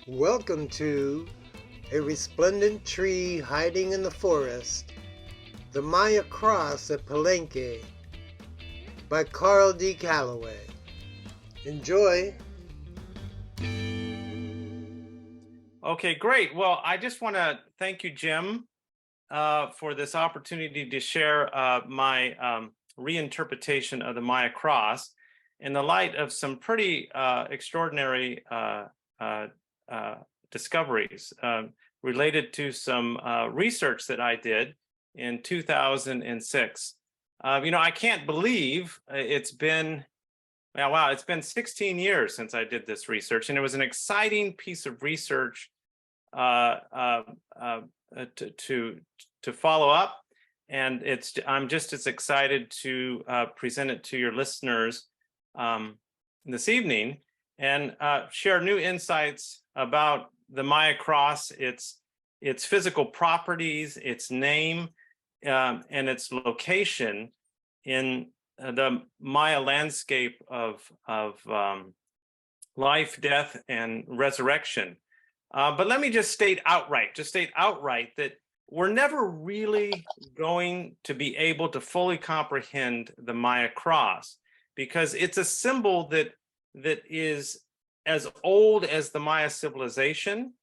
Welcome to A Resplendent Tree Hiding in the Forest, the Maya Cross at Palenque by Carl D. Callaway. Enjoy. Okay, great. Well, I just want to thank you, Jim, for this opportunity to share my reinterpretation of the Maya Cross in the light of some pretty extraordinary discoveries related to some research that I did in 2006. I can't believe it's been, wow, it's been 16 years since I did this research, and it was an exciting piece of research to follow up, and I'm just as excited to present it to your listeners this evening and share new insights about the Maya Cross, its physical properties, its name, and its location in the Maya landscape of life, death, and resurrection. But let me just state outright that we're never really going to be able to fully comprehend the Maya Cross, because it's a symbol that is as old as the Maya civilization,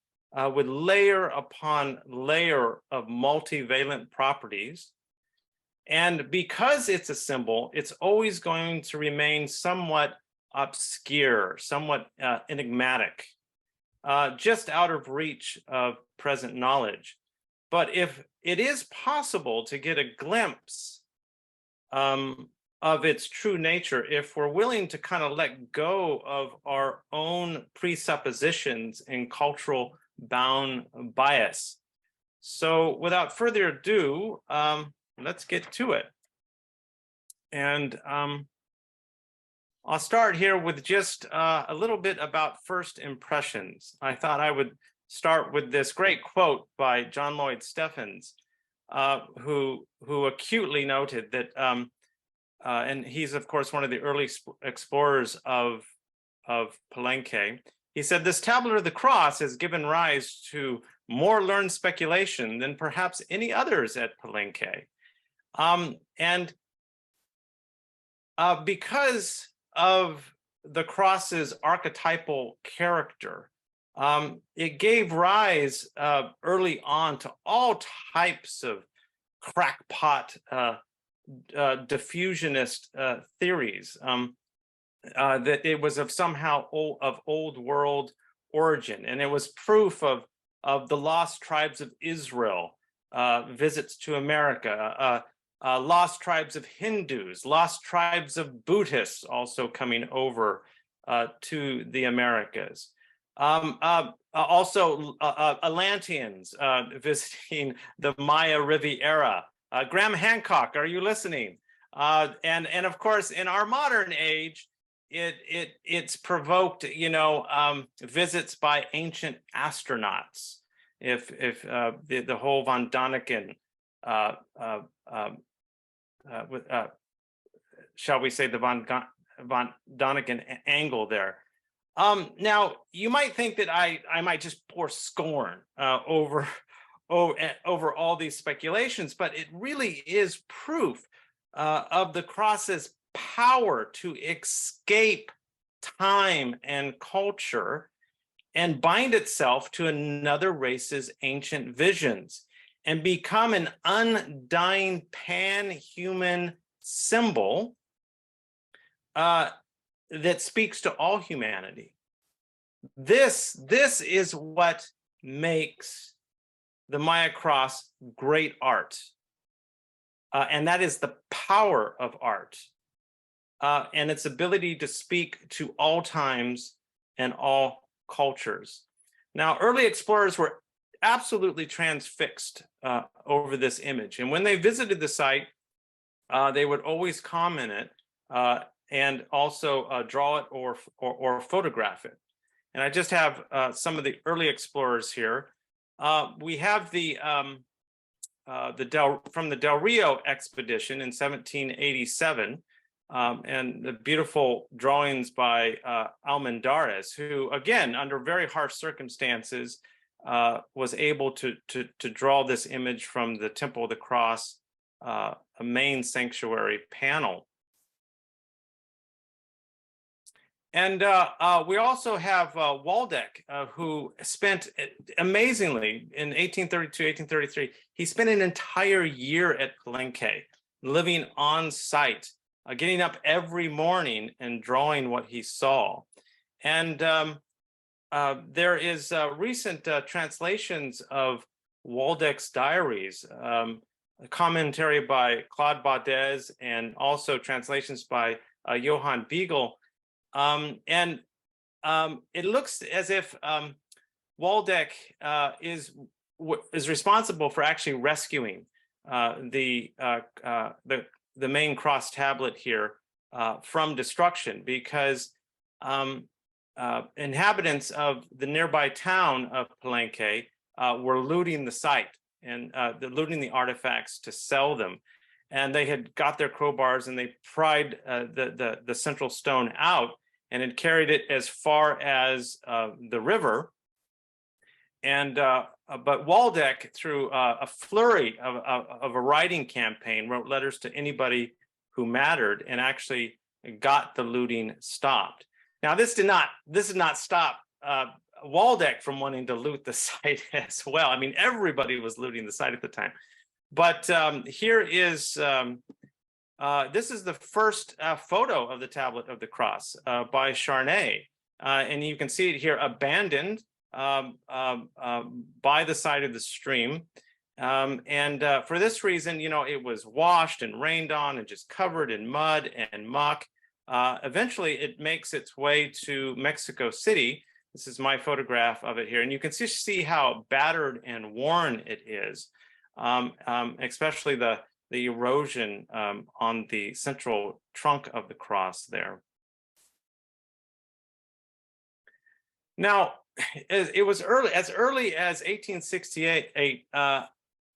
with layer upon layer of multivalent properties. And because it's a symbol, it's always going to remain somewhat obscure, somewhat enigmatic, just out of reach of present knowledge. But if it is possible to get a glimpse of its true nature, if we're willing to kind of let go of our own presuppositions and cultural bound bias. So without further ado, let's get to it. And I'll start here with just a little bit about first impressions. I thought I would start with this great quote by John Lloyd Stephens, who acutely noted that, and he's of course one of the early explorers of Palenque. He said, "This tablet of the cross has given rise to more learned speculation than perhaps any others at Palenque." Because of the cross's archetypal character, it gave rise early on to all types of crackpot diffusionist theories, that it was of somehow old world origin, and it was proof of the lost tribes of Israel, visits to America, lost tribes of Hindus, lost tribes of Buddhists also coming over to the Americas. Also Atlanteans visiting the Maya Riviera. Graham Hancock, are you listening? And of course, in our modern age, it's provoked, visits by ancient astronauts. If the whole von Däniken, shall we say, the von Däniken angle there. Now, you might think that I might just pour scorn over all these speculations, but it really is proof of the cross's power to escape time and culture and bind itself to another race's ancient visions and become an undying pan-human symbol that speaks to all humanity. This is what makes the Maya Cross great art, and that is the power of art and its ability to speak to all times and all cultures. Now, early explorers were absolutely transfixed over this image, and when they visited the site, they would always comment it and also draw it or photograph it. And I just have some of the early explorers here. We have from the Del Rio expedition in 1787. and the beautiful drawings by Almendarez, who, again, under very harsh circumstances, was able to draw this image from the Temple of the Cross, a main sanctuary panel. And we also have Waldeck, who spent, amazingly, in 1832, 1833, he spent an entire year at Palenque, living on site, getting up every morning and drawing what he saw. And there is recent translations of Waldeck's diaries, a commentary by Claude Baudez, and also translations by Johann Beagle. It looks as if Waldeck is responsible for actually rescuing the main cross tablet here from destruction, because inhabitants of the nearby town of Palenque were looting the site and looting the artifacts to sell them. And they had got their crowbars and they pried the central stone out and had carried it as far as the river. And but Waldeck, through a flurry of a writing campaign, wrote letters to anybody who mattered and actually got the looting stopped. Now, this did not stop Waldeck from wanting to loot the site as well. I mean, everybody was looting the site at the time. But here is this is the first photo of the Tablet of the Cross by Charnay, and you can see it here, abandoned by the side of the stream. For this reason, you know, it was washed and rained on and just covered in mud and muck. Eventually, it makes its way to Mexico City. This is my photograph of it here, and you can see how battered and worn it is, especially the erosion on the central trunk of the cross there. Now, it was as early as 1868,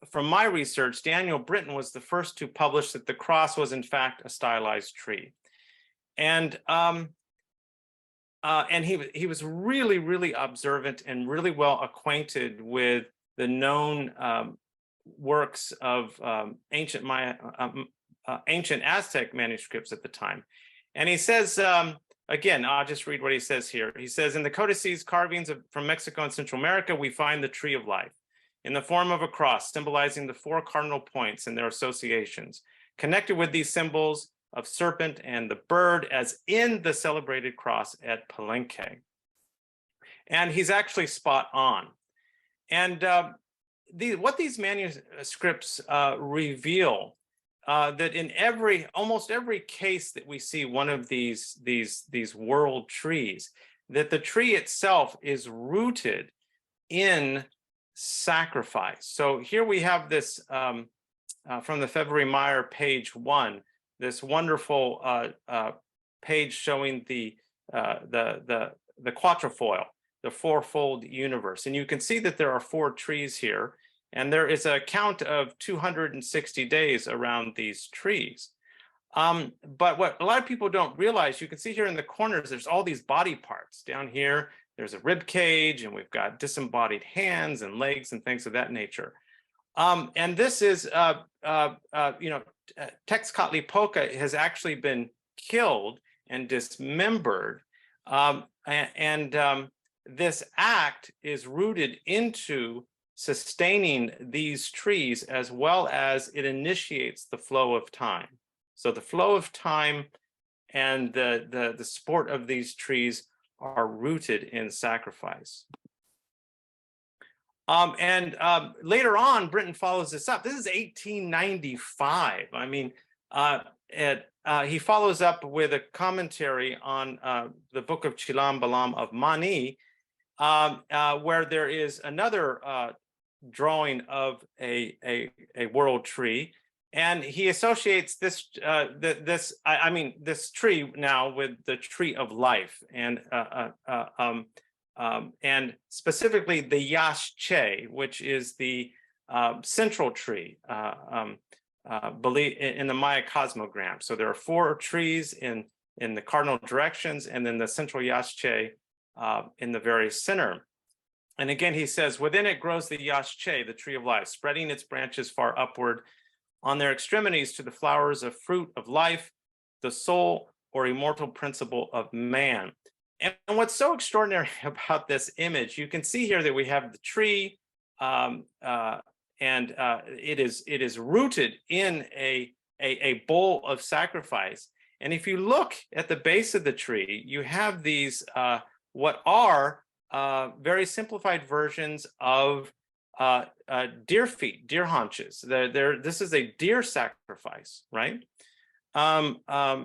from my research, Daniel Britton was the first to publish that the cross was in fact a stylized tree. And he was really observant and really well acquainted with the known works of ancient Aztec manuscripts at the time. And he says, again, I'll just read what he says here. He says, in the codices carvings from Mexico and Central America, we find the tree of life in the form of a cross, symbolizing the four cardinal points and their associations, connected with these symbols of serpent and the bird, as in the celebrated cross at Palenque. And he's actually spot on. And what these manuscripts reveal, that in almost every case that we see one of these world trees, that the tree itself is rooted in sacrifice. So here we have this from the February Meyer page 1, this wonderful page showing the quatrefoil, the fourfold universe. And you can see that there are 4 trees here, and there is a count of 260 days around these trees. But what a lot of people don't realize, you can see here in the corners, there's all these body parts. Down here, there's a rib cage, and we've got disembodied hands and legs and things of that nature. And this is, Texcatlipoca has actually been killed and dismembered. This act is rooted into sustaining these trees, as well as it initiates the flow of time. So the flow of time and the support of these trees are rooted in sacrifice. Later on, Britton follows this up. This is 1895. I mean, he follows up with a commentary on the book of Chilam Balam of Mani, where there is another drawing of a world tree, and he associates this this tree now with the tree of life, and specifically the Yash Che, which is the central tree believe in the Maya cosmogram. So there are 4 trees in the cardinal directions, and then the central Yashche in the very center. And again, he says, within it grows the Yashche, the tree of life, spreading its branches far upward on their extremities to the flowers of fruit of life, the soul or immortal principle of man. And what's so extraordinary about this image, you can see here that we have the tree, and it is rooted in a bowl of sacrifice. And if you look at the base of the tree, you have these what are very simplified versions of deer feet, deer haunches. This is a deer sacrifice, right?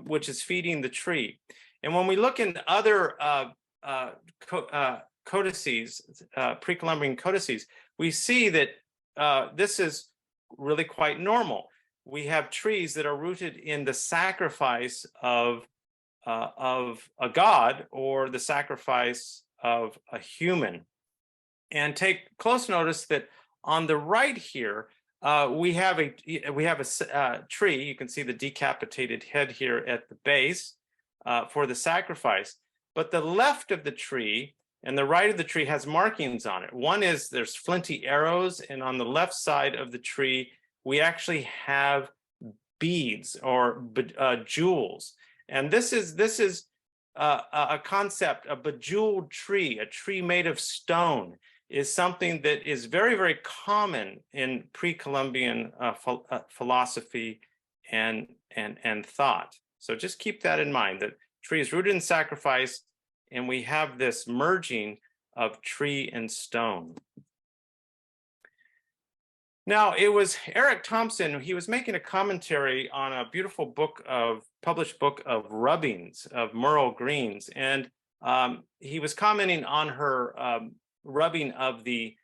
Which is feeding the tree. And when we look in other codices, pre-Columbian codices, we see that this is really quite normal. We have trees that are rooted in the sacrifice of a god or the sacrifice of a human. And take close notice that on the right here, we have a tree. You can see the decapitated head here at the base for the sacrifice. But the left of the tree and the right of the tree has markings on it. One is there's flinty arrows, and on the left side of the tree, we actually have beads or jewels. And this is a concept, a bejeweled tree, a tree made of stone, is something that is very, very common in pre-Columbian philosophy and thought. So just keep that in mind, that tree is rooted in sacrifice, and we have this merging of tree and stone. Now, it was Eric Thompson, he was making a commentary on a beautiful published book of rubbings of Merle Green's, and he was commenting on her rubbing of the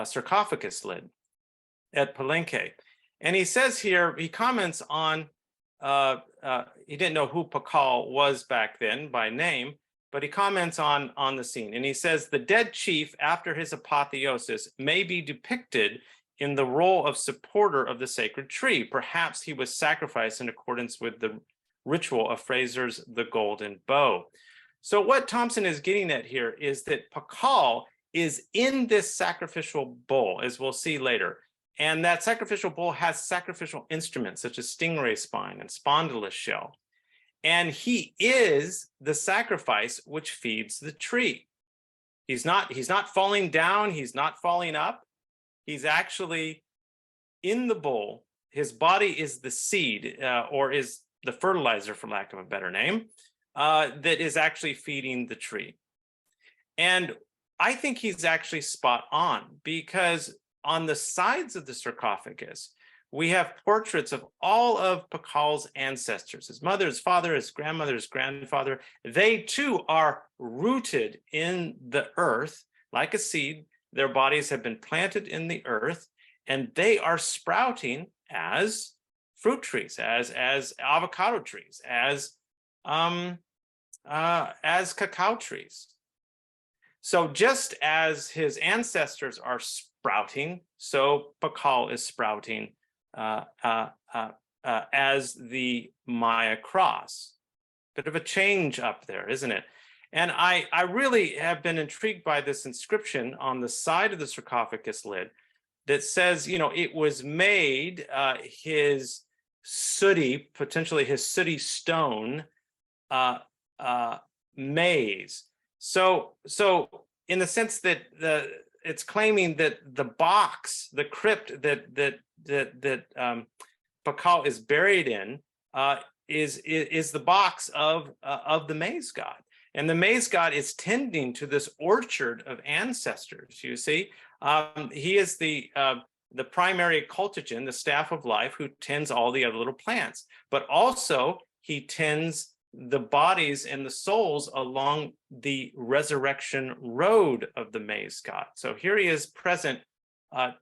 sarcophagus lid at Palenque. And he says here, he comments on, he didn't know who Pakal was back then by name, but he comments on the scene. And he says, the dead chief after his apotheosis may be depicted in the role of supporter of the sacred tree. Perhaps he was sacrificed in accordance with the ritual of Fraser's The Golden Bow. So what Thompson is getting at here is that Pakal is in this sacrificial bowl, as we'll see later. And that sacrificial bowl has sacrificial instruments such as stingray spine and spondylus shell. And he is the sacrifice which feeds the tree. He's not falling down, he's not falling up. He's actually in the bowl. His body is the seed, or is the fertilizer, for lack of a better name, that is actually feeding the tree. And I think he's actually spot on, because on the sides of the sarcophagus, we have portraits of all of Pakal's ancestors, his mother, his father, his grandmother, his grandfather. They too are rooted in the earth like a seed. Their bodies have been planted in the earth, and they are sprouting as fruit trees, as avocado trees, as cacao trees. So just as his ancestors are sprouting, so Pakal is sprouting as the Maya cross. Bit of a change up there, isn't it? And I really have been intrigued by this inscription on the side of the sarcophagus lid that says, you know, it was made his sooty, potentially his sooty stone maize. So in the sense that it's claiming that the box, the crypt that Pakal is buried in is the box of the maize god. And the maize god is tending to this orchard of ancestors, you see. He is the primary cultigen, the staff of life, who tends all the other little plants. But also he tends the bodies and the souls along the resurrection road of the maize god. So here he is present,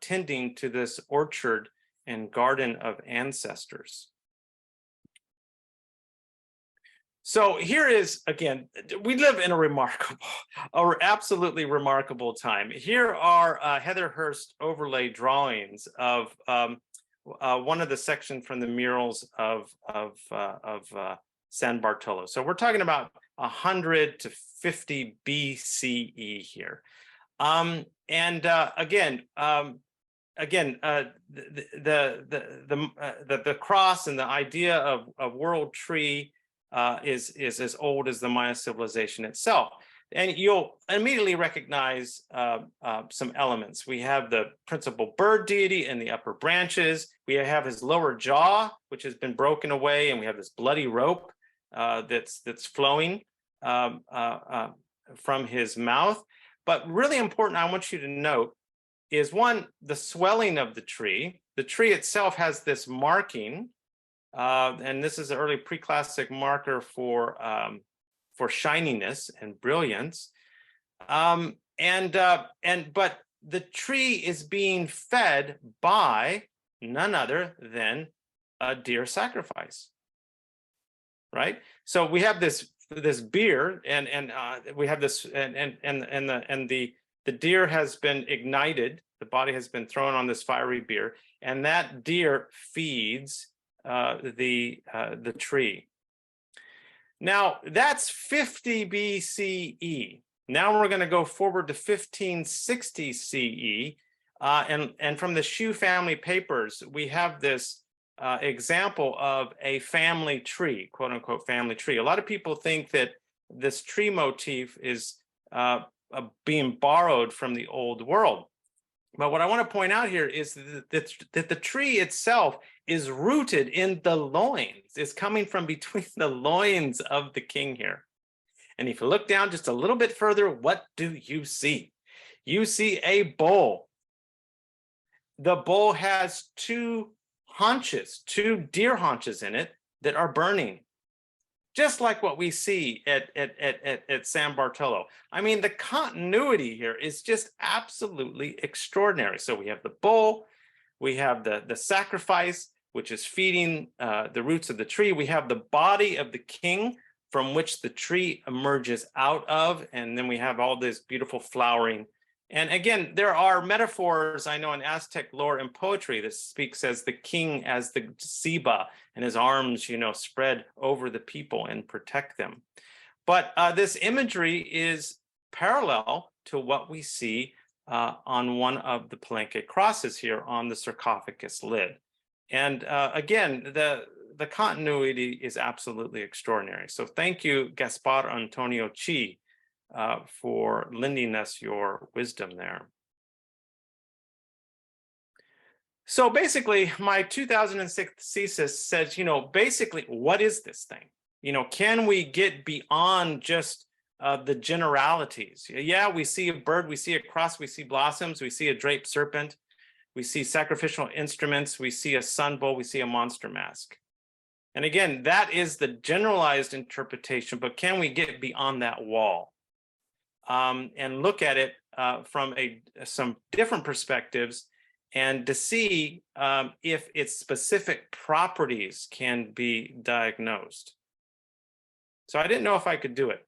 tending to this orchard and garden of ancestors. So here is, again, we live in a remarkable, absolutely remarkable time. Here are Heather Hurst overlay drawings of one of the sections from the murals of San Bartolo. So we're talking about 100 to 50 BCE here. The cross and the idea of world tree is as old as the Maya civilization itself. And you'll immediately recognize some elements. We have the principal bird deity in the upper branches. We have his lower jaw, which has been broken away, and we have this bloody rope that's flowing from his mouth. But really important, I want you to note, is one, the swelling of the tree. The tree itself has this marking, and this is an early preclassic marker for shininess and brilliance. But the tree is being fed by none other than a deer sacrifice, right? So we have this beer, and we have this, and the deer has been ignited. The body has been thrown on this fiery beer, and that deer feeds the tree. Now that's 50 BCE. Now we're going to go forward to 1560 CE, and from the Shu family papers, we have this example of a family tree, quote unquote family tree. A lot of people think that this tree motif is being borrowed from the old world. But what I want to point out here is that the tree itself is rooted in the loins. It's coming from between the loins of the king here. And if you look down just a little bit further, what do you see? You see a bull. The bull has two haunches, two deer haunches in it that are burning, just like what we see at San Bartolo. I mean, the continuity here is just absolutely extraordinary. So we have the bull, we have the sacrifice, which is feeding the roots of the tree. We have the body of the king from which the tree emerges out of, and then we have all this beautiful flowering. And again, there are metaphors, I know, in Aztec lore and poetry that speaks as the king as the Siba, and his arms, spread over the people and protect them. But this imagery is parallel to what we see on one of the Palenque crosses here on the sarcophagus lid. And again, the continuity is absolutely extraordinary. So thank you, Gaspar Antonio Chi, for lending us your wisdom there. So basically, my 2006 thesis says, basically, what is this thing? Can we get beyond just the generalities? Yeah, we see a bird, we see a cross, we see blossoms, we see a draped serpent, we see sacrificial instruments, we see a sun bowl, we see a monster mask. And again, that is the generalized interpretation, but can we get beyond that wall? And look at it from some different perspectives, and to see if its specific properties can be diagnosed. So I didn't know if I could do it,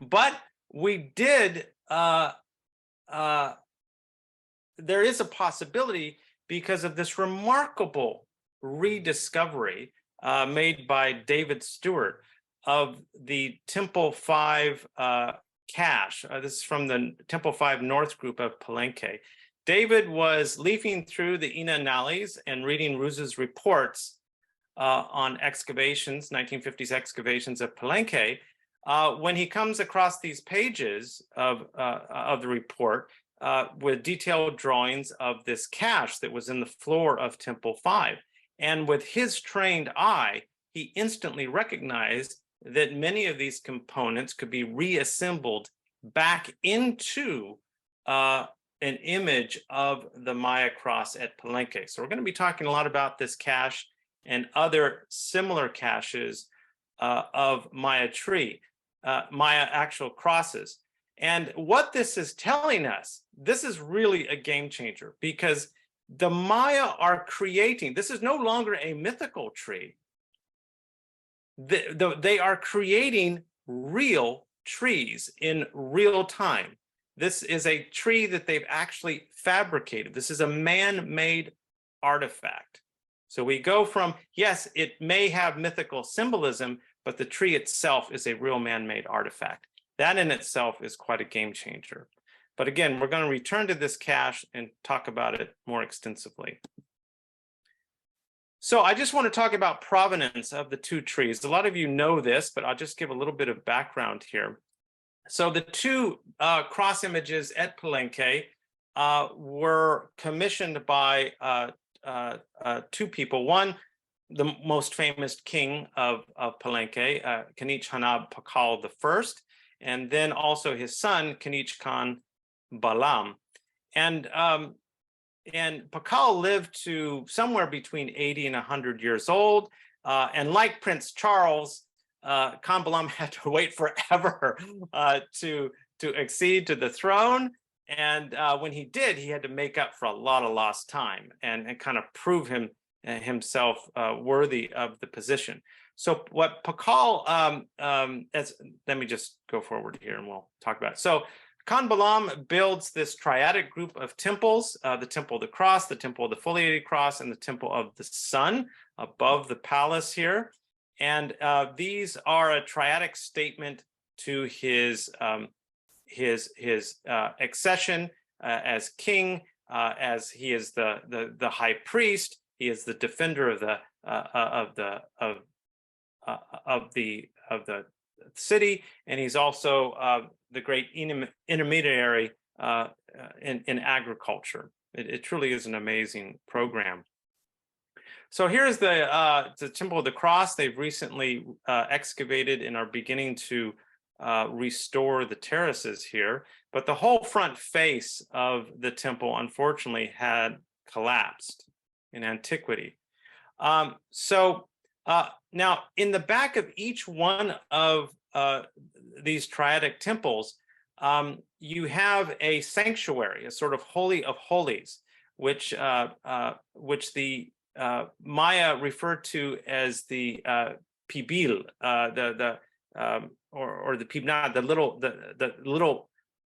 but we did. There is a possibility because of this remarkable rediscovery made by David Stewart of the Temple 5 cache. This is from the Temple 5 North group of Palenque. David was leafing through the Ina Annales and reading Ruza's reports on excavations, 1950s excavations of Palenque, when he comes across these pages of the report with detailed drawings of this cache that was in the floor of Temple 5. And with his trained eye, he instantly recognized that many of these components could be reassembled back into an image of the Maya cross at Palenque. So we're going to be talking a lot about this cache and other similar caches of Maya tree, Maya actual crosses. And what this is telling us, this is really a game changer, because the Maya are creating, this is no longer a mythical tree. They are creating real trees in real time. This is a tree that they've actually fabricated. This is a man-made artifact. So we go from, yes, it may have mythical symbolism, but the tree itself is a real man-made artifact. That in itself is quite a game changer. But again, we're going to return to this cache and talk about it more extensively. So I just want to talk about provenance of the two trees. A lot of you know this, but I'll just give a little bit of background here. So the two cross images at Palenque were commissioned by two people. One, the most famous king of Palenque, K'inich Janaab Pakal I, and then also his son, K'inich Khan Balam. And Pakal lived to somewhere between 80 and 100 years old. And like Prince Charles, Khan Balam had to wait forever to accede to the throne. And when he did, he had to make up for a lot of lost time and kind of prove himself worthy of the position. So what Pakal, let me just go forward here and we'll talk about it. So Khan Balam builds this triadic group of temples, the Temple of the Cross, the Temple of the Foliated Cross, and the Temple of the Sun above the palace here. And these are a triadic statement to his accession as king, as he is the high priest. He is the defender of the city, and he's also the great intermediary in agriculture. It truly is an amazing program. So here's the Temple of the Cross. They've recently excavated and are beginning to restore the terraces here, but the whole front face of the temple unfortunately had collapsed in antiquity. Now in the back of each one of these triadic temples, you have a sanctuary, a sort of holy of holies, which the Maya referred to as the pibil, or the pibna, the little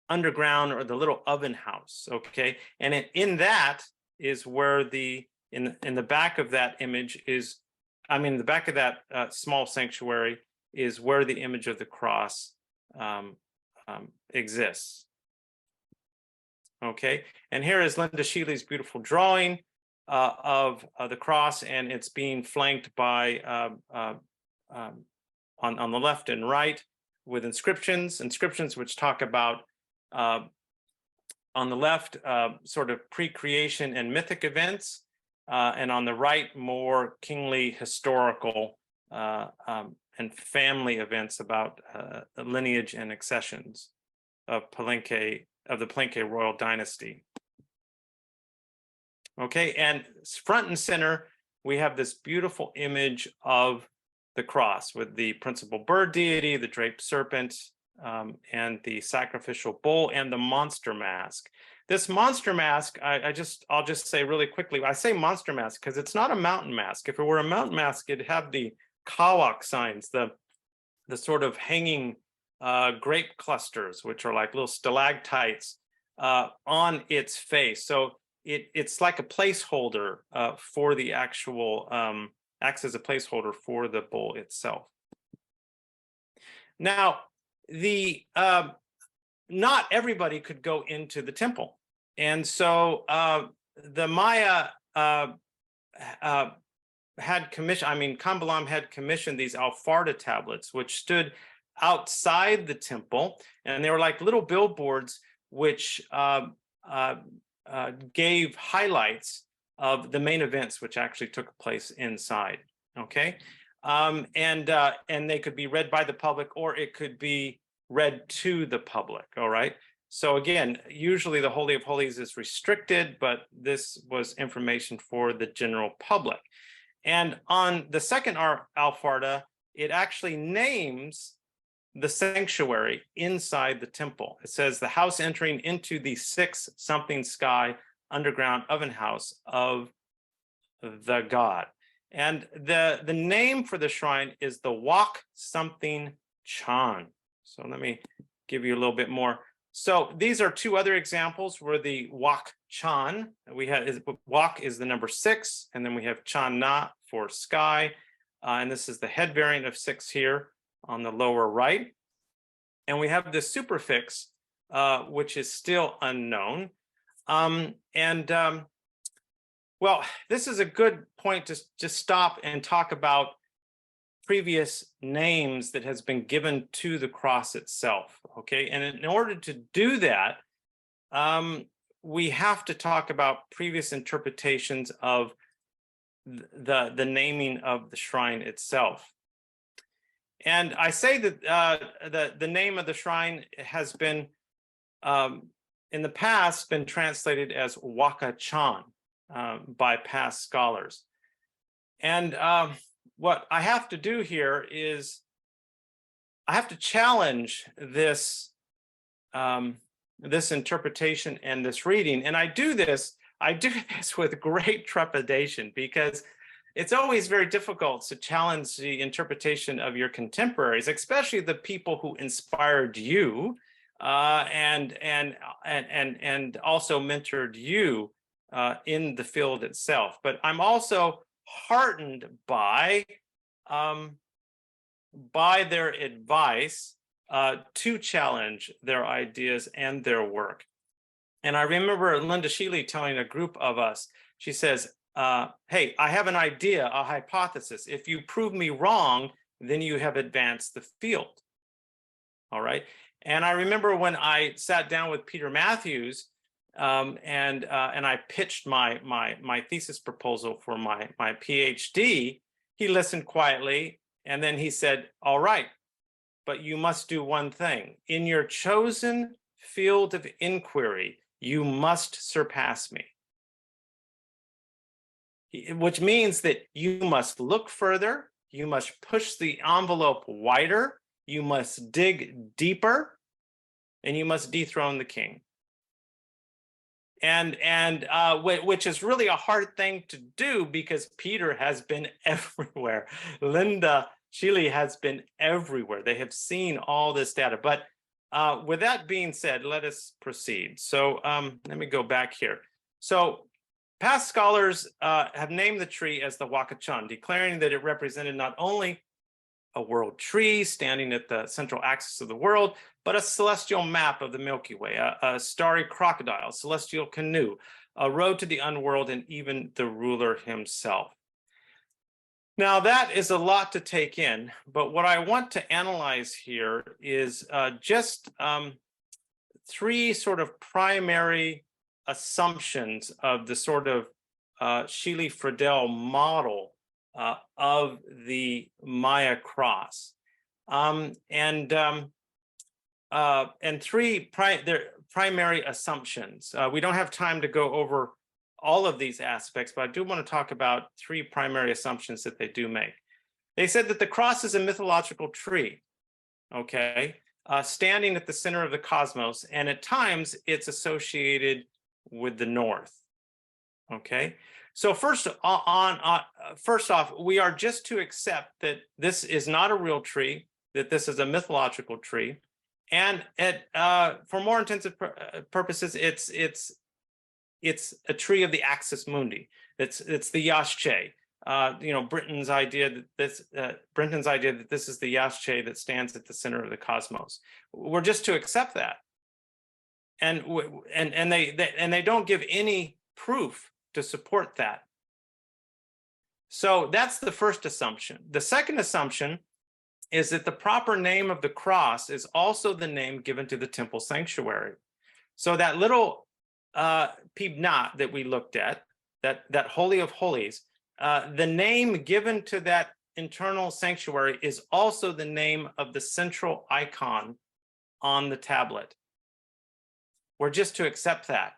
underground or the little oven house. Okay, and in that is where in the back of that image is, the back of that small sanctuary is where the image of the cross exists. Okay, and here is Linda Shealy's beautiful drawing of the cross, and it's being flanked by on the left and right with inscriptions which talk about on the left sort of pre-creation and mythic events, and on the right more kingly, historical and family events about the lineage and accessions of the Palenque royal dynasty. Okay, and front and center, we have this beautiful image of the cross with the principal bird deity, the draped serpent, and the sacrificial bull, and the monster mask. This monster mask, I'll just say really quickly, I say monster mask because it's not a mountain mask. If it were a mountain mask, it'd have the Kawak signs, the sort of hanging grape clusters, which are like little stalactites on its face. So it's like a placeholder for the actual, acts as a placeholder for the bull itself. Now, not everybody could go into the temple. And so the Maya had commissioned, Khan Balam had commissioned these alfarda tablets, which stood outside the temple, and they were like little billboards which gave highlights of the main events which actually took place inside. Okay, and they could be read by the public, or it could be read to the public. All right. So again, usually the Holy of Holies is restricted, but this was information for the general public. And on the second alfarda, it actually names the sanctuary inside the temple. It says the house entering into the 6-something sky underground oven house of the god. And the name for the shrine is the Wak something Chan. So let me give you a little bit more. So these are two other examples where the Wak Chan, we have Wak is the number 6, and then we have Chan Na for sky. And this is the head variant of 6 here on the lower right. And we have the superfix, which is still unknown. Well, this is a good point to just stop and talk about previous names that has been given to the cross itself, okay? And in order to do that, we have to talk about previous interpretations of the naming of the shrine itself. And I say that the name of the shrine has been, in the past, been translated as Waka Chan by past scholars. And what I have to do here is I have to challenge this this interpretation and this reading. And I do this with great trepidation, because it's always very difficult to challenge the interpretation of your contemporaries, especially the people who inspired you and also mentored you in the field itself. But I'm also heartened by their advice to challenge their ideas and their work. And I remember Linda Sheely telling a group of us, she says, hey, I have an idea, a hypothesis. If you prove me wrong, then you have advanced the field. All right. And I remember when I sat down with Peter Matthews and I pitched my thesis proposal for my PhD, he listened quietly, and then he said, all right, but you must do one thing. In your chosen field of inquiry, you must surpass me. Which means that you must look further, you must push the envelope wider, you must dig deeper, and you must dethrone the king. And which is really a hard thing to do, because Peter has been everywhere. Linda Sheely has been everywhere. They have seen all this data. But with that being said, let us proceed. So let me go back here. So past scholars have named the tree as the Wakachan, declaring that it represented not only a world tree standing at the central axis of the world, but a celestial map of the Milky Way, a starry crocodile, celestial canoe, a road to the underworld, and even the ruler himself. Now, that is a lot to take in, but what I want to analyze here is just 3 sort of primary assumptions of the sort of Sheely-Friedel model of the Maya cross, and 3 primary assumptions. We don't have time to go over all of these aspects, but I do want to talk about 3 primary assumptions that they do make. They said that the cross is a mythological tree, okay, standing at the center of the cosmos, and at times it's associated with the north, okay? So first off, we are just to accept that this is not a real tree, that this is a mythological tree, and for more intensive purposes, it's a tree of the axis-mundi. It's the Yashche. Brenton's idea that this is the Yashche that stands at the center of the cosmos. We're just to accept that, and they don't give any proof to support that. So that's the first assumption. The second assumption is that the proper name of the cross is also the name given to the temple sanctuary. So that little pibnat that we looked at, that Holy of Holies, the name given to that internal sanctuary is also the name of the central icon on the tablet. We're just to accept that.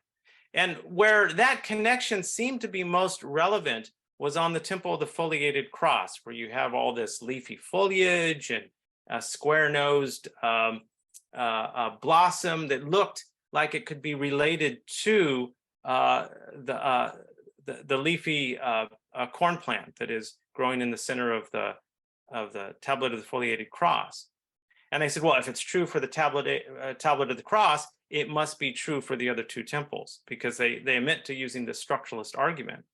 And where that connection seemed to be most relevant was on the Temple of the Foliated Cross, where you have all this leafy foliage and a square-nosed blossom that looked like it could be related to the leafy corn plant that is growing in the center of the tablet of the Foliated Cross. And I said, well, if it's true for the tablet of the cross, it must be true for the other two temples, because they admit to using the structuralist argument.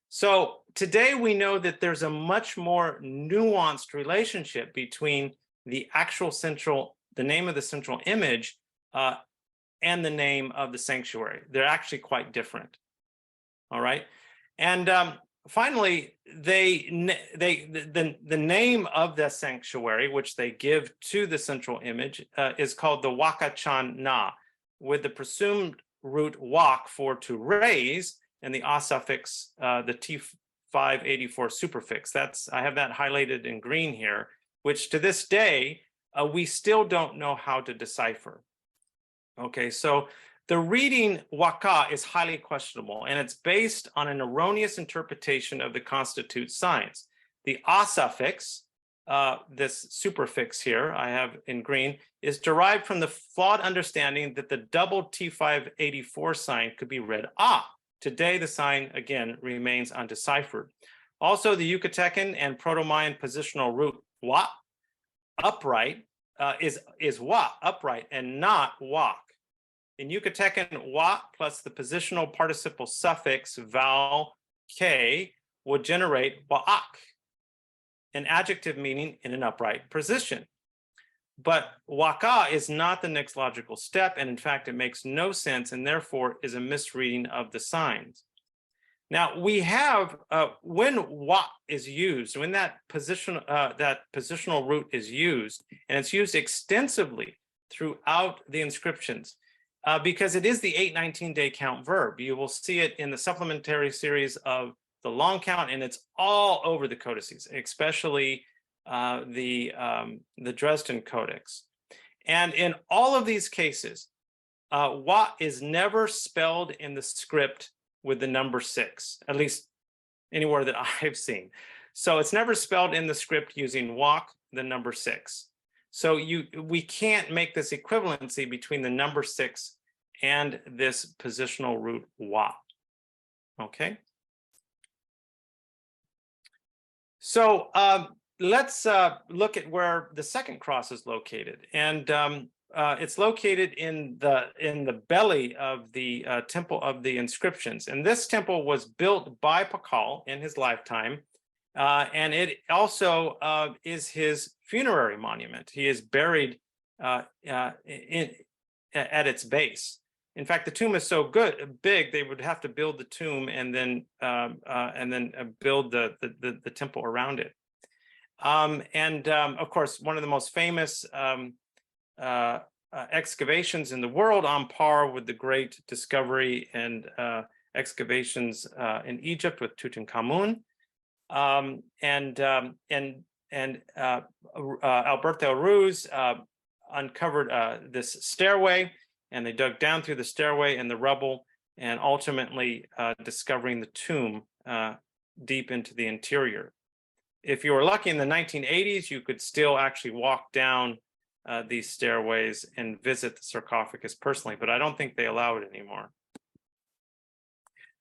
So today we know that there's a much more nuanced relationship between the actual the name of the central image and the name of the sanctuary. They're actually quite different. All right. And finally, the name of the sanctuary, which they give to the central image, is called the Waka-chan-na, with the presumed root wak for to raise, and the a suffix, the T584 suffix. I have that highlighted in green here, which to this day, we still don't know how to decipher. Okay, so the reading waka is highly questionable, and it's based on an erroneous interpretation of the constitute signs. The a suffix, this suffix here I have in green, is derived from the flawed understanding that the double T584 sign could be read ah. Today, the sign, again, remains undeciphered. Also, the Yucatecan and Proto-Mayan positional root wa, upright, is wa, upright, and not wak. In Yucatecan, wa plus the positional participle suffix vowel k would generate wa'ak, an adjective meaning in an upright position. But waka is not the next logical step, and in fact, it makes no sense, and therefore is a misreading of the signs. Now we have when wa is used, when that positional root is used, and it's used extensively throughout the inscriptions, because it is the 819-day count verb. You will see it in the supplementary series of the long count, and it's all over the codices, especially the Dresden Codex. And in all of these cases, wa is never spelled in the script with the number 6, at least anywhere that I've seen. So it's never spelled in the script using wak, the number 6. So we can't make this equivalency between the number 6 and this positional root wa. Okay. So let's look at where the second cross is located, and it's located in the belly of the temple of the inscriptions. And this temple was built by Pakal in his lifetime, and it also is his funerary monument. He is buried at its base. In fact, the tomb is so big they would have to build the tomb and then build the temple around it. Of course, one of the most famous excavations in the world, on par with the great discovery and excavations in Egypt with Tutankhamun, Alberto Ruz uncovered this stairway, and they dug down through the stairway in the rubble, and ultimately discovering the tomb deep into the interior. If you were lucky in the 1980s, you could still actually walk down these stairways and visit the sarcophagus personally, but I don't think they allow it anymore.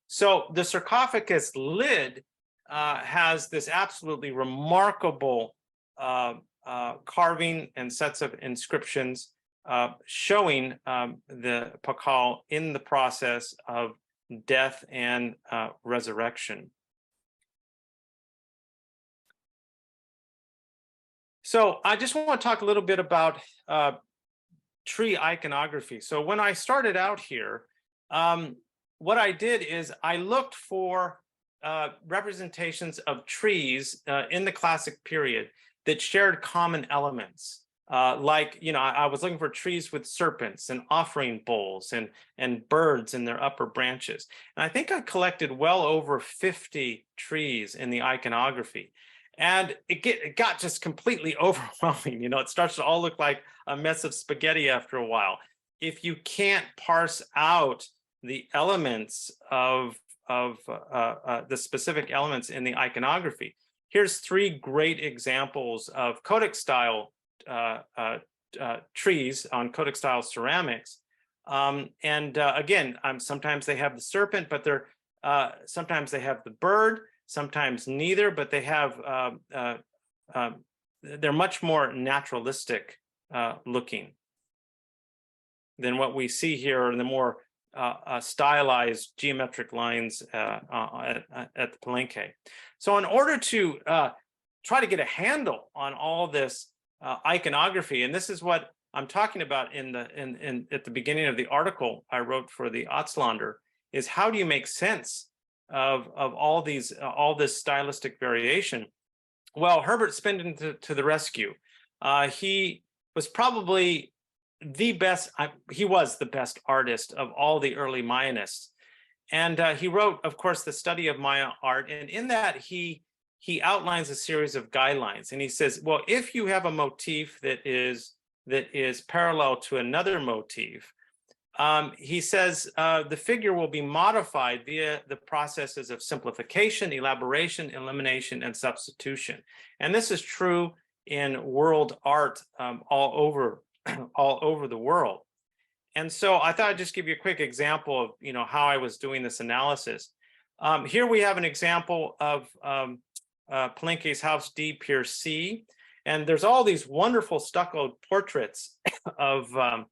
So the sarcophagus lid has this absolutely remarkable carving and sets of inscriptions showing the Pakal in the process of death and resurrection. So I just want to talk a little bit about tree iconography. So when I started out here, what I did is I looked for representations of trees in the classic period that shared common elements. Like, you know, I was looking for trees with serpents and offering bowls and birds in their upper branches. And I think I collected well over 50 trees in the iconography. And it got just completely overwhelming. You know, it starts to all look like a mess of spaghetti after a while. If you can't parse out the elements of the specific elements in the iconography, here's 3 great examples of Codex style trees on Codex style ceramics. Again, sometimes they have the serpent, but sometimes they have the bird. Sometimes neither, but they have they're much more naturalistic looking than what we see here in the more stylized geometric lines at the Palenque. So in order to try to get a handle on all this iconography, and this is what I'm talking about at the beginning of the article I wrote for the Aztlander, is how do you make sense of all this stylistic variation? Well, Herbert Spindon to the rescue. He was probably the best. He was the best artist of all the early Mayanists, and he wrote, of course, the study of Maya art. And in that, he outlines a series of guidelines, and he says, well, if you have a motif that is parallel to another motif, he says the figure will be modified via the processes of simplification, elaboration, elimination, and substitution. And this is true in world art all over the world. And so I thought I'd just give you a quick example of how I was doing this analysis. Here we have an example of Palenque's House D, Pier C, and there's all these wonderful stuccoed portraits of the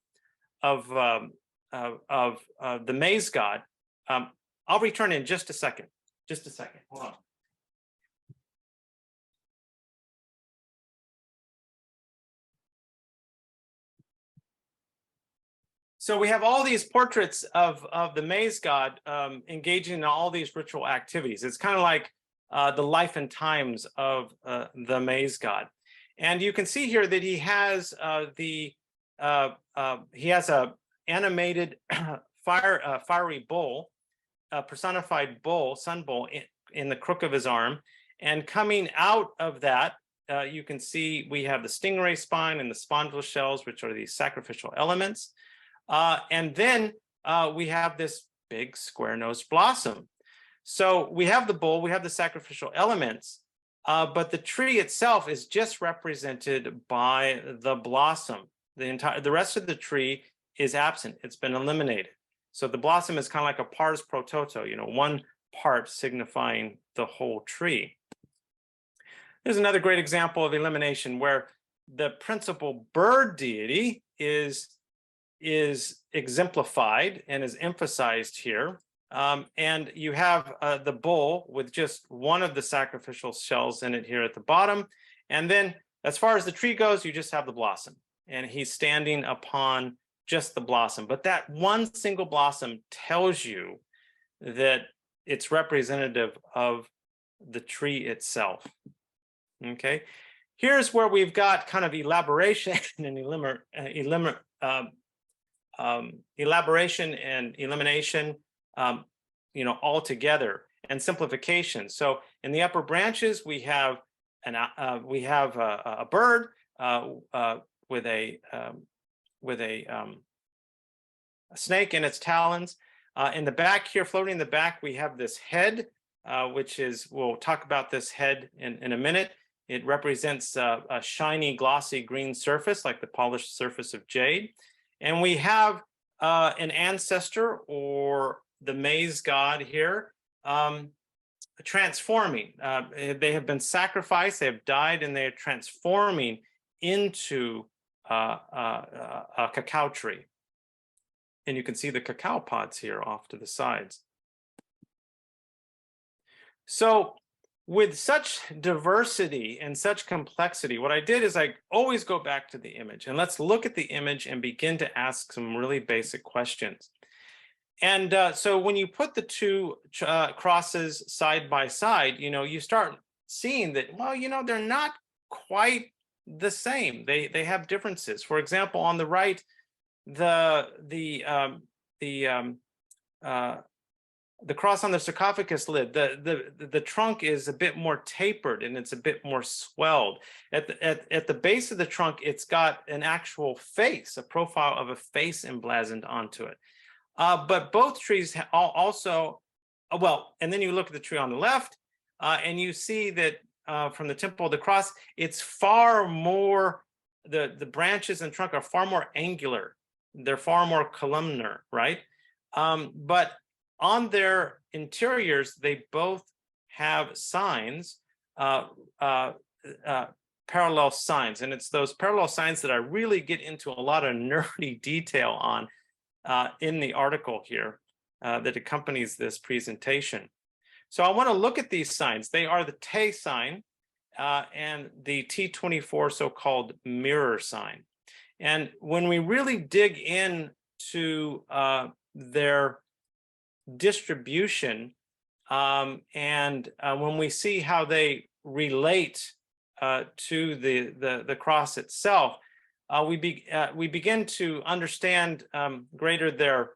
maize god. I'll return in just a second. Just a second. Hold on. So we have all these portraits of the maize god engaging in all these ritual activities. It's kind of like the life and times of the maize god. And you can see here that he has a animated fiery bull, a personified bull, sun bull, in the crook of his arm. And coming out of that, you can see we have the stingray spine and the spondylus shells, which are these sacrificial elements. And then we have this big square-nosed blossom. So we have the bull, we have the sacrificial elements, but the tree itself is just represented by the blossom. The rest of the tree is absent. It's been eliminated. So the blossom is kind of like a pars pro toto, one part signifying the whole tree. Here's another great example of elimination where the principal bird deity is exemplified and is emphasized here. And you have the bull with just one of the sacrificial shells in it here at the bottom. And then as far as the tree goes, you just have the blossom. And he's standing upon just the blossom. But that one single blossom tells you that it's representative of the tree itself. Okay. Here's where we've got kind of elaboration and elaboration and elimination, all together, and simplification. So in the upper branches, we have a bird with a snake in its talons. In the back here, floating in the back, we have this head, which is, we'll talk about this head in a minute. It represents a shiny, glossy green surface, like the polished surface of jade. And we have an ancestor, or the maize god here, transforming. They have been sacrificed, they have died, and they are transforming into a cacao tree. And you can see the cacao pods here off to the sides. So with such diversity and such complexity, what I did is I always go back to the image, and let's look at the image and begin to ask some really basic questions. And so when you put the two crosses side by side, you start seeing that, well, they're not quite the same. They have differences. For example, on the right, the cross on the sarcophagus lid, the trunk is a bit more tapered and it's a bit more swelled. At the base of the trunk, it's got an actual face, a profile of a face emblazoned onto it. But both trees also, and then you look at the tree on the left, and you see that from the temple of the cross, it's far more, the branches and trunk are far more angular. They're far more columnar, right? But on their interiors, they both have signs parallel signs. And it's those parallel signs that I really get into a lot of nerdy detail on in the article here that accompanies this presentation. So I want to look at these signs. They are the Te sign and the T24 so-called mirror sign. And when we really dig into their distribution and when we see how they relate to the cross itself, we begin to understand greater their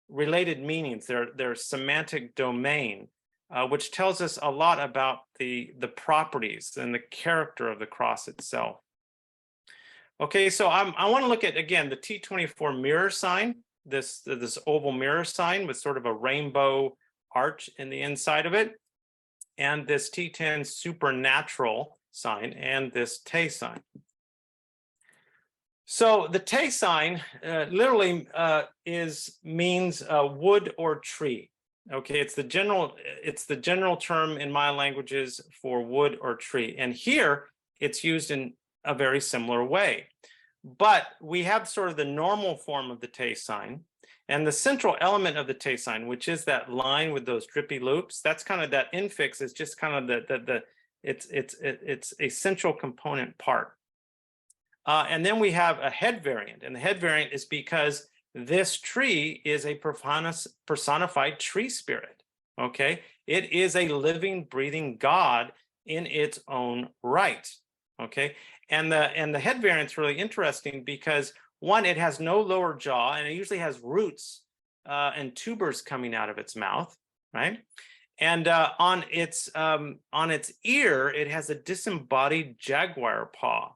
related meanings, their semantic domain, which tells us a lot about the properties and the character of the cross itself. Okay, so I want to look at, again, the T24 mirror sign, this oval mirror sign with sort of a rainbow arch in the inside of it, and this T10 supernatural sign and this Te sign. So the Te sign literally means wood or tree. Okay, it's the general term in Maya languages for wood or tree, and here it's used in a very similar way. But we have sort of the normal form of the Te sign, and the central element of the Te sign, which is that line with those drippy loops. That's kind of that infix is just kind of it's a central component part. And then we have a head variant, and the head variant is because this tree is a personified tree spirit. Okay, it is a living, breathing God in its own right. Okay, and the head variant is really interesting because, one, it has no lower jaw, and it usually has roots and tubers coming out of its mouth, right? And on its ear, it has a disembodied jaguar paw,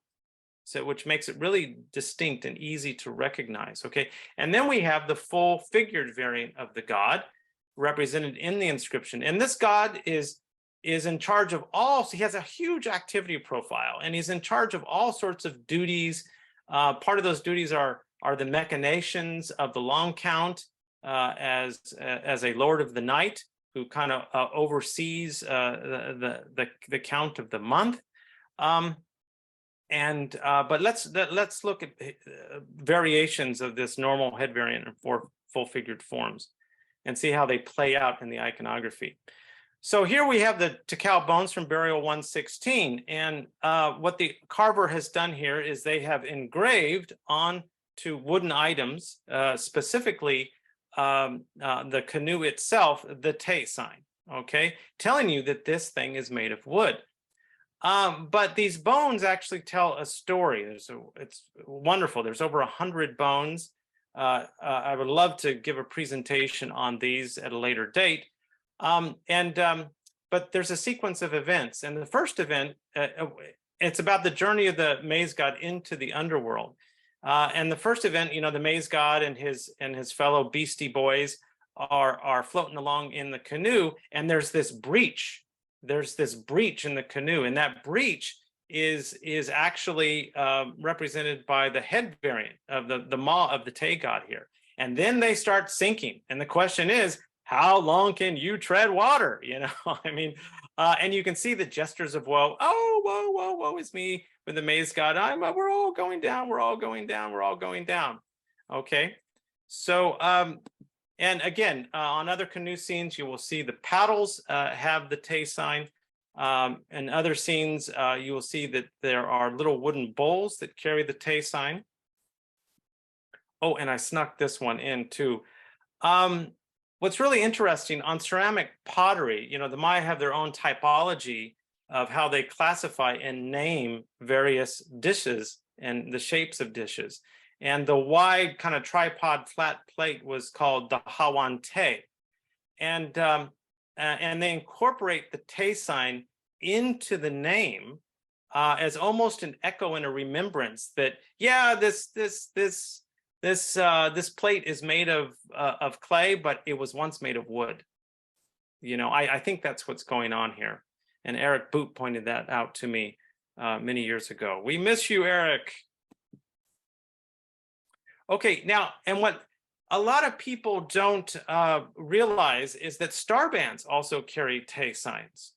so which makes it really distinct and easy to recognize. Okay, and then we have the full figured variant of the god represented in the inscription, and this god is in charge of all. So he has a huge activity profile, and he's in charge of all sorts of duties. Part of those duties are the machinations of the long count as a lord of the night who kind of oversees the count of the month. But let's look at variations of this normal head variant in four full figured forms and see how they play out in the iconography. So here we have the Tikal bones from burial 116, and what the carver has done here is they have engraved onto wooden items, specifically the canoe itself, the Te sign, okay, telling you that this thing is made of wood. But these bones actually tell a story. It's wonderful. There's over 100 bones. I would love to give a presentation on these at a later date. But there's a sequence of events, and the first event, it's about the journey of the maize god into the underworld. And the first event, the maize god and his fellow beastie boys are floating along in the canoe, and there's this breach. There's this breach in the canoe, and that breach is actually represented by the head variant of the maw of the Te god here. And then they start sinking, and the question is, how long can you tread water? I mean, and you can see the gestures of woe. Oh, woe, woe, woe is me with the maize god. We're all going down. We're all going down. We're all going down. Okay. So, and again, on other canoe scenes, you will see the paddles have the Te sign. And other scenes, you will see that there are little wooden bowls that carry the Te sign. Oh, and I snuck this one in too. What's really interesting on ceramic pottery, the Maya have their own typology of how they classify and name various dishes and the shapes of dishes. And the wide kind of tripod flat plate was called the Hawan Te. And they incorporate the Te sign into the name as almost an echo and a remembrance that, yeah, this plate is made of clay, but it was once made of wood. I think that's what's going on here. And Eric Boot pointed that out to me many years ago. We miss you, Eric. Okay, now, and what a lot of people don't realize is that star bands also carry Te signs.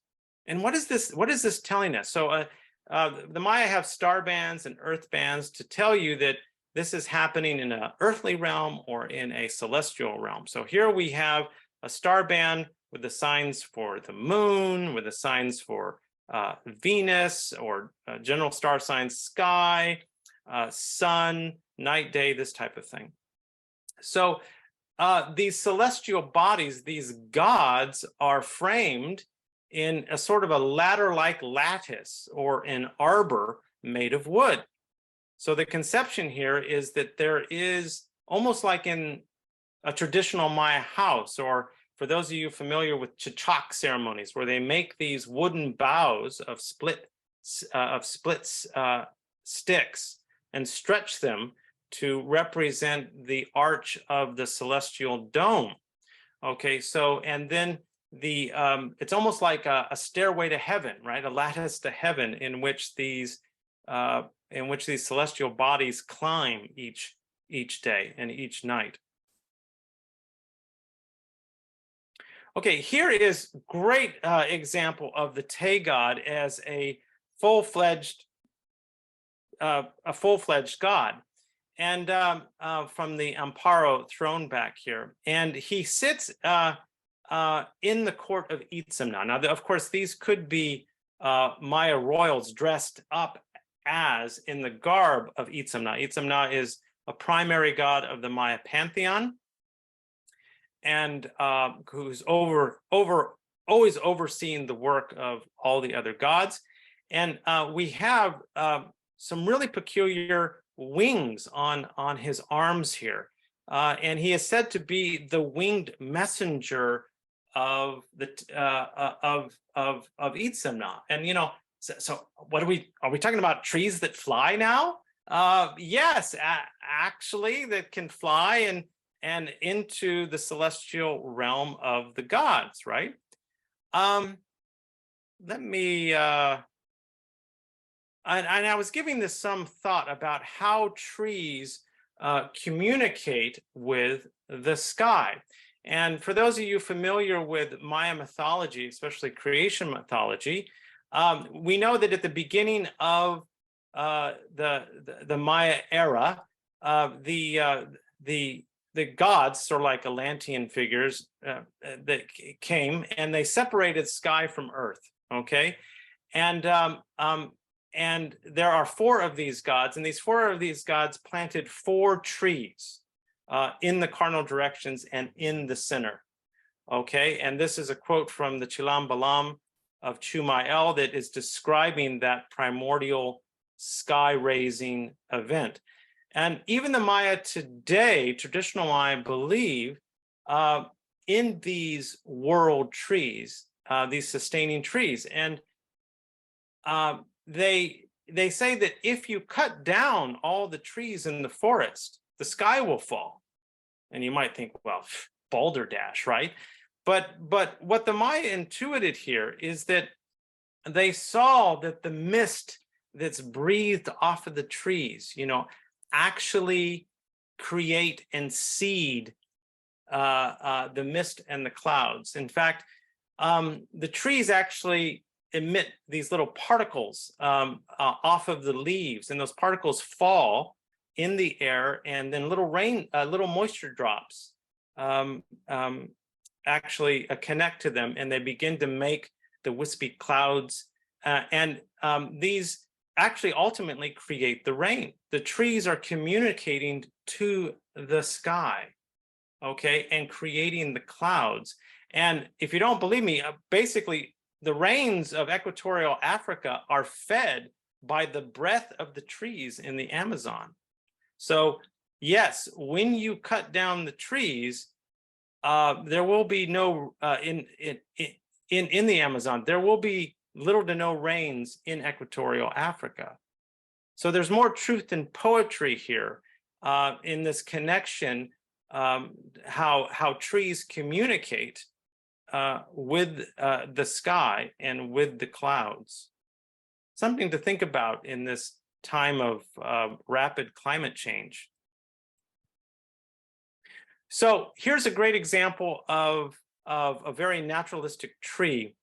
And what is this telling us? So the Maya have star bands and earth bands to tell you that this is happening in an earthly realm or in a celestial realm. So here we have a star band with the signs for the moon, with the signs for Venus, or general star signs, sky, sun, night, day, this type of thing. So these celestial bodies, these gods, are framed in a sort of a ladder-like lattice or an arbor made of wood. So the conception here is that there is, almost like in a traditional Maya house, or for those of you familiar with chichak ceremonies, where they make these wooden boughs of split sticks and stretch them to represent the arch of the celestial dome. Okay, so, and then the it's almost like a stairway to heaven, right? A lattice to heaven in which these celestial bodies climb each day and each night. Okay, here is great example of the Te god as a full-fledged god, and from the Amparo throne back here, and he sits in the court of Itzamna. Now, of course, these could be Maya royals dressed up as in the garb of Itzamna. Itzamna is a primary god of the Maya pantheon, and who's always overseeing the work of all the other gods. And we have some really peculiar wings on his arms here, and he is said to be the winged messenger of the of Itzamna. And so what are we talking about? Trees that fly now? Yes, actually, that can fly and into the celestial realm of the gods, right? Let me and I was giving this some thought about how trees communicate with the sky. And for those of you familiar with Maya mythology, especially creation mythology, we know that at the beginning of the Maya era, the gods, sort of like Atlantean figures, that came and they separated sky from earth. Okay, and there are 4 of these gods, and these 4 of these gods planted 4 trees in the cardinal directions and in the center. Okay, and this is a quote from the Chilam Balam of Chumayel that is describing that primordial sky-raising event. And even the Maya today, traditional Maya, believe in these world trees, these sustaining trees. And they say that if you cut down all the trees in the forest, the sky will fall. And you might think, well, balderdash, right? But what the Maya intuited here is that they saw that the mist that's breathed off of the trees, actually create and seed the mist and the clouds. In fact, the trees actually emit these little particles off of the leaves, and those particles fall in the air, and then little moisture drops actually connect to them, and they begin to make the wispy clouds, and these actually ultimately create the rain. The trees are communicating to the sky, okay, and creating the clouds. And if you don't believe me, basically the rains of equatorial Africa are fed by the breath of the trees in the Amazon. So yes, when you cut down the trees, there will be no in the Amazon, there will be little to no rains in equatorial Africa. So there's more truth in poetry here in this connection, how trees communicate with the sky and with the clouds. Something to think about in this time of rapid climate change. So here's a great example of a very naturalistic tree.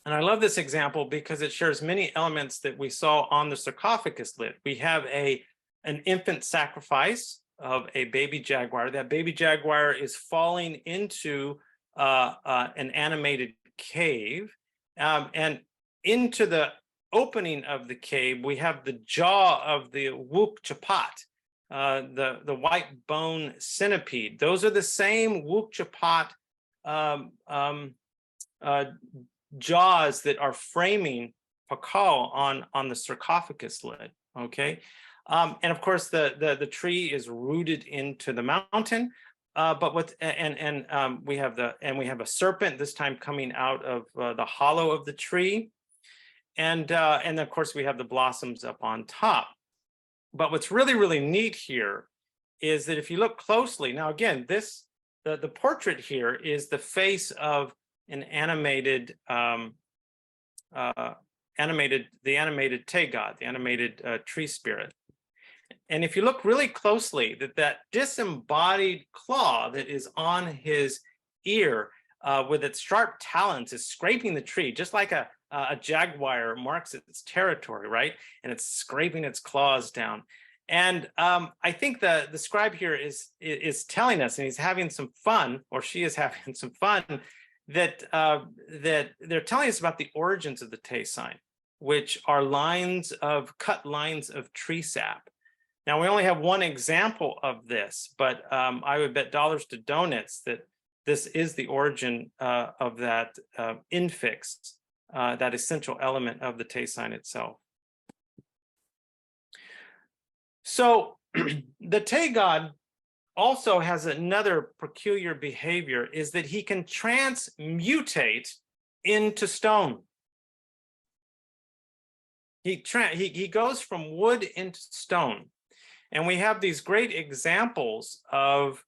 And I love this example because it shares many elements that we saw on the sarcophagus lid. We have an infant sacrifice of a baby jaguar. That baby jaguar is falling into an animated cave. And into the opening of the cave, we have the jaw of the Wuk Chapat, the white bone centipede. Those are the same Wuk Chapat jaws that are framing Pakal on the sarcophagus lid. Okay, and of course the tree is rooted into the mountain. But with we have a serpent this time coming out of the hollow of the tree, and of course we have the blossoms up on top. But what's really neat here is that if you look closely, now again, the portrait here is the face of an animated animated Tay-God, the animated tree spirit. And if you look really closely, that disembodied claw that is on his ear with its sharp talons is scraping the tree, just like a jaguar marks its territory, right? And it's scraping its claws down. And I think the scribe here is telling us, and he's having some fun, or she is having some fun, that they're telling us about the origins of the Tay sign, which are cut lines of tree sap. Now, we only have one example of this, but I would bet dollars to donuts that this is the origin of that infix, that essential element of the Tay sign itself. So the Tay God also has another peculiar behavior, is that he can transmutate into stone. He goes from wood into stone. And we have these great examples of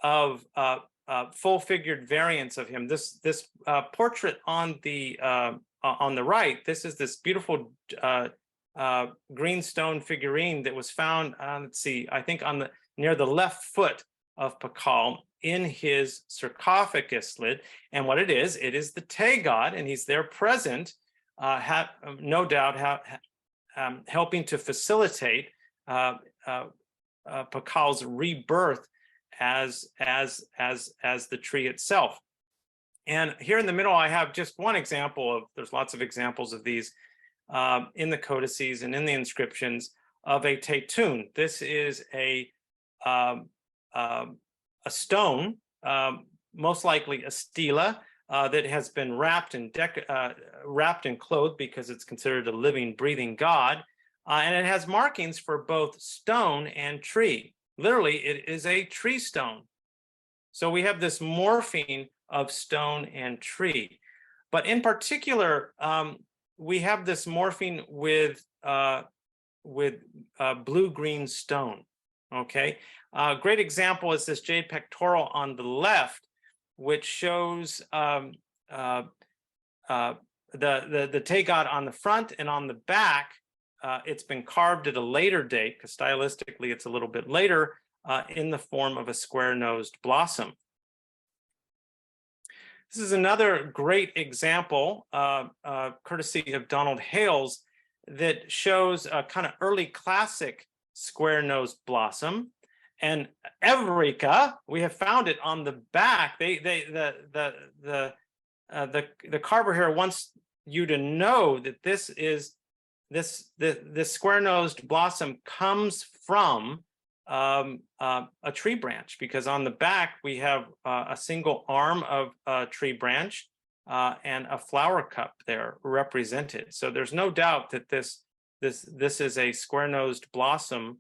full-figured variants of him. This portrait on the right, this is this beautiful green stone figurine that was found, let's see, I think near the left foot of Pakal in his sarcophagus lid. And what it is the Tay God, and he's there present, no doubt helping to facilitate Pakal's rebirth as the tree itself. And here in the middle, I have just one example there's lots of examples of these in the codices and in the inscriptions of a Taytun. This is a stone, most likely a stela, that has been wrapped and clothed because it's considered a living, breathing god. And it has markings for both stone and tree. Literally, it is a tree stone. So we have this morphing of stone and tree. But in particular, we have this morphing with blue-green stone. Okay, a great example is this jade pectoral on the left, which shows the Tay God on the front, and on the back, it's been carved at a later date, because stylistically it's a little bit later, in the form of a square-nosed blossom. This is another great example, courtesy of Donald Hales, that shows a kind of early classic square-nosed blossom. And Eureka, we have found it on the back. The carver here wants you to know that this square-nosed blossom comes from a tree branch, because on the back we have a single arm of a tree branch and a flower cup there represented. So there's no doubt that this is a square-nosed blossom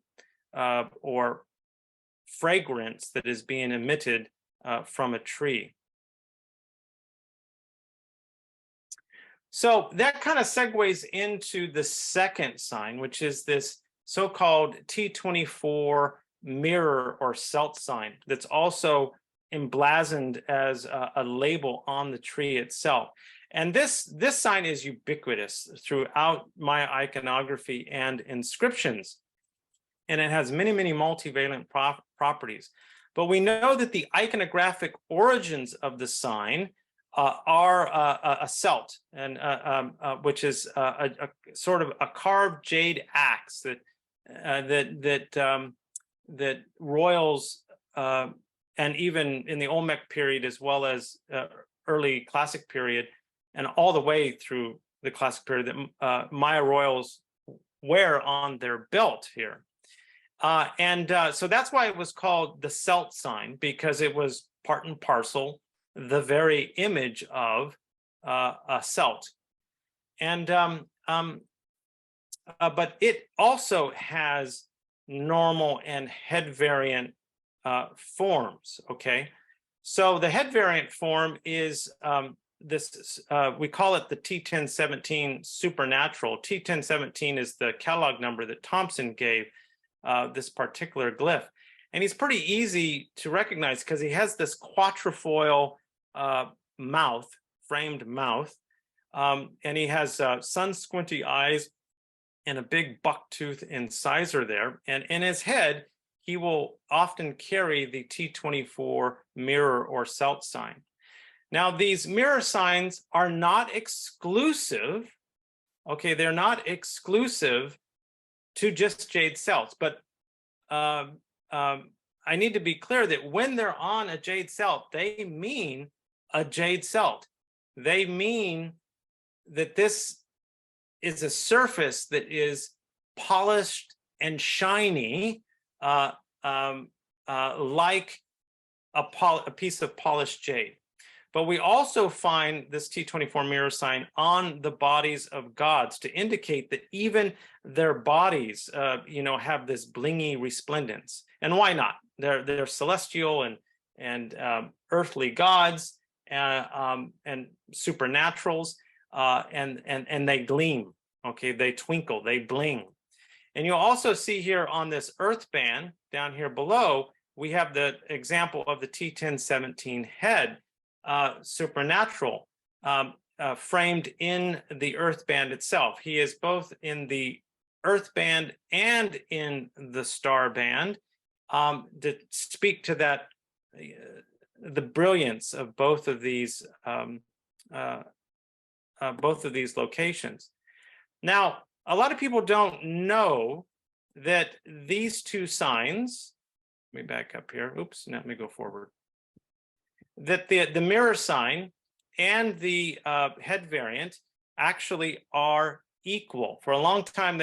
or fragrance that is being emitted from a tree. So that kind of segues into the second sign, which is this so-called T24 mirror or celt sign that's also emblazoned as a label on the tree itself. And this sign is ubiquitous throughout Maya iconography and inscriptions. And it has many multivalent properties. But we know that the iconographic origins of the sign are a celt, and which is a sort of a carved jade axe that royals and even in the Olmec period, as well as early classic period, and all the way through the classic period, that Maya royals wear on their belt here. So that's why it was called the celt sign, because it was part and parcel the very image of a celt. And but it also has normal and head variant forms. Okay, so the head variant form is this, we call it the T1017 supernatural. T1017 is the catalog number that Thompson gave this particular glyph. And he's pretty easy to recognize because he has this quatrefoil mouth, framed mouth, and he has sun squinty eyes and a big bucktooth incisor there. And in his head, he will often carry the T24 mirror or celt sign. Now, these mirror signs are not exclusive. Okay, they're not exclusive to just jade celts, but I need to be clear that when they're on a jade celt, they mean a jade celt. They mean that this is a surface that is polished and shiny, like a piece of polished jade. But we also find this T24 mirror sign on the bodies of gods to indicate that even their bodies, have this blingy resplendence. And why not? They're celestial and earthly gods and supernaturals, and they gleam. Okay, they twinkle, they bling. And you'll also see here on this earth band down here below, we have the example of the T1017 head. Supernatural, framed in the earth band itself. He is both in the earth band and in the star band, to speak to that, the brilliance of both of these locations. Now, a lot of people don't know that these two signs, let me back up here. Oops, let me go forward. That the mirror sign and the head variant actually are equal. For a long time,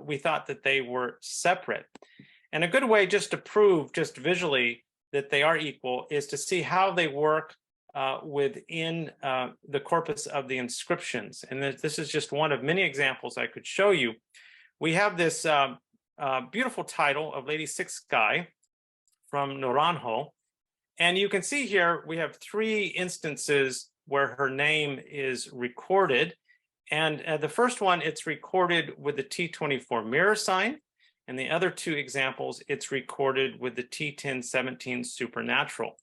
we thought that they were separate. And a good way just to prove, just visually, that they are equal is to see how they work within the corpus of the inscriptions. And this is just one of many examples I could show you. We have this beautiful title of Lady Six Sky from Naranjo. And you can see here, we have 3 instances where her name is recorded. And the first one, it's recorded with the T24 mirror sign. And the other 2 examples, it's recorded with the T1017 supernatural.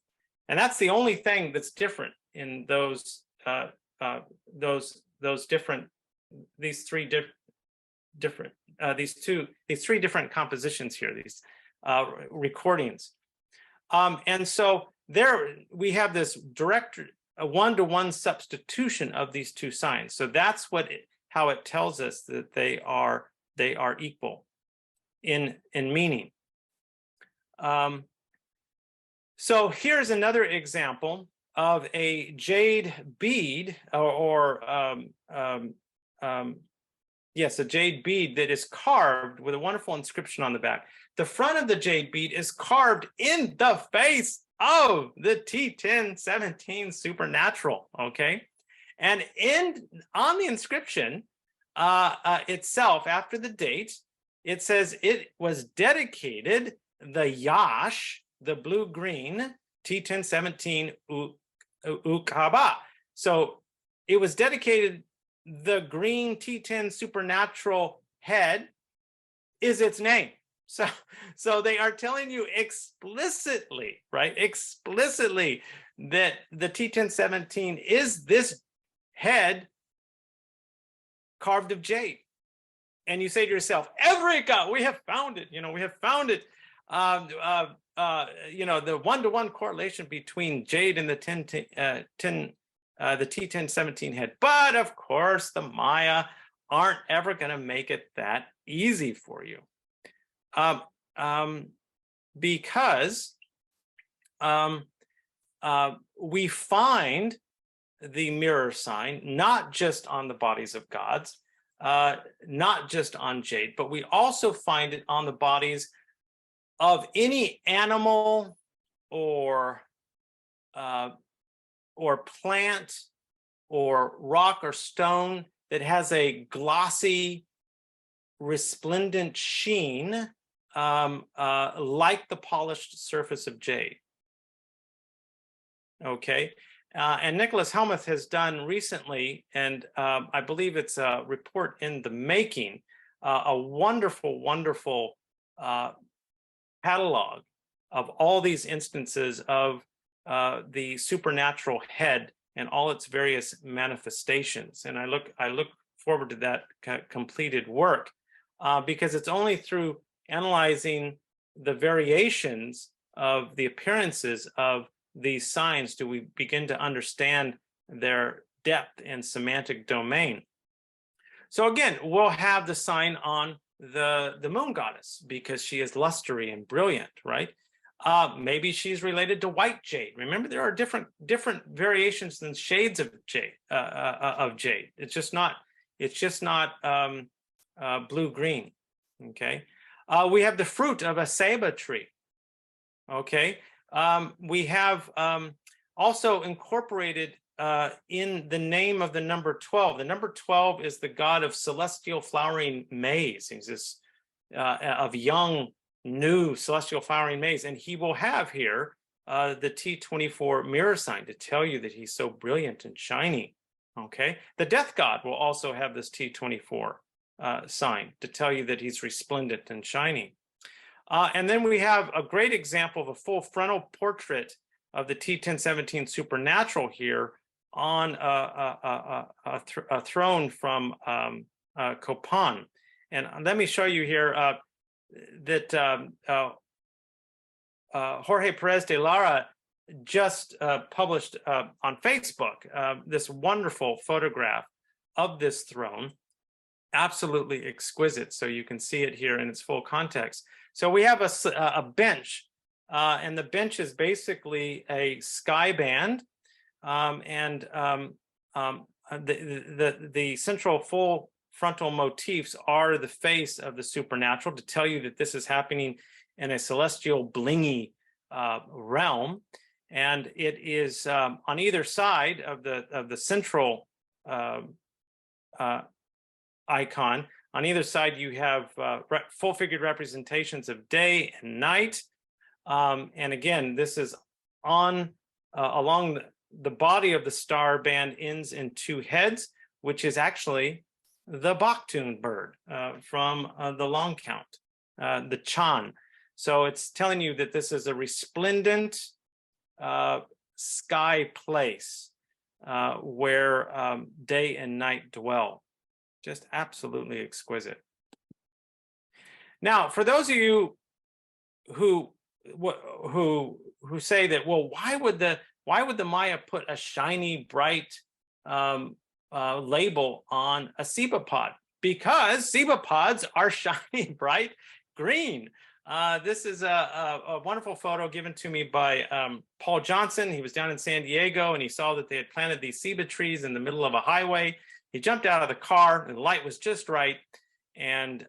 And that's the only thing that's different in these 3 different compositions here, these recordings. And so there we have this direct one-to-one substitution of these 2 signs. So that's how it tells us that they are equal in meaning. So here's another example of a jade bead, yes, a jade bead that is carved with a wonderful inscription on the back. The front of the jade bead is carved in the face of the T1017 supernatural, okay? And on the inscription itself, after the date, it says it was dedicated the Yash, the blue-green T1017 Ukaba. So it was dedicated, the green T10 supernatural head is its name. So they are telling you explicitly, right? Explicitly that the T1017 is this head carved of jade. And you say to yourself, Eureka, we have found it. We have found it. The one-to-one correlation between jade and the the T1017 head. But of course, the Maya aren't ever going to make it that easy for you, because we find the mirror sign not just on the bodies of gods, not just on jade, but we also find it on the bodies of any animal or plant or rock or stone that has a glossy, resplendent sheen, like the polished surface of jade. Okay, and Nicholas Helmuth has done recently, and I believe it's a report in the making, a wonderful, wonderful catalog of all these instances of the supernatural head and all its various manifestations. And I look forward to that completed work, because it's only through analyzing the variations of the appearances of these signs do we begin to understand their depth and semantic domain. So again, we'll have the sign on the moon goddess because she is lustery and brilliant, right? Maybe she's related to white jade. Remember, there are different variations and shades of jade. It's just not blue green. Okay, we have the fruit of a ceiba tree. Okay, we have also incorporated in the name of the number 12. The number 12 is the god of celestial flowering maize. He's this of young, new celestial flowering maize, and he will have here the T24 mirror sign to tell you that he's so brilliant and shiny. Okay, the death god will also have this T24 sign to tell you that he's resplendent and shiny. And then we have a great example of a full frontal portrait of the T1017 supernatural here on a throne from Copan. And let me show you here that Jorge Perez de Lara just published on Facebook this wonderful photograph of this throne. Absolutely exquisite. So you can see it here in its full context. So we have a bench, and the bench is basically a sky band, and the central full frontal motifs are the face of the supernatural to tell you that this is happening in a celestial blingy realm, and it is on either side of the central icon. On either side, you have full-figured representations of day and night. And again, this is on along the body of the star band ends in two heads, which is actually the Baktun bird from the long count, the Chan. So it's telling you that this is a resplendent sky place where day and night dwell. Just absolutely exquisite. Now, for those of you who say that, well, why would the Maya put a shiny, bright label on a cebopod? Because cebopods are shiny, bright green. This is a wonderful photo given to me by Paul Johnson. He was down in San Diego and he saw that they had planted these ceiba trees in the middle of a highway. He jumped out of the car and the light was just right, and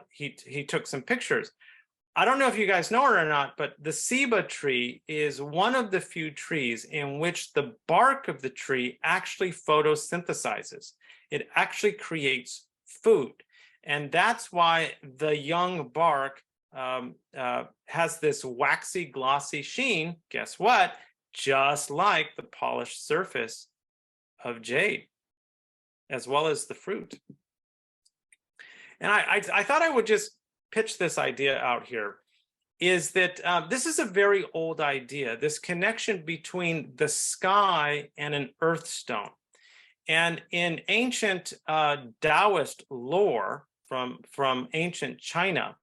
he took some pictures. I don't know if you guys know it or not, but the ceiba tree is one of the few trees in which the bark of the tree actually photosynthesizes. It actually creates food. And that's why the young bark has this waxy, glossy sheen. Guess what? Just like the polished surface of jade, as well as the fruit. And I thought I would just pitch this idea out here, is that this is a very old idea, this connection between the sky and an earth stone. And in ancient Taoist lore from ancient China,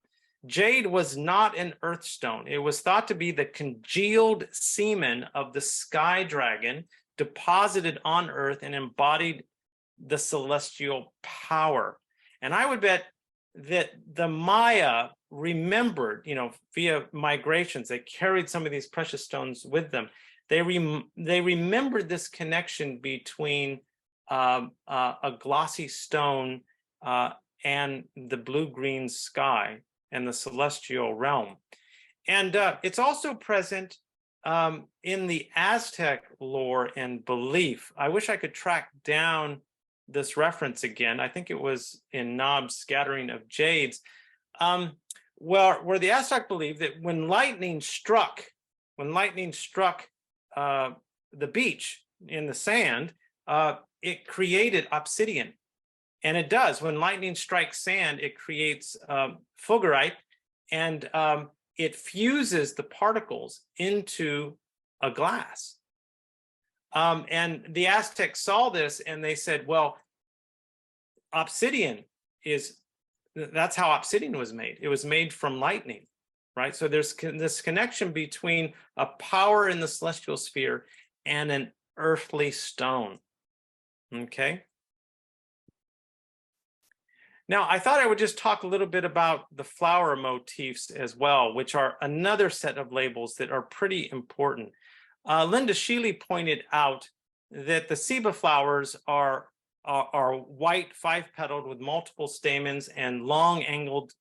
jade was not an earth stone. It was thought to be the congealed semen of the sky dragon deposited on earth and embodied the celestial power. And I would bet that the Maya remembered, via migrations, they carried some of these precious stones with them. They remembered this connection between a glossy stone and the blue-green sky and the celestial realm. And it's also present in the Aztec lore and belief. I wish I could track down this reference again. I think it was in Knob's Scattering of Jades, where the Aztec believed that when lightning struck the beach in the sand, it created obsidian. And it does. When lightning strikes sand, it creates fulgurite, and it fuses the particles into a glass. And the Aztecs saw this and they said, well, that's how obsidian was made. It was made from lightning, right? So there's this connection between a power in the celestial sphere and an earthly stone, okay? Now, I thought I would just talk a little bit about the flower motifs as well, which are another set of labels that are pretty important. Linda Sheely pointed out that the ceiba flowers are white, five-petaled with multiple stamens and long angled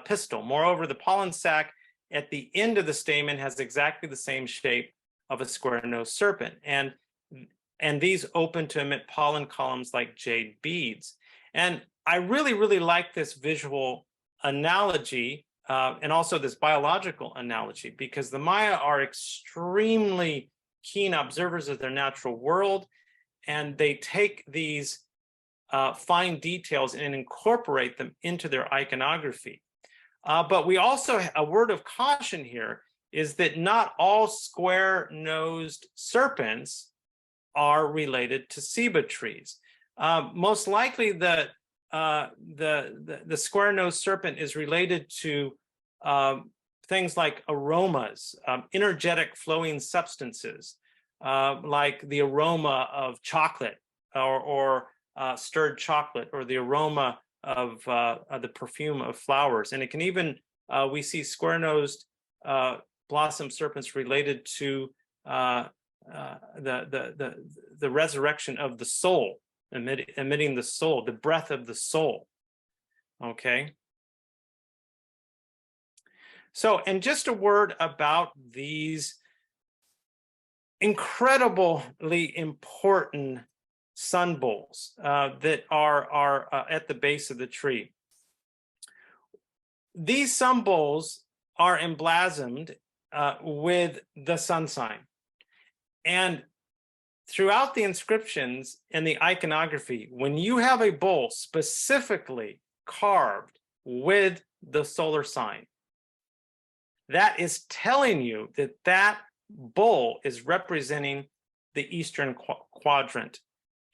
pistil. Moreover, the pollen sac at the end of the stamen has exactly the same shape of a square-nosed serpent. And these open to emit pollen columns like jade beads. And I really, really like this visual analogy and also this biological analogy, because the Maya are extremely keen observers of their natural world, and they take these fine details and incorporate them into their iconography. But we also, a word of caution here is that not all square-nosed serpents are related to ceiba trees. Most likely the square-nosed serpent is related to things like aromas, energetic flowing substances, like the aroma of chocolate or stirred chocolate, or the aroma of the perfume of flowers. And it can even, we see square-nosed blossom serpents related to the resurrection of the soul, emitting the soul, the breath of the soul, okay? So, and just a word about these incredibly important sun bowls that are at the base of the tree. These sun bowls are emblazoned with the sun sign. And throughout the inscriptions and the iconography, when you have a bowl specifically carved with the solar sign, that is telling you that that bowl is representing the eastern quadrant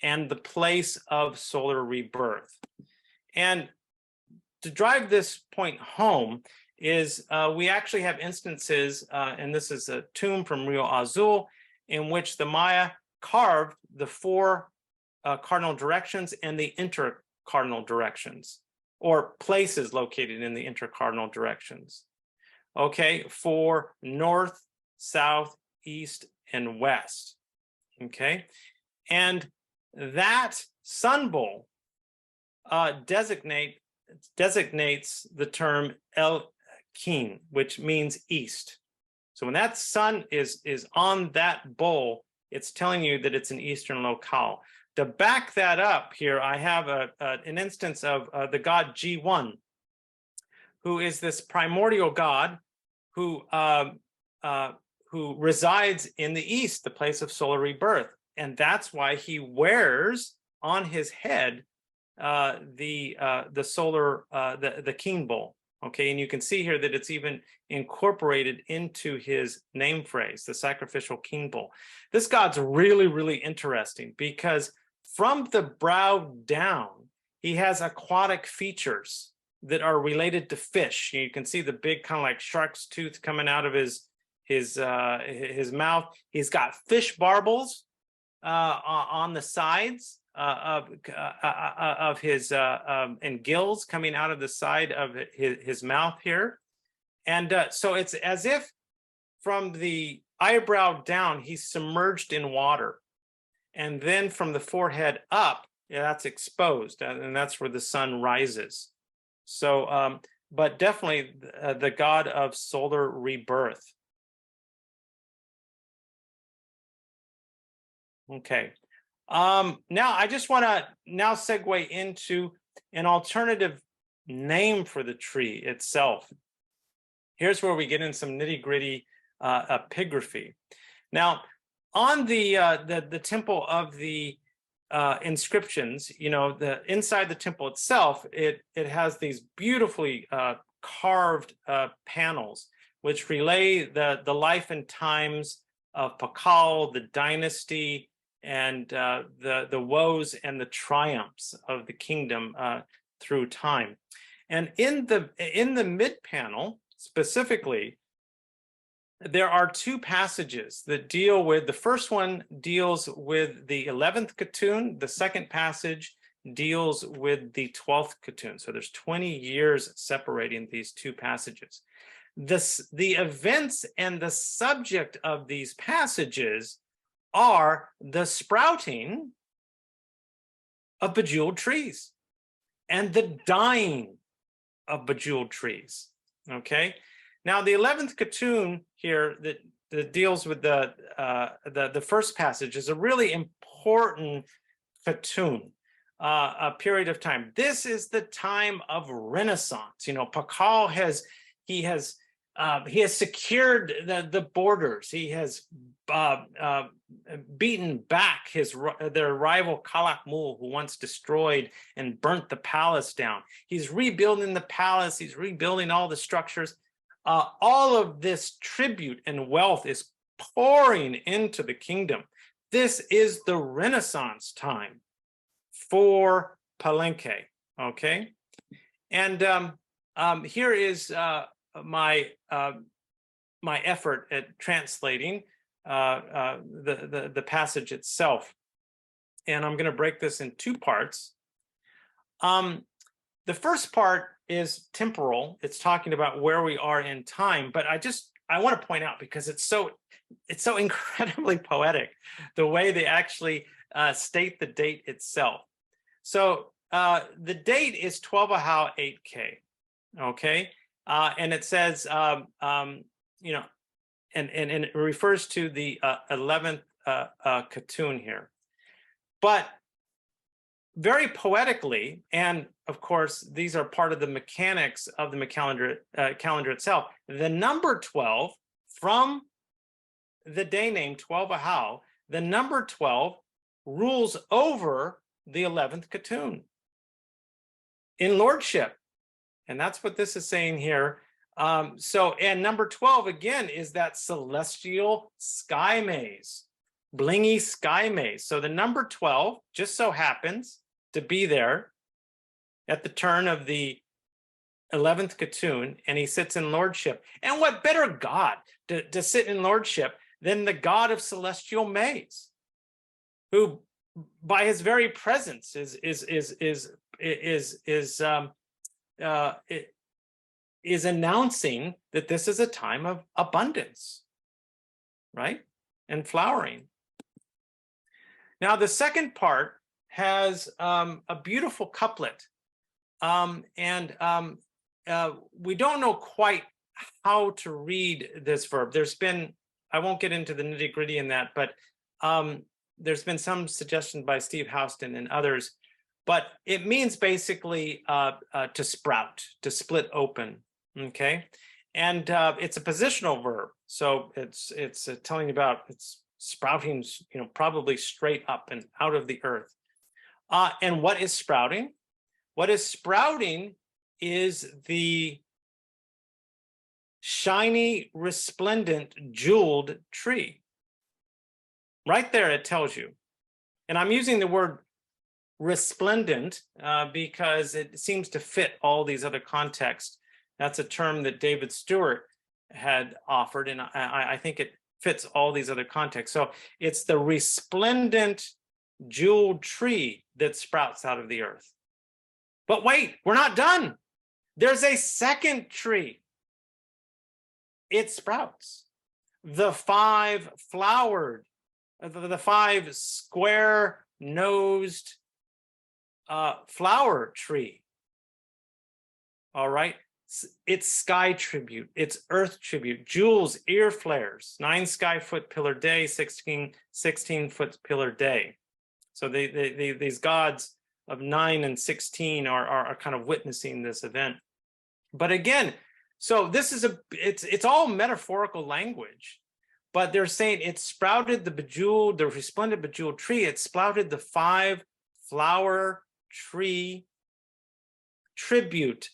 and the place of solar rebirth. And to drive this point home is we actually have instances, and this is a tomb from Rio Azul, in which the Maya carved the four cardinal directions and the intercardinal directions, or places located in the intercardinal directions, okay, for north, south, east, and west, okay? And that sun bowl designates the term El K'in, which means east. So when that sun is on that bowl, it's telling you that it's an eastern locale. To back that up here, I have an instance of the god G1, who is this primordial god who resides in the east, the place of solar rebirth. And that's why he wears on his head the K'in bowl. Okay, and you can see here that it's even incorporated into his name phrase, the sacrificial K'in bowl. This god's really, really interesting because from the brow down, he has aquatic features that are related to fish. You can see the big kind of like shark's tooth coming out of his mouth. He's got fish barbels on the sides of his and gills coming out of the side of his mouth here. And so it's as if from the eyebrow down, he's submerged in water. And then from the forehead up, yeah, that's exposed, and that's where the sun rises. So, but definitely the god of solar rebirth. Okay. Now I just want to now segue into an alternative name for the tree itself. Here's where we get in some nitty-gritty epigraphy. Now, on the temple of the inscriptions, you know, the inside the temple itself, it has these beautifully carved panels which relay the life and times of Pakal, the dynasty, and the woes and the triumphs of the kingdom through time. And in the mid panel specifically, there are two passages that deal with, the first one deals with the 11th K'tun, the second passage deals with the 12th K'tun. So there's 20 years separating these two passages. The events and the subject of these passages are the sprouting of bejeweled trees and the dying of bejeweled trees. Okay. Now, the 11th K'tun here that deals with the first passage is a really important K'tun, a period of time. This is the time of Renaissance. You know, Pakal has secured the borders. He has beaten back their rival Kalakmul, who once destroyed and burnt the palace down. He's rebuilding the palace. He's rebuilding all the structures. All of this tribute and wealth is pouring into the kingdom. This is the Renaissance time for Palenque, okay? And here is my effort at translating the passage itself. And I'm going to break this in two parts. The first part is temporal. It's talking about where we are in time, but I want to point out, because it's so incredibly poetic, the way they actually state the date itself. So the date is 12 Ahau 8K, okay? And it says, you know, and it refers to the 11th K'tun here. But very poetically, and of course, these are part of the mechanics of the calendar itself. The number 12 from the day name 12 Ahau, the number 12 rules over the 11th K'tun in lordship. And that's what this is saying here. And number 12, again, is that celestial sky maze, blingy sky maze. So the number 12 just so happens to be there at the turn of the 11th K'tun, and he sits in lordship. And what better god to sit in lordship than the god of celestial maze, who by his very presence is announcing that this is a time of abundance, right? And flowering. Now, the second part has a beautiful couplet. We don't know quite how to read this verb. I won't get into the nitty-gritty in that, but there's been some suggestion by Steve Houston and others, but it means basically to sprout, to split open, okay? And it's a positional verb. So it's telling about it's sprouting, you know, probably straight up and out of the earth. And what is sprouting? What is sprouting is the shiny, resplendent, jeweled tree. Right there, it tells you. And I'm using the word resplendent because it seems to fit all these other contexts. That's a term that David Stewart had offered, and I think it fits all these other contexts. So it's the resplendent jewel tree that sprouts out of the earth. But wait, we're not done. There's a second tree. It sprouts. The five flowered, the five square nosed flower tree. All right. It's sky tribute, it's earth tribute, jewels, ear flares, 9 sky foot pillar day, 16 foot pillar day. So these gods of 9 and 16 are kind of witnessing this event. But again, so this is it's all metaphorical language, but they're saying it sprouted the resplendent bejeweled tree. It sprouted the 5 flower tree tribute,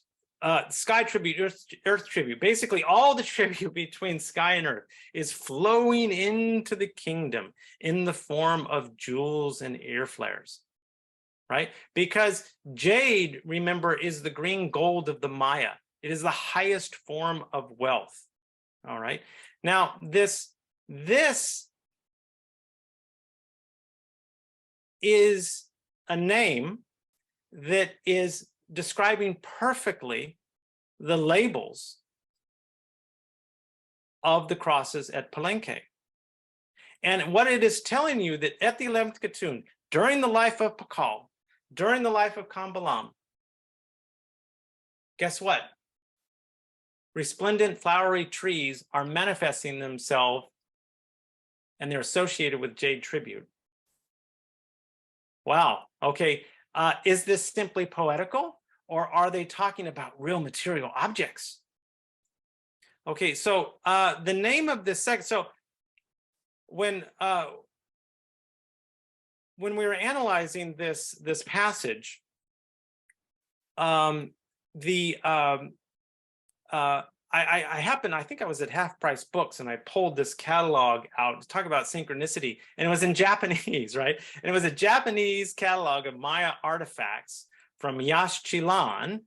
sky tribute, earth tribute. Basically, all the tribute between sky and earth is flowing into the kingdom in the form of jewels and ear flares, right? Because jade, remember, is the green gold of the Maya. It is the highest form of wealth. All right. Now, this is a name that is describing perfectly the labels of the crosses at Palenque. And what it is telling you that at the 11th Katun, during the life of Pakal, during the life of Kambalam, guess what? Resplendent flowery trees are manifesting themselves, and they're associated with jade tribute. Wow. Okay. Is this simply poetical, or are they talking about real material objects? Okay, so the name of this section. So when we were analyzing this passage, I think I was at Half Price Books, and I pulled this catalog out to talk about synchronicity, and it was in Japanese, right? And it was a Japanese catalog of Maya artifacts from Yaxchilan,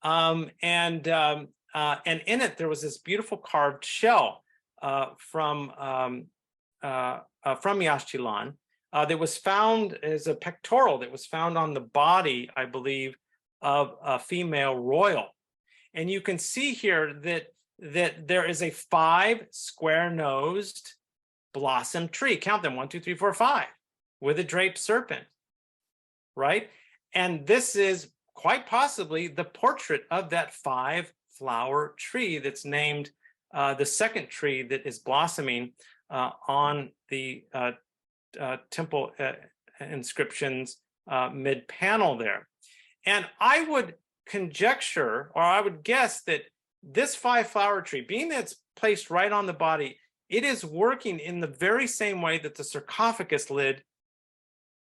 and in it there was this beautiful carved shell from Yaxchilan that was found as a pectoral that was found on the body, I believe, of a female royal. And you can see here that there is a 5 square-nosed blossom tree. Count them, 1, 2, 3, 4, 5, with a draped serpent, right? And this is quite possibly the portrait of that 5-flower tree that's named the second tree that is blossoming on the temple inscriptions mid-panel there. And I would conjecture, or I would guess, that this 5-flower tree, being that it's placed right on the body, it is working in the very same way that the sarcophagus lid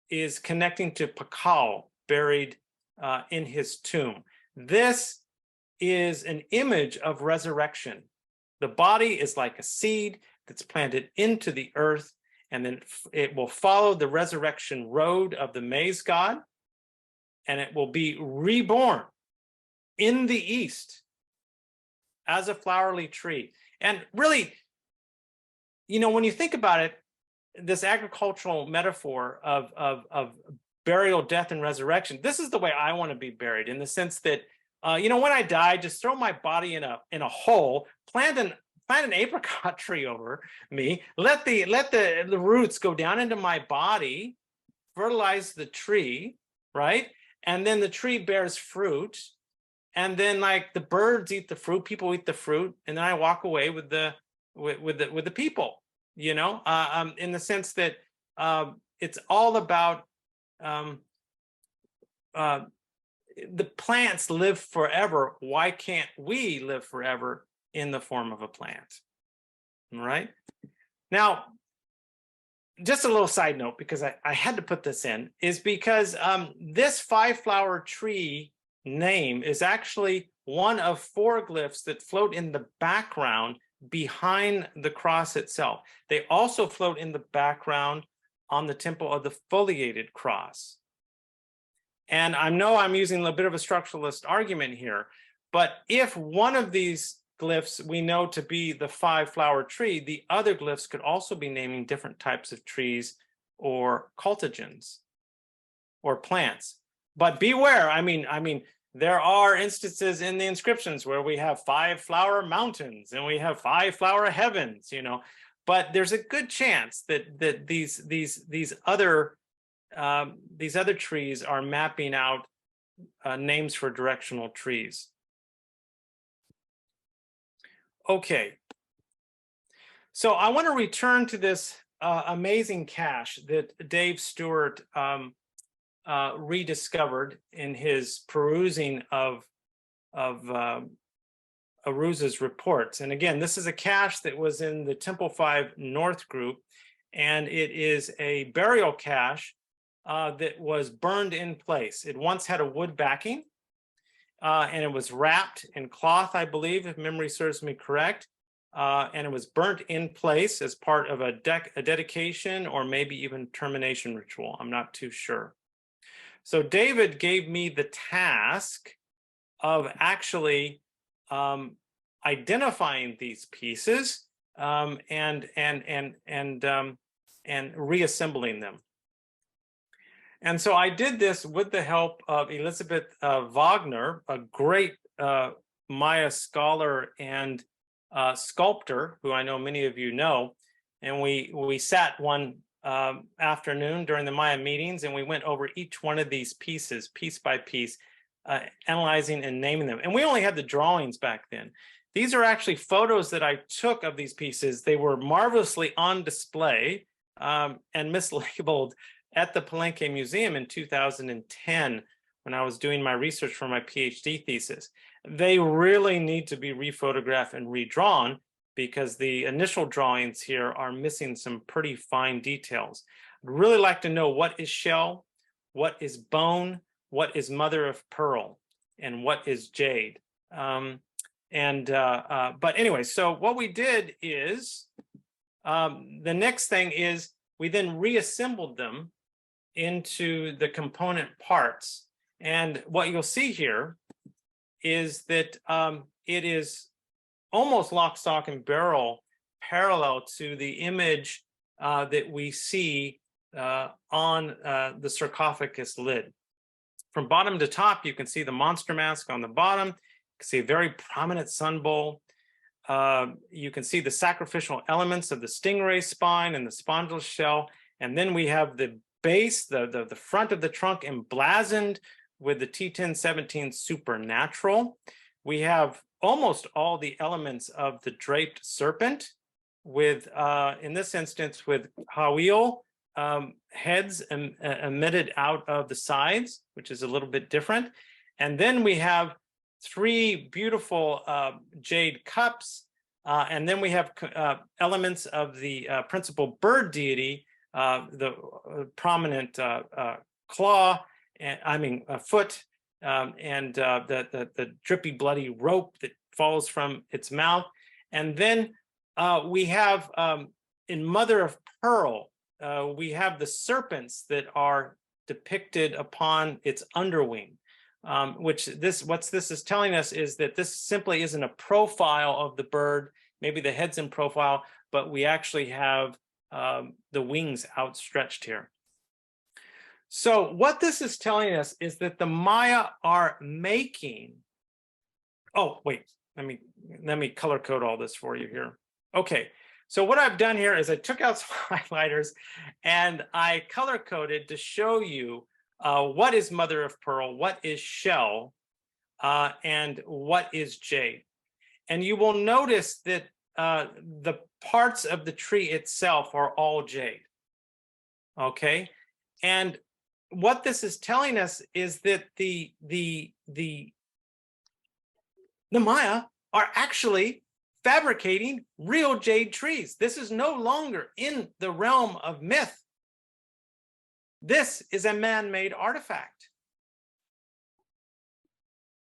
is connecting to Pakal, buried in his tomb. This is an image of resurrection. The body is like a seed that's planted into the earth, and then it will follow the resurrection road of the maize god, and it will be reborn in the east as a flowery tree. And really, you know, when you think about it, this agricultural metaphor of burial, death, and resurrection, this is the way I want to be buried, in the sense that, you know, when I die, just throw my body in a hole, plant an apricot tree over me, let the roots go down into my body, fertilize the tree, right? And then the tree bears fruit, and then, like, the birds eat the fruit, people eat the fruit, and then I walk away with the people, you know, in the sense that it's all about the plants live forever. Why can't we live forever in the form of a plant? All right. Now, just a little side note, because I had to put this in, is because this 5-flower tree name is actually one of 4 glyphs that float in the background behind the cross itself. They also float in the background on the temple of the foliated cross. And I know I'm using a bit of a structuralist argument here, but if one of these glyphs we know to be the 5-flower tree, the other glyphs could also be naming different types of trees or cultigens or plants. But beware, I mean, there are instances in the inscriptions where we have 5-flower mountains and we have 5-flower heavens, you know, but there's a good chance that these other trees are mapping out names for directional trees. Okay, so I want to return to this amazing cache that Dave Stewart rediscovered in his perusing of Aruza's reports. And again, this is a cache that was in the Temple 5 North group, and it is a burial cache that was burned in place. It once had a wood backing, and it was wrapped in cloth, I believe, if memory serves me correct. And it was burnt in place as part of a dedication or maybe even termination ritual. I'm not too sure. So David gave me the task of actually identifying these pieces and reassembling them. And so I did this with the help of Elizabeth Wagner, a great Maya scholar and sculptor who I know many of you know. And we sat one afternoon during the Maya meetings, and we went over each one of these pieces, piece by piece, analyzing and naming them. And we only had the drawings back then. These are actually photos that I took of these pieces. They were marvelously on display and mislabeled at the Palenque Museum in 2010 when I was doing my research for my PhD thesis. They really need to be rephotographed and redrawn because the initial drawings here are missing some pretty fine details. I'd really like to know what is shell, what is bone, what is mother of pearl, and what is jade. But anyway, so what we did is, the next thing is we then reassembled them into the component parts. And what you'll see here is that it is almost lock, stock, and barrel parallel to the image that we see on the sarcophagus lid. From bottom to top, you can see the monster mask on the bottom. You can see a very prominent sun bowl. You can see the sacrificial elements of the stingray spine and the spondylus shell. And then we have the base, the front of the trunk emblazoned with the T1017 supernatural. We have almost all the elements of the draped serpent with, in this instance, with Hawil heads emitted out of the sides, which is a little bit different. And then we have 3 beautiful jade cups. And then we have elements of the principal bird deity, the prominent claw, foot, and the drippy bloody rope that falls from its mouth. And then we have, in mother of pearl, we have the serpents that are depicted upon its underwing, what this is telling us is that this simply isn't a profile of the bird. Maybe the head's in profile, but we actually have the wings outstretched here. So what this is telling us is that the Maya are making, oh, wait, let me color code all this for you here. Okay, so what I've done here is I took out some highlighters and I color coded to show you what is mother of pearl, what is shell, and what is jade. And you will notice that the parts of the tree itself are all jade. Okay, and what this is telling us is that the Maya are actually fabricating real jade trees. This is no longer in the realm of myth. This is a man-made artifact.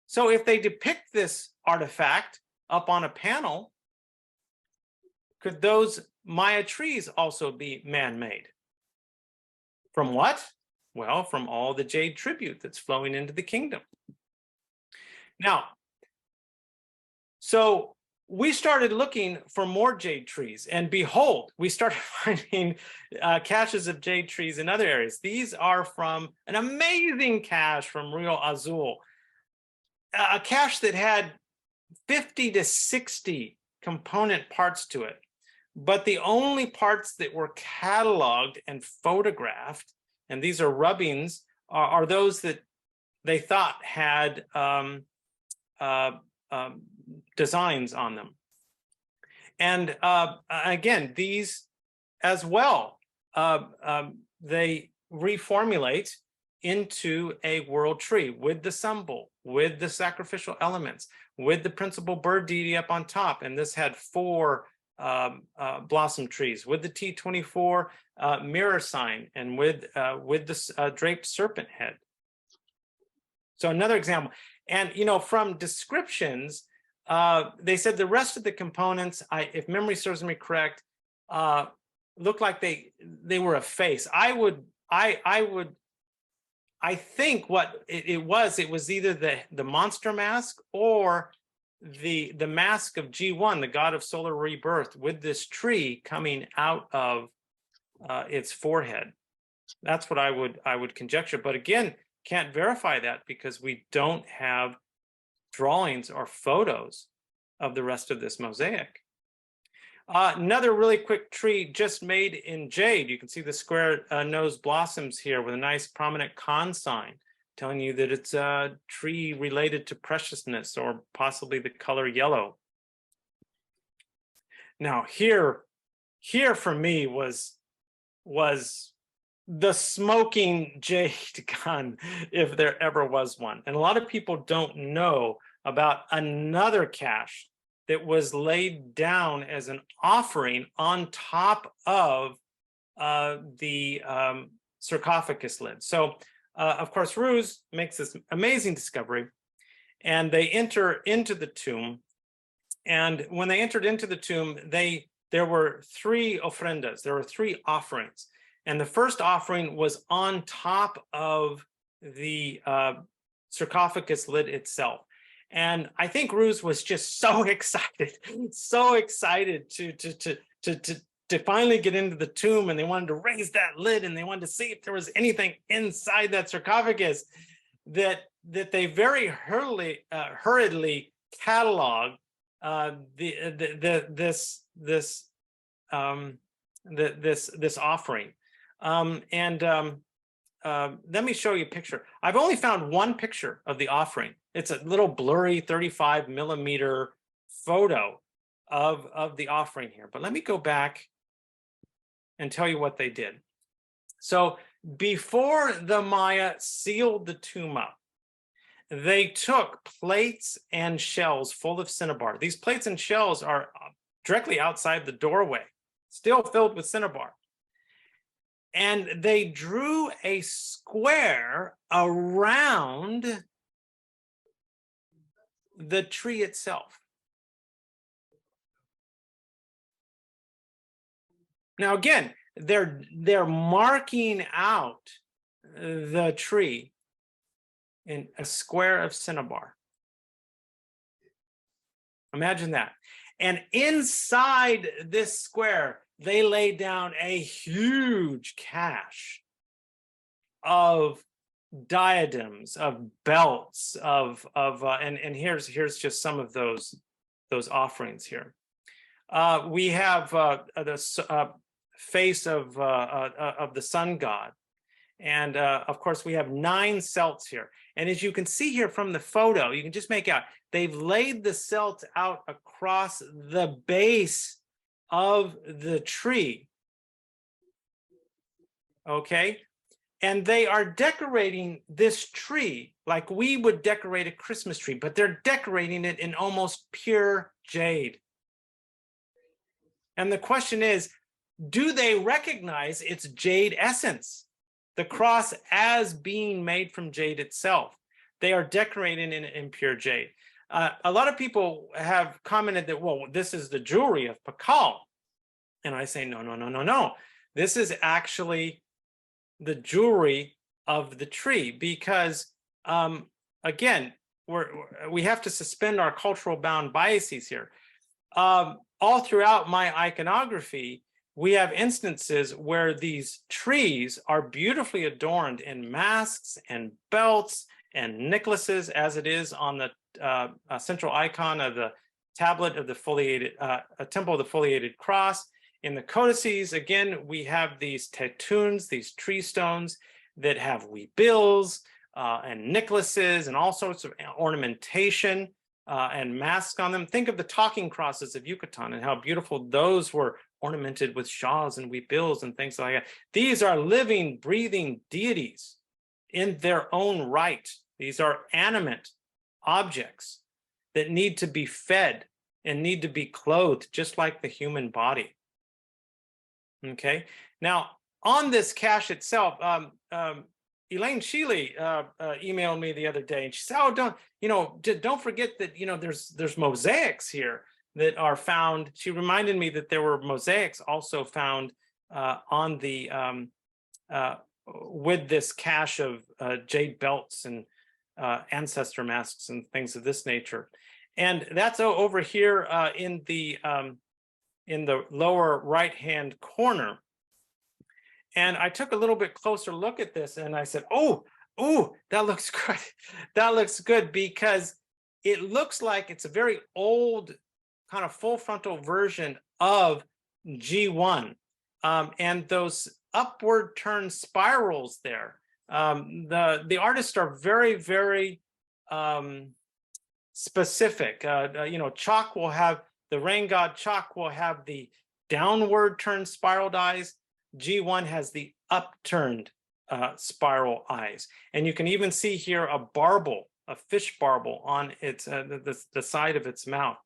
So if they depict this artifact up on a panel, could those Maya trees also be man-made? From what? Well, from all the jade tribute that's flowing into the kingdom. Now, so we started looking for more jade trees, and behold, we started finding caches of jade trees in other areas. These are from an amazing cache from Rio Azul, a cache that had 50 to 60 component parts to it. But the only parts that were cataloged and photographed, and these are rubbings, are those that they thought had designs on them. And again, these as well, they reformulate into a world tree with the symbol, with the sacrificial elements, with the principal bird deity up on top. And this had 4 blossom trees with the T24 mirror sign, and with the draped serpent head. So another example. And from descriptions, they said the rest of the components, if memory serves me correct, looked like they were a face. I think what it was either the monster mask or the mask of G1, the god of solar rebirth, with this tree coming out of its forehead. That's what I would conjecture. But again, can't verify that because we don't have drawings or photos of the rest of this mosaic. Another really quick tree just made in jade. You can see the square nose blossoms here with a nice prominent con sign telling you that it's a tree related to preciousness or possibly the color yellow. Now here for me was the smoking jade gun, if there ever was one. And a lot of people don't know about another cache that was laid down as an offering on top of the sarcophagus lid. So, of course, Ruse makes this amazing discovery, and they enter into the tomb. And when they entered into the tomb, there were 3 ofrendas. There were 3 offerings. And the first offering was on top of the sarcophagus lid itself. And I think Ruse was just so excited to finally get into the tomb, and they wanted to raise that lid, and they wanted to see if there was anything inside that sarcophagus, that they very hurriedly cataloged this offering. Let me show you a picture. I've only found one picture of the offering. It's a little blurry 35 millimeter photo of the offering here. But let me go back and tell you what they did. So before the Maya sealed the tomb up, they took plates and shells full of cinnabar. These plates and shells are directly outside the doorway, still filled with cinnabar. And they drew a square around the tree itself. Now, again, they're marking out the tree in a square of cinnabar. Imagine that. And inside this square, they laid down a huge cache of diadems, of belts, and here's just some of those offerings here. We have the face of the sun god, and of course we have 9 celts here. And as you can see here from the photo, you can just make out they've laid the celts out across the base of the tree. Okay, and they are decorating this tree like we would decorate a Christmas tree, but they're decorating it in almost pure jade. And the question is, do they recognize its jade essence, the cross as being made from jade itself? They are decorating it in pure jade. A lot of people have commented that, well, this is the jewelry of Pakal. And I say, no. This is actually the jewelry of the tree, because, again, we have to suspend our cultural bound biases here. all throughout my iconography, we have instances where these trees are beautifully adorned in masks and belts and necklaces, as it is on the central icon of the tablet of the foliated, a temple of the foliated cross. In the codices, again, we have these tattoos, these tree stones that have wee bills and necklaces and all sorts of ornamentation and masks on them. Think of the talking crosses of Yucatan and how beautiful those were, ornamented with shawls and wee bills and things like that. These are living, breathing deities in their own right. These are animate objects that need to be fed and need to be clothed just like the human body. Okay, now on this cache itself, Elaine Sheely emailed me the other day, and she said, "Oh, don't forget that there's mosaics here that are found." She reminded me that there were mosaics also found on the with this cache of jade belts and ancestor masks and things of this nature, and that's over here in the lower right-hand corner. And I took a little bit closer look at this and I said, oh, that looks good. That looks good, because it looks like it's a very old kind of full frontal version of G1. And those upward turn spirals there. The artists are very, very specific. Chalk will have, the rain god Chalk will have the downward turned spiraled eyes. G1 has the upturned spiral eyes. And you can even see here a barbel, a fish barbel on its the side of its mouth.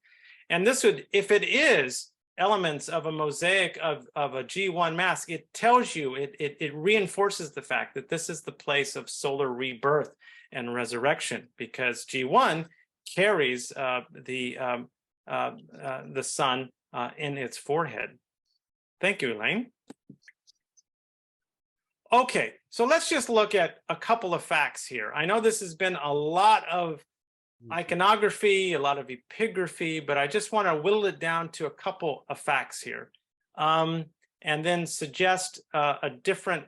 And this would, if it is elements of a mosaic of a G1 mask, it tells you, it reinforces the fact that this is the place of solar rebirth and resurrection, because G1 carries the sun in its forehead. Thank you, Elaine. Okay, so let's just look at a couple of facts here. I know this has been a lot of iconography, a lot of epigraphy, but I just want to whittle it down to a couple of facts here, and then suggest a different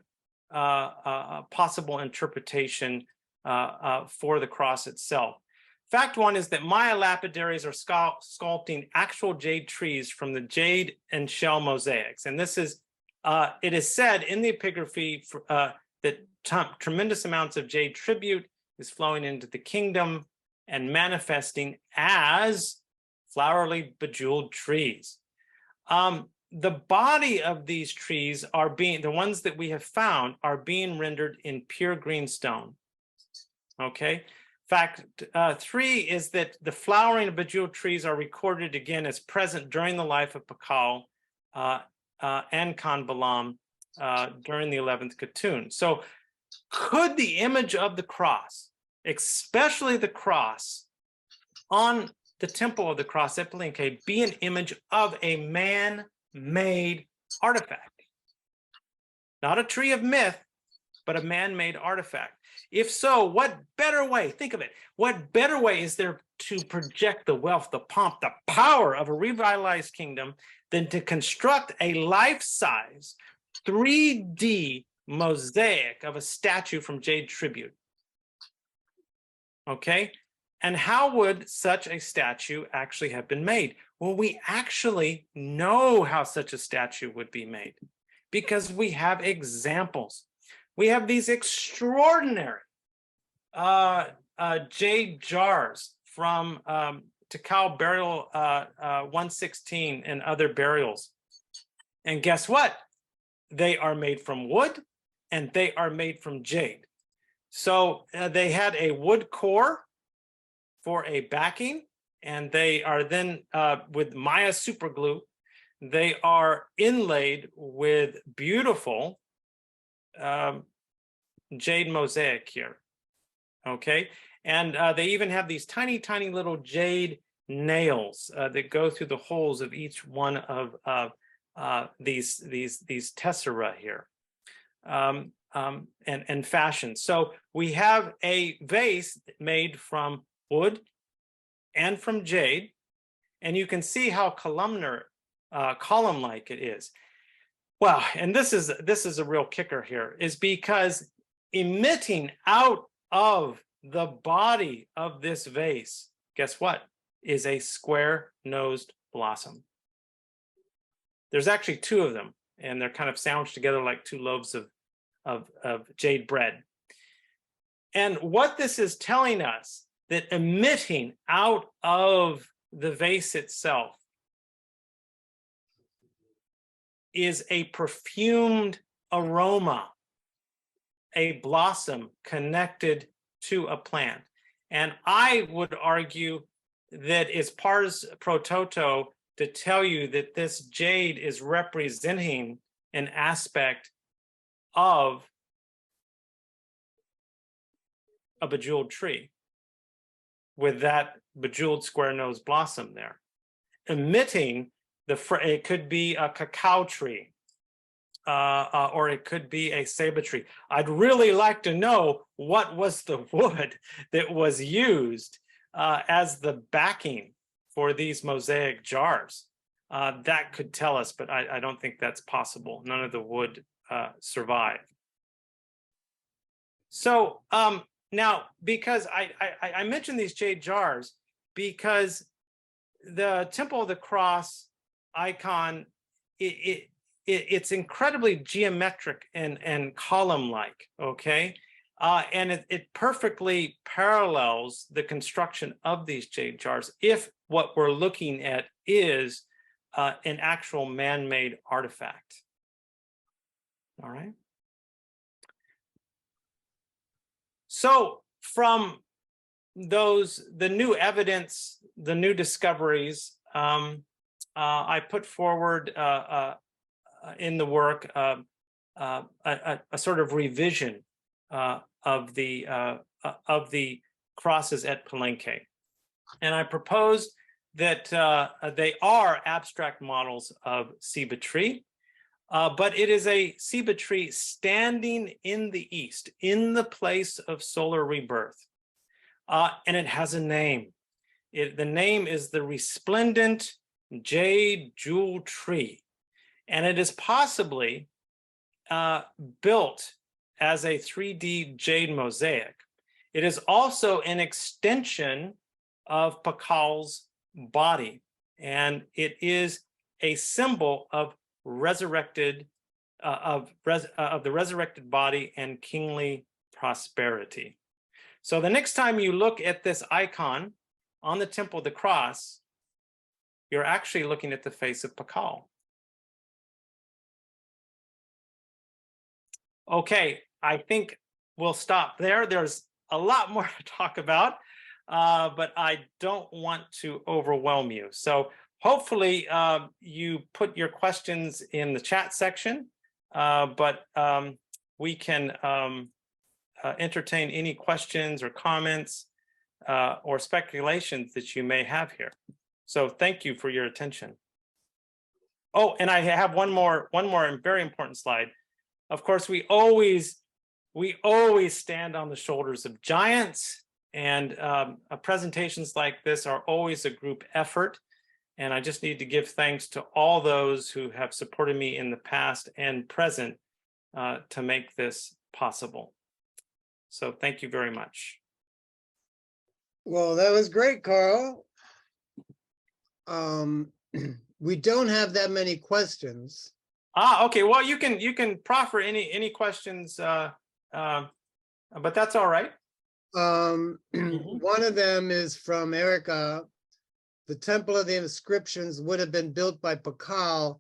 possible interpretation for the cross itself. Fact one is that Maya lapidaries are sculpting actual jade trees from the jade and shell mosaics. And this is, it is said in the epigraphy that tremendous amounts of jade tribute is flowing into the kingdom and manifesting as flowerly bejeweled trees. The body of these trees are being, the ones that we have found, are being rendered in pure green stone. Okay. Fact three is that the flowering of bejeweled trees are recorded again as present during the life of Pakal and Khan Balam during the 11th Khatun. So could the image of the cross, especially the cross on the temple of the cross at Palenque, be an image of a man-made artifact? Not a tree of myth, but a man-made artifact. If so, what better way, think of it, what better way is there to project the wealth, the pomp, the power of a revitalized kingdom than to construct a life-size 3D mosaic of a statue from jade tribute? Okay, and how would such a statue actually have been made? Well, we actually know how such a statue would be made, because we have examples. We have these extraordinary jade jars from Takao burial 116 and other burials. And guess what? They are made from wood and they are made from jade. So they had a wood core for a backing, and they are then with Maya superglue, they are inlaid with beautiful jade mosaic here. Okay, and they even have these tiny, tiny little jade nails that go through the holes of each one of these tessera here, and fashion. So we have a vase made from wood and from jade, And you can see how column-like it is. Well, and this is a real kicker here, is because emitting out of the body of this vase, guess what, is a square-nosed blossom. There's actually two of them, and they're kind of sandwiched together like two loaves of jade bread. And what this is telling us, that emitting out of the vase itself is a perfumed aroma, a blossom connected to a plant. And I would argue that it's pars pro toto to tell you that this jade is representing an aspect of a bejeweled tree with that bejeweled square-nosed blossom there. Emitting it could be a cacao tree, or it could be a ceiba tree. I'd really like to know what was the wood that was used as the backing for these mosaic jars. That could tell us, but I don't think that's possible. None of the wood survived. So now, because I mentioned these jade jars, because the Temple of the Cross icon, it's incredibly geometric and column-like, okay? And it perfectly parallels the construction of these jade jars if what we're looking at is an actual man-made artifact. All right. So from the new evidence, the new discoveries, I put forward in the work a sort of revision of the crosses at Palenque, and I proposed that they are abstract models of ceiba tree, but it is a ceiba tree standing in the east, in the place of solar rebirth, and it has a name. The name is the Resplendent-Jade Jewel Tree, and it is possibly built as a 3D jade mosaic. It is also an extension of Pakal's body, and it is a symbol of resurrected, of the resurrected body and kingly prosperity. So the next time you look at this icon on the Temple of the Cross, you're actually looking at the face of Pakal. Okay, I think we'll stop there. There's a lot more to talk about, but I don't want to overwhelm you. So hopefully you put your questions in the chat section, but we can entertain any questions or comments or speculations that you may have here. So thank you for your attention. Oh, and I have one more very important slide. Of course, we always stand on the shoulders of giants, and presentations like this are always a group effort. And I just need to give thanks to all those who have supported me in the past and present to make this possible. So thank you very much. Well, that was great, Carl. We don't have that many questions. Okay. Well, you can proffer any questions, but that's all right. One of them is from Erica. The Temple of the Inscriptions would have been built by Pakal,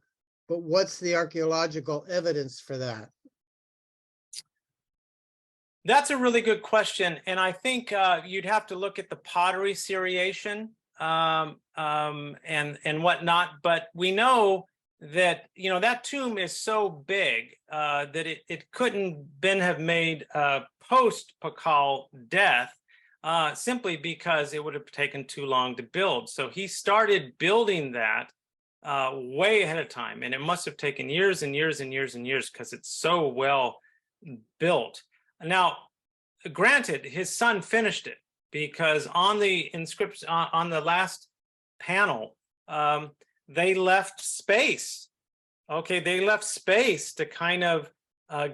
but what's the archaeological evidence for that? That's a really good question, and I think you'd have to look at the pottery seriation and whatnot. But we know that that tomb is so big that it couldn't have made post Pakal death, simply because it would have taken too long to build. So he started building that way ahead of time, and it must have taken years and years and years and years because it's so well built. Now, granted, his son finished it, because on the inscription, on the last panel, they left space. Okay, they left space to kind of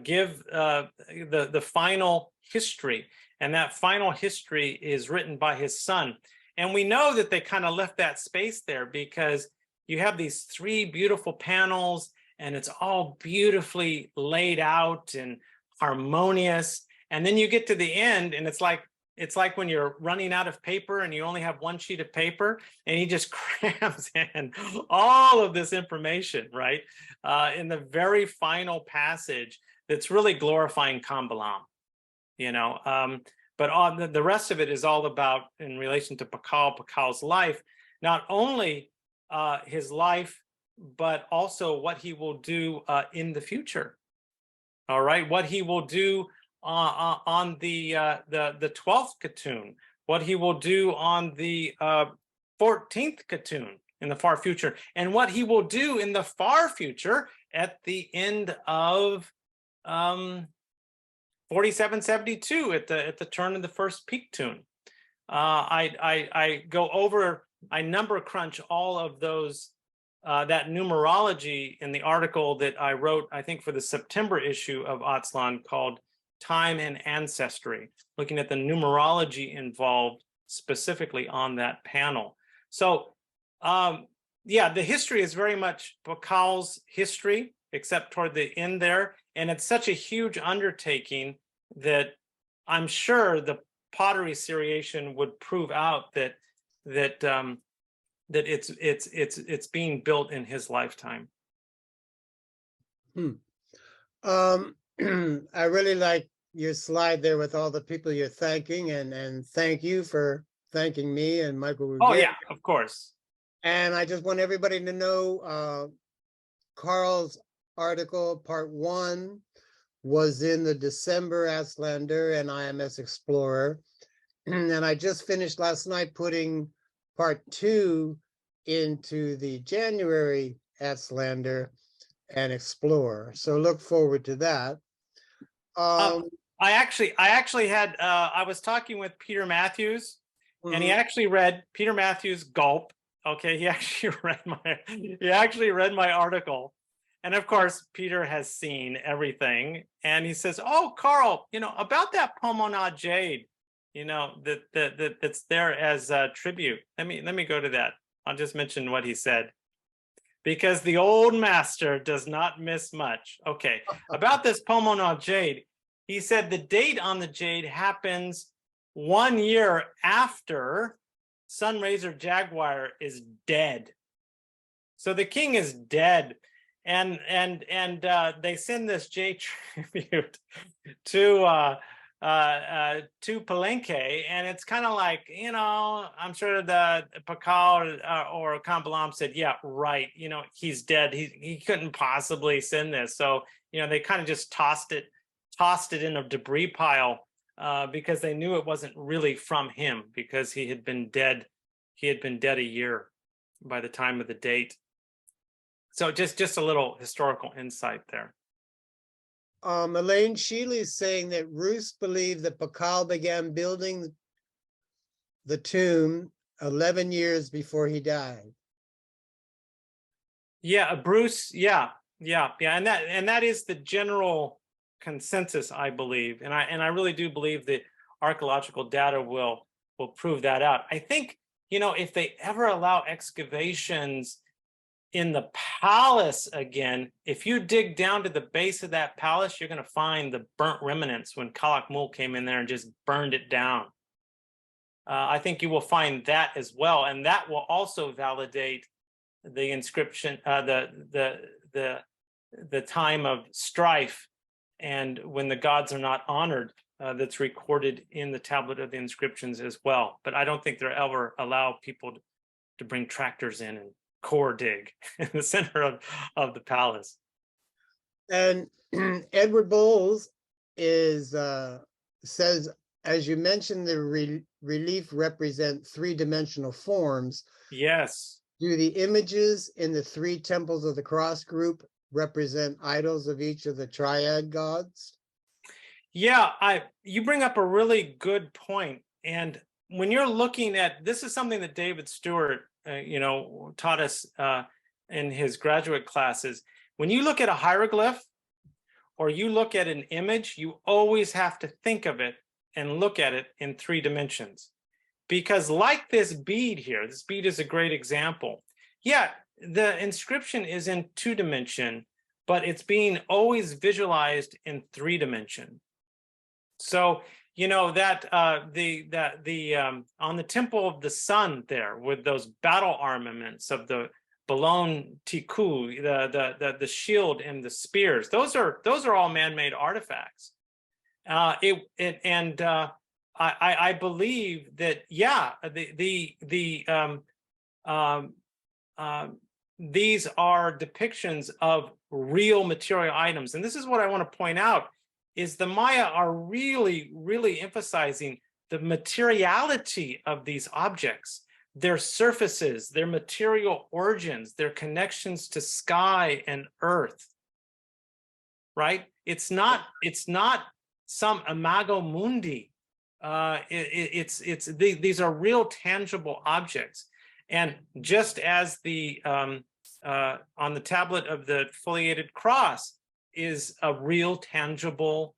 give the final history, and that final history is written by his son. And we know that they kind of left that space there because you have these three beautiful panels, and it's all beautifully laid out and harmonious. And then you get to the end, and it's like when you're running out of paper and you only have one sheet of paper, and he just crams in all of this information, right? In the very final passage that's really glorifying Kambalam, you know. But on the rest of it is all about, in relation to Pakal's life, not only his life, but also what he will do in the future. All right, what he will do on the 12th K'tun, what he will do on the 14th K'tun in the far future, and what he will do in the far future at the end of 4772 at the turn of the first peak tune. I go over, I number crunch all of those, that numerology in the article that I wrote, I think, for the September issue of Aztlander called Time and Ancestry, looking at the numerology involved specifically on that panel. So yeah, the history is very much Pakal's history, except toward the end there. And it's such a huge undertaking that I'm sure the pottery seriation would prove out that it's being built in his lifetime. I really like your slide there with all the people you're thanking, and thank you for thanking me and Michael. Oh yeah, of course. And I just want everybody to know Carl's article, part 1, was in the December Aztlander and IMS Explorer. And I just finished last night putting part 2 into the January Aztlander and Explorer. So look forward to that. I actually had, I was talking with Peter Matthews, and he actually read Peter Matthews Gulp. Okay, he actually read my article. And of course, Peter has seen everything. And he says, oh, Carl, you know, about that Pomona-Jade, you know, that's there as a tribute. Let me go to that. I'll just mention what he said, because the old master does not miss much. Okay, about this Pomona-Jade, he said the date on the jade happens 1 year after Sunraiser Jaguar is dead. So the king is dead. And they send this jade tribute to Palenque, and it's kind of like, you know, I'm sure the Pakal or Kambalam said, yeah, right, you know, he's dead. He couldn't possibly send this. So, you know, they kind of just tossed it in a debris pile because they knew it wasn't really from him, because he had been dead. He had been dead a year by the time of the date. So just a little historical insight there. Elaine Shealy is saying that Roos believed that Pakal began building the tomb 11 years before he died. Yeah, Bruce. Yeah, and that is the general consensus, I believe, and I really do believe that archaeological data will prove that out. I think, you know, if they ever allow excavations in the palace again, if you dig down to the base of that palace, you're going to find the burnt remnants when K'inich Janaab came in there and just burned it down. I think you will find that as well, and that will also validate the inscription, the time of strife, and when the gods are not honored. That's recorded in the tablet of the inscriptions as well. But I don't think they'll ever allow people to bring tractors in and core dig in the center of the palace. And Edward Bowles says, as you mentioned, the relief represent 3-dimensional forms. Yes. Do the images in the 3 temples of the cross group represent idols of each of the triad gods? Yeah, you bring up a really good point. And when you're looking at, this is something that David Stewart taught us in his graduate classes. When you look at a hieroglyph or you look at an image, you always have to think of it and look at it in 3 dimensions. Because like this bead here, this bead is a great example. Yeah, the inscription is in 2 dimension, but it's being always visualized in 3 dimension. So, that on the Temple of the Sun there with those battle armaments of the Balon Tiku, the shield and the spears, those are all man-made artifacts. I believe that, yeah, these are depictions of real material items. And this is what I want to point out, is the Maya are really, really emphasizing the materiality of these objects, their surfaces, their material origins, their connections to sky and earth, right? It's not some imago mundi. These are real tangible objects. And just as on the tablet of the foliated cross is a real tangible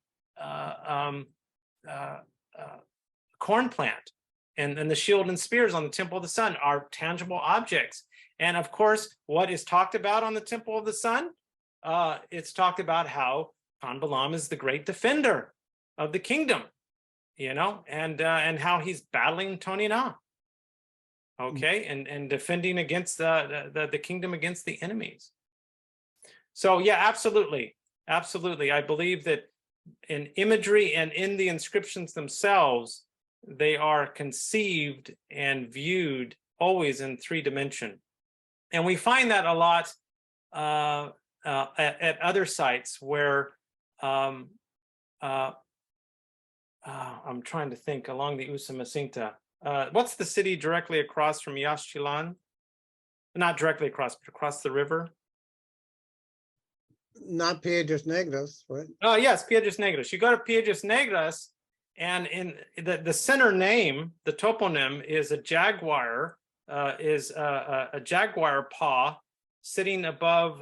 corn plant, and the shield and spears on the Temple of the Sun are tangible objects. And of course, what is talked about on the Temple of the Sun? It's talked about how Khan Balaam is the great defender of the kingdom, and how he's battling Tony Na. Okay, and defending against the kingdom against the enemies. So yeah, absolutely. I believe that in imagery and in the inscriptions themselves, they are conceived and viewed always in 3 dimension. And we find that a lot at other sites where I'm trying to think, along the Usumacinta. What's the city directly across from Yaxchilan? Not directly across, but across the river. Not Piedras Negras, right? Oh, yes, Piedras Negras. You go to Piedras Negras, and in the center name, the toponym is a jaguar, a jaguar paw sitting above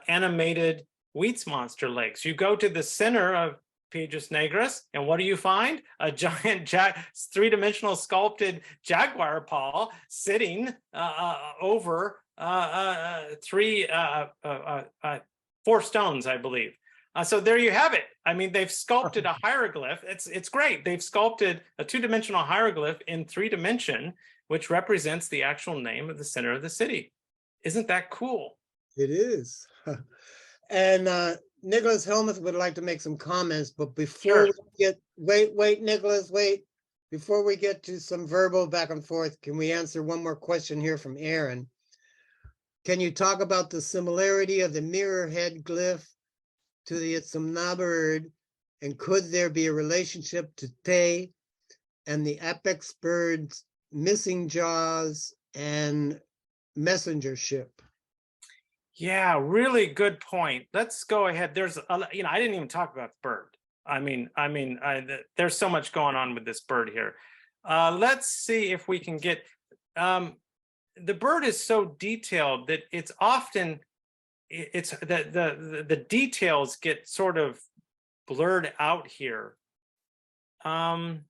animated Wheats Monster Lakes. You go to the center of Piedras Negras, and what do you find? A giant 3-dimensional sculpted jaguar paw sitting over 4 stones, I believe. So there you have it. I mean, they've sculpted a hieroglyph. It's great. They've sculpted a 2-dimensional hieroglyph in 3 dimension, which represents the actual name of the center of the city. Isn't that cool? It is. And Nicholas Helmuth would like to make some comments, but before we get, wait, Nicholas, wait. Before we get to some verbal back and forth, can we answer one more question here from Aaron? Can you talk about the similarity of the mirror head glyph to the Itzamna bird, and could there be a relationship to Te and the apex bird's missing jaws and messengership? Yeah, really good point. Let's go ahead. There's, I didn't even talk about the bird. There's so much going on with this bird here. Let's see if we can get. The bird is so detailed that it's often, the details get sort of blurred out here. The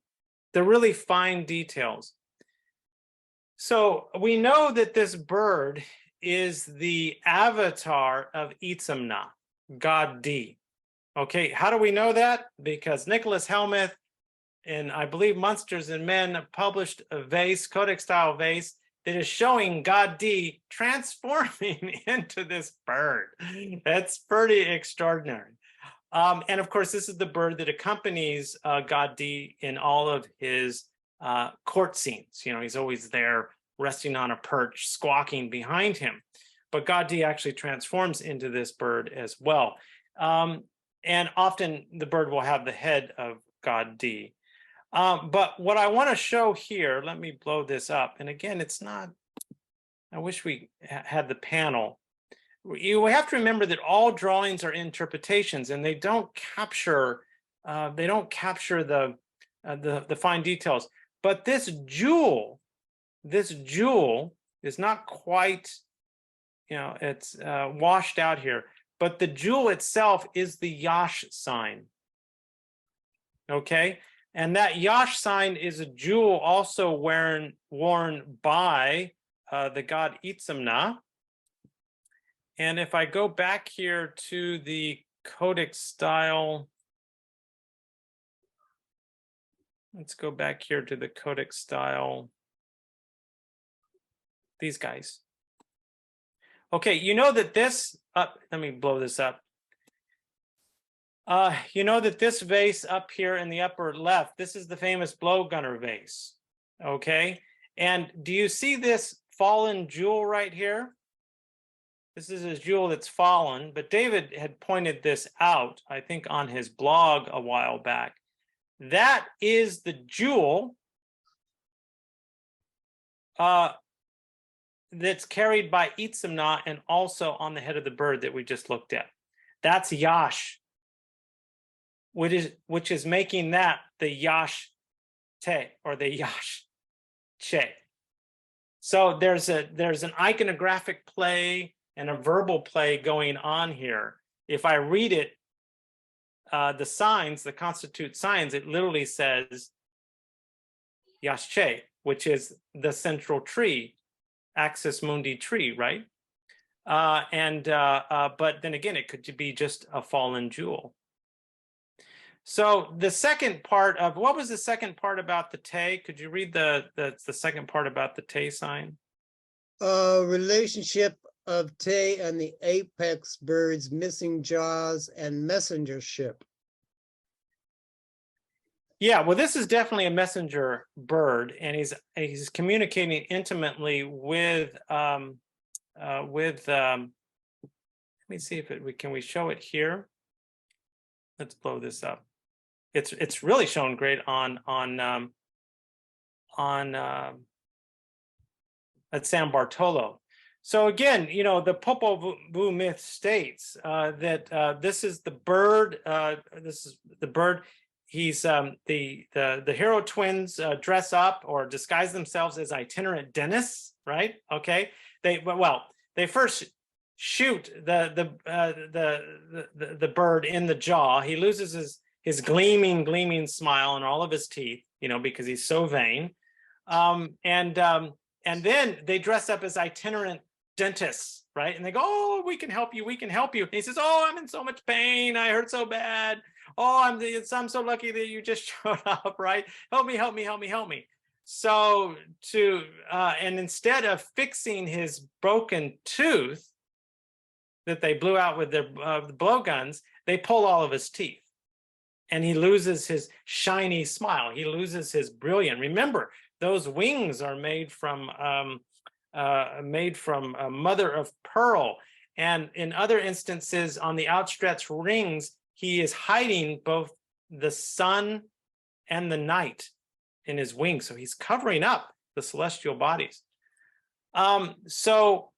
really fine details. So we know that this bird is the avatar of Itzamna, god D. Okay, how do we know that? Because Nicholas Helmuth, and I believe Monsters and Men, published a vase, codex-style vase, that is showing god D transforming into this bird. That's pretty extraordinary. And of course, this is the bird that accompanies god D in all of his court scenes. He's always there resting on a perch, squawking behind him. But god D actually transforms into this bird as well. And often the bird will have the head of god D. But what I want to show here, let me blow this up. And again, it's not, I wish we had the panel. You have to remember that all drawings are interpretations, and they don't capture the fine details. But this jewel this jewel is not quite, it's washed out here, but the jewel itself is the Yash sign. Okay, and that Yash sign is a jewel also worn by the god Itzamna. And if I go back here to the codic style, let's go back here to the codic style, these guys. Okay, you know that this, let me blow this up. You know that this vase up here in the upper left, this is the famous blowgunner vase, okay? And do you see this fallen jewel right here? This is a jewel that's fallen, but David had pointed this out, I think, on his blog a while back. That is the jewel that's carried by Itzamna and also on the head of the bird that we just looked at. That's Yash, which is making that the Yash Te, or the Yash Che. So there's an iconographic play and a verbal play going on here. If I read it, the signs, the constitute signs, it literally says Yashche, which is the central tree, axis-mundi tree, right? But then again, it could be just a fallen jewel. So the second part of, what was the second part about the Te? Could you read the second part about the Te sign? Relationship of Te and the apex bird's missing jaws and messengership. Yeah, well, this is definitely a messenger bird, and he's communicating intimately with let me see if can we show it here. Let's blow this up. It's really shown great on at San Bartolo. So again, the Popol Vuh myth states that this is the bird. This is the bird. He's the hero twins dress up or disguise themselves as itinerant dentists, right? Okay. They first shoot the bird in the jaw. He loses his gleaming smile and all of his teeth, because he's so vain. And then they dress up as itinerant dentists, right? And they go, "Oh, we can help you. We can help you." And he says, "Oh, I'm in so much pain. I hurt so bad. Oh, I'm so lucky that you just showed up, right? Help me, help me, help me, help me." So and instead of fixing his broken tooth that they blew out with their blowguns, they pull all of his teeth. And he loses his shiny smile. He loses his brilliant. Remember, those wings are made from mother of pearl. And in other instances, on the outstretched rings, he is hiding both the sun and the night in his wings. So he's covering up the celestial bodies. So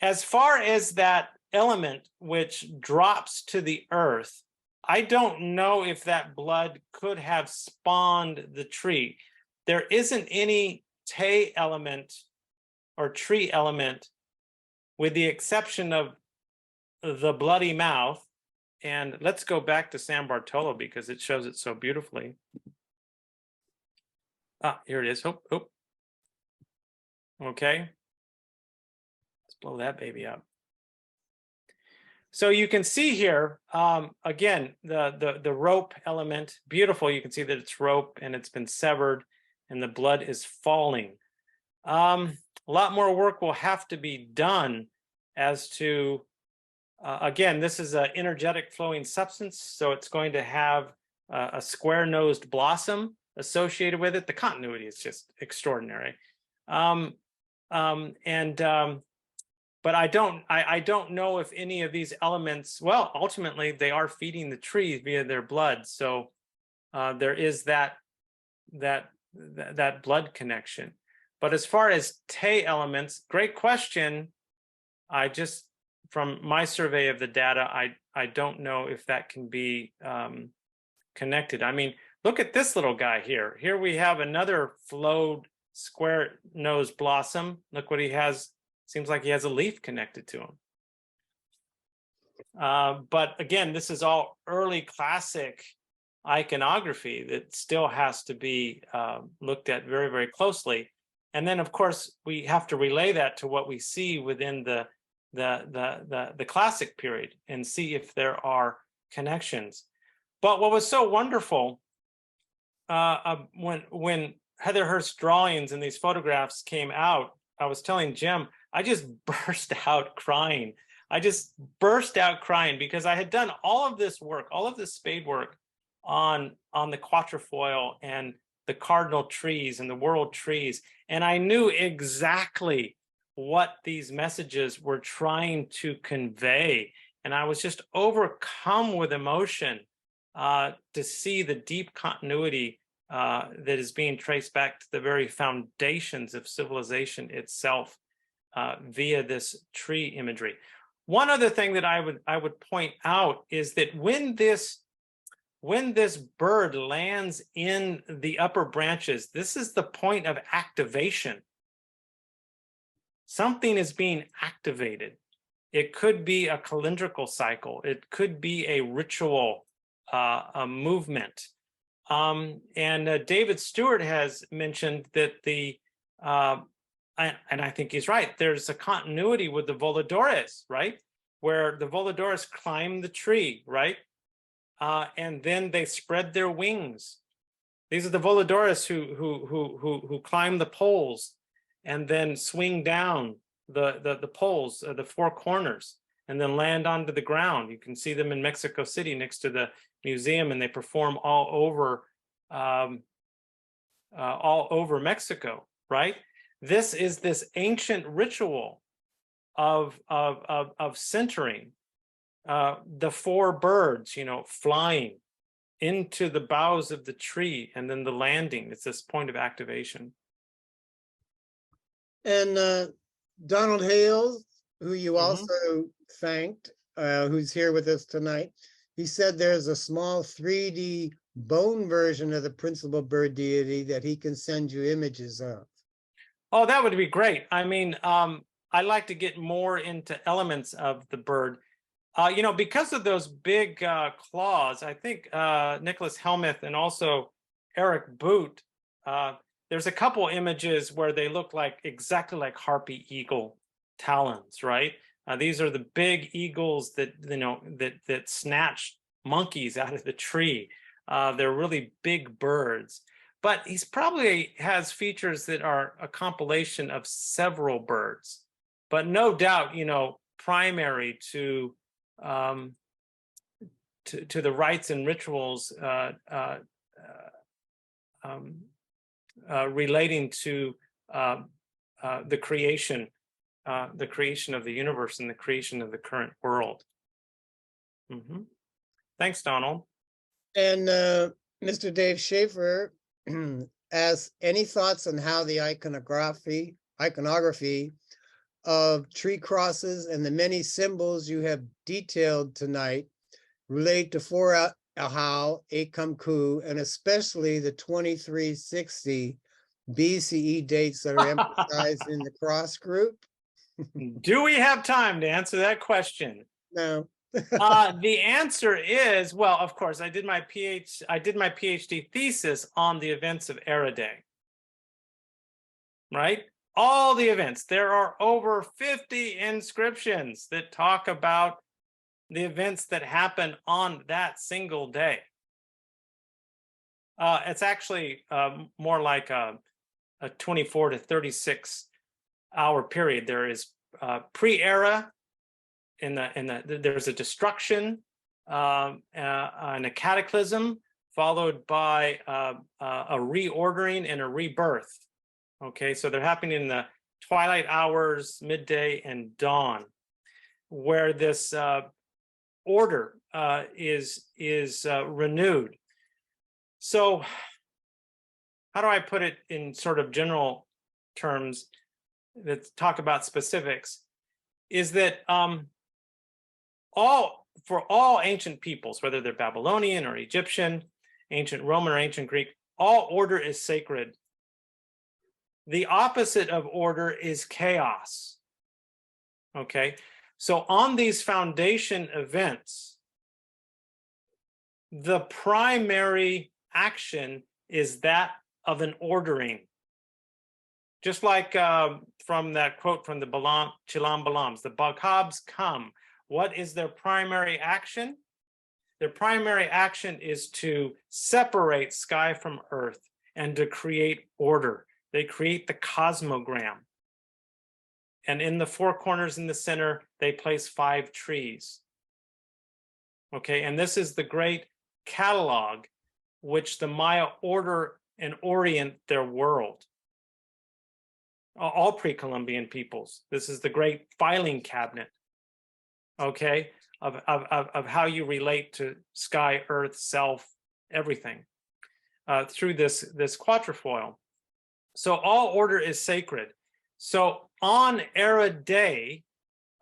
as far as that element which drops to the earth, I don't know if that blood could have spawned the tree. There isn't any Te element or tree element, with the exception of the bloody mouth. And let's go back to San Bartolo because it shows it so beautifully. Here it is. Oh. Okay. Let's blow that baby up. So you can see here, again, the rope element, beautiful. You can see that it's rope and it's been severed and the blood is falling. A lot more work will have to be done as to, again, this is an energetic flowing substance, so it's going to have a square-nosed blossom associated with it. The continuity is just extraordinary. But I don't know if any of these elements, well, ultimately they are feeding the trees via their blood. So there is that blood connection. But as far as Te elements, great question. From my survey of the data, I don't know if that can be connected. I mean, look at this little guy here. Here we have another flowed square-nosed blossom. Look what he has. Seems like he has a leaf connected to him. But again, this is all early classic iconography that still has to be looked at very, very closely. And then, of course, we have to relay that to what we see within the classic period and see if there are connections. But what was so wonderful when Heather Hurst's drawings and these photographs came out, I was telling Jim, I just burst out crying. I just burst out crying because I had done all of this work, all of this spade work on the quatrefoil and the cardinal trees and the world trees. And I knew exactly what these messages were trying to convey. And I was just overcome with emotion to see the deep continuity that is being traced back to the very foundations of civilization itself via this tree imagery. One other thing that I would point out is that when this bird lands in the upper branches, this is the point of activation. Something is being activated. It could be a calendrical cycle. It could be a ritual, a movement. And David Stewart has mentioned that and I think he's right, there's a continuity with the voladores, right? Where the voladores climb the tree, right? And then they spread their wings. These are the voladores who climb the poles and then swing down the poles, the four corners, and then land onto the ground. You can see them in Mexico City next to the museum, and they perform all over Mexico, right? This is this ancient ritual of centering the four birds, flying into the boughs of the tree, and then the landing. It's this point of activation. And Donald Hales, who you also thanked, who's here with us tonight, he said there's a small 3D bone version of the principal bird deity that he can send you images of. Oh, that would be great. I mean, I like to get more into elements of the bird. Because of those big claws, I think Nicholas Helmuth and also Eric Boot, there's a couple images where they look exactly like harpy eagle talons, right? These are the big eagles that that snatch monkeys out of the tree. They're really big birds, but he's probably has features that are a compilation of several birds, but no doubt, primary to the rites and rituals relating to the creation of the universe and the creation of the current world. Thanks, Donald. And Mr. Dave Schaefer asks, any thoughts on how the iconography of tree crosses and the many symbols you have detailed tonight relate to 4 Ahau, Akamku, and especially the 2360 BCE dates that are emphasized in the cross group? Do we have time to answer that question? No. The answer is, well, of course, I did my PhD thesis on the events of Eriday, right? All the events. There are over 50 inscriptions that talk about the events that happen on that single day. It's actually more like a 24 to 36 hour period. There is pre-era, there's a destruction and a cataclysm, followed by a reordering and a rebirth. Okay, so they're happening in the twilight hours, midday, and dawn, where this order is renewed. So how do I put it in sort of general terms that talk about specifics? Is that for all ancient peoples, whether they're Babylonian or Egyptian, ancient Roman or ancient Greek, all order is sacred. The opposite of order is chaos. Okay, so on these foundation events, the primary action is that of an ordering. Just like from that quote from the Chilam Balams, the Bakhabs come. What is their primary action? Their primary action is to separate sky from earth and to create order. They create the cosmogram. And in the four corners in the center, they place 5 trees. Okay, and this is the great catalog which the Maya order and orient their world. All pre-Columbian peoples. This is the great filing cabinet, okay, of how you relate to sky, earth, self, everything through this quatrefoil. So all order is sacred. So on Era Day,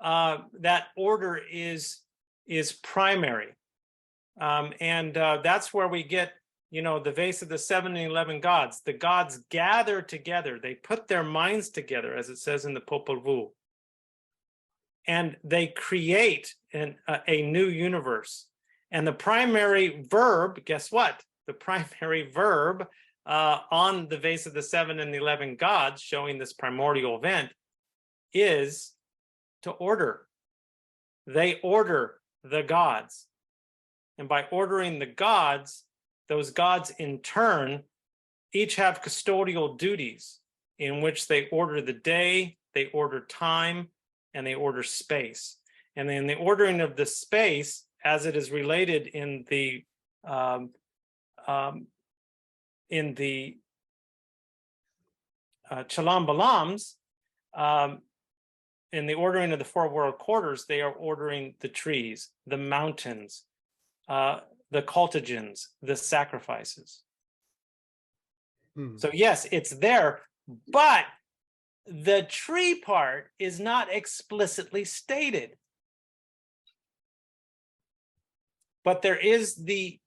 that order is primary, and that's where we get, you know, the vase of the 7 and 11 gods. The gods gather together. They put their minds together, as it says in the Popol Vuh, and they create a new universe. And the primary verb, guess what? The primary verb on the vase of the 7 and 11 gods, showing this primordial event, is to order. They order the gods. And by ordering the gods, those gods in turn each have custodial duties in which they order the day, they order time, and they order space. And then the ordering of the space, as it is related in the Chalam Balams, in the ordering of the 4 world quarters, they are ordering the trees, the mountains, the cultigens, the sacrifices. So yes, it's there, but the tree part is not explicitly stated. But there is the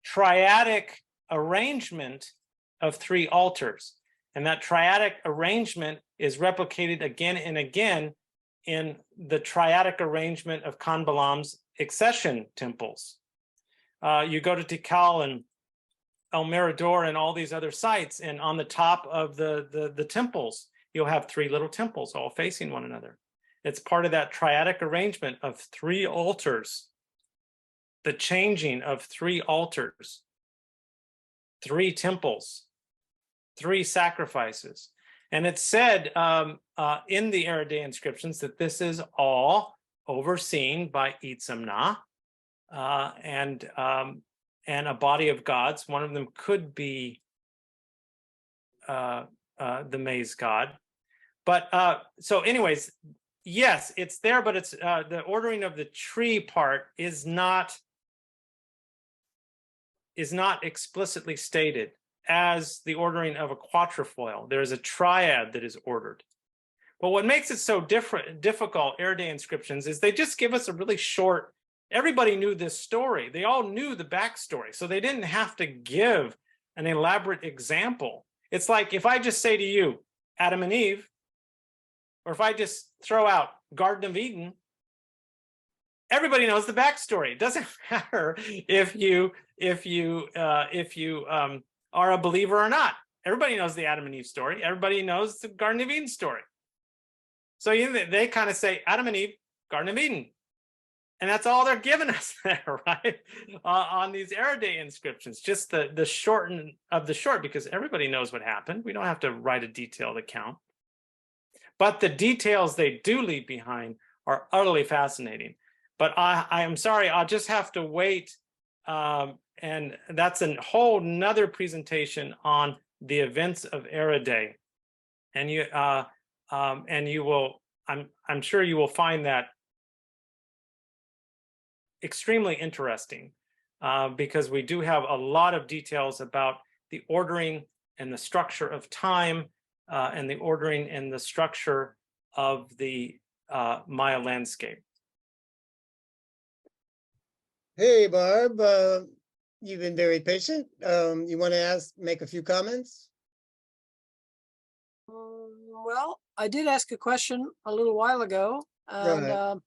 triadic arrangement of 3 altars. And that triadic arrangement is replicated again and again in the triadic arrangement of Khan Balam's accession temples. You go to Tikal and El Mirador and all these other sites, and on the top of the temples, you'll have 3 little temples all facing one another. It's part of that triadic arrangement of 3 altars, the changing of 3 altars, 3 temples, 3 sacrifices. And it's said in the Era Day inscriptions that this is all overseen by Itzamna, and a body of gods. One of them could be the maize god. But so anyways, yes, it's there, but it's the ordering of the tree part is not explicitly stated as the ordering of a quatrefoil. There is a triad that is ordered. But what makes it so difficult, Era Day inscriptions, is they just give us a really short. Everybody knew this story. They all knew the backstory, so they didn't have to give an elaborate example. It's like if I just say to you, Adam and Eve, or if I just throw out Garden of Eden, everybody knows the backstory. It doesn't matter if you are a believer or not. Everybody knows the Adam and Eve story. Everybody knows the Garden of Eden story. So they kind of say Adam and Eve, Garden of Eden. And that's all they're giving us there, right? On these Era Day inscriptions, just the shorten of the short, because everybody knows what happened. We don't have to write a detailed account. But the details they do leave behind are utterly fascinating. But I am sorry, I'll just have to wait. And that's a whole nother presentation on the events of Era Day. And you will, I'm sure you will find that extremely interesting, because we do have a lot of details about the ordering and the structure of time, and the ordering and the structure of the Maya landscape. Hey, Barb, you've been very patient. You want to make a few comments? Well, I did ask a question a little while ago, and Right.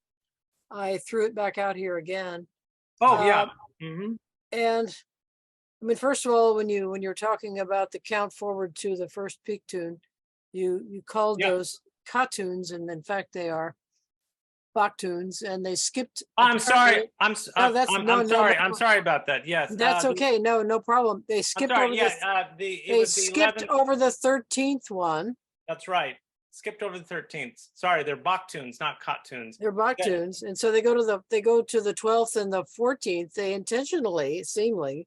I threw it back out here again. Oh, yeah. And I mean, first of all, when you're talking about the count forward to the first peak tune, you called Yeah. those cartoons, and in fact they are Baktunes, and they skipped. I'm sorry. apparently- No, that's no, I'm no, sorry. no. I'm sorry about that. Yes. That's okay. No, no problem. They I'm skipped sorry. over Yeah. the. It They was the skipped 11th. over the 13th one. That's right. Skipped over the 13th. Sorry, they're Baktunes, not Katunes. They're Baktunes, and so they go to the 12th and the 14th. They intentionally, seemingly,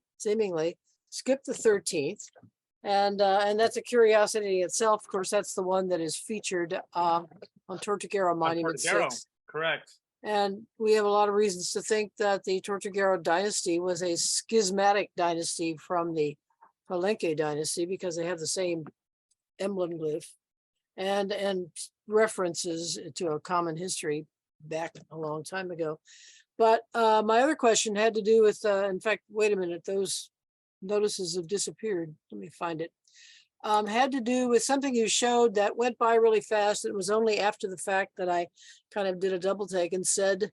skip the 13th, and that's a curiosity itself. Of course, that's the one that is featured on Tortuguero Monument 6. Correct. And we have a lot of reasons to think that the Tortuguero dynasty was a schismatic dynasty from the Palenque dynasty, because they have the same emblem glyph and references to a common history back a long time ago. But my other question had to do with, in fact, wait a minute, those notices have disappeared. Let me find it. Had to do with something you showed that went by really fast. It was only after the fact that I kind of did a double take and said,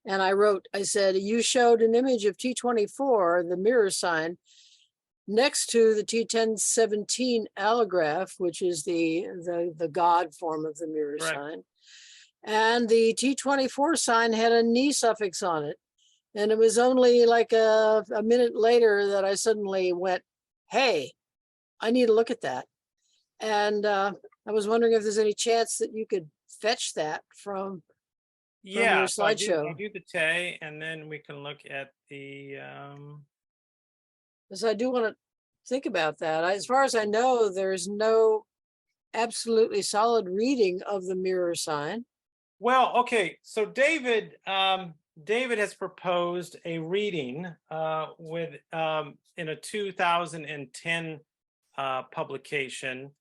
and I said, you showed an image of T24, the mirror sign, next to the T1017 allograph, which is the god form of the mirror sign. And the T24 sign had a knee suffix on it. And it was only like a minute later that I suddenly went, hey, I need to look at that. And I was wondering if there's any chance that you could fetch that from your slideshow. I do the Tay, and then we can look at the Because I do want to think about that. As far as I know, there's no absolutely solid reading of the mirror sign. Well, okay. So David has proposed a reading with in a 2010 publication,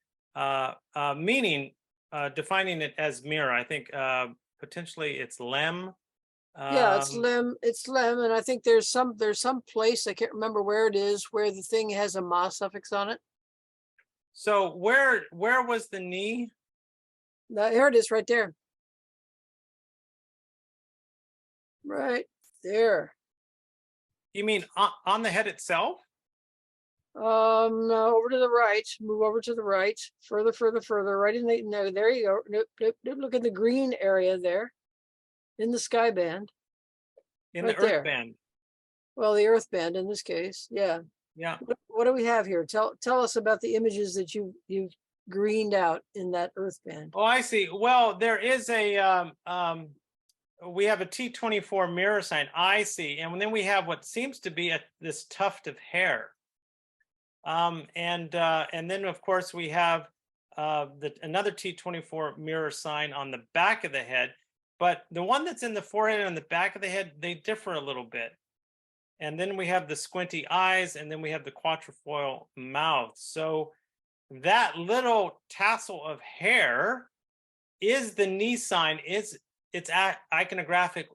meaning defining it as mirror. I think potentially it's Lem. Yeah, it's Lem. It's Lem, and I think there's some place, I can't remember where it is, where the thing has a ma suffix on it. So where was the knee? Here it is, right there. Right there. You mean on the head itself? No, over to the right. Move over to the right. Further. Right in the, no, there you go. Nope. Look at the green area there. In the sky band. In right the earth there. band. Well, the earth band in this case. Yeah. Yeah. What do we have here? Tell us about the images that you've greened out in that earth band. Oh, I see. Well, there is a we have a T24 mirror sign, I see, and then we have what seems to be this tuft of hair. And then of course we have another T24 mirror sign on the back of the head, but the one that's in the forehead and on the back of the head, they differ a little bit. And then we have the squinty eyes, and then we have the quatrefoil mouth. So that little tassel of hair is the knee sign, its iconographic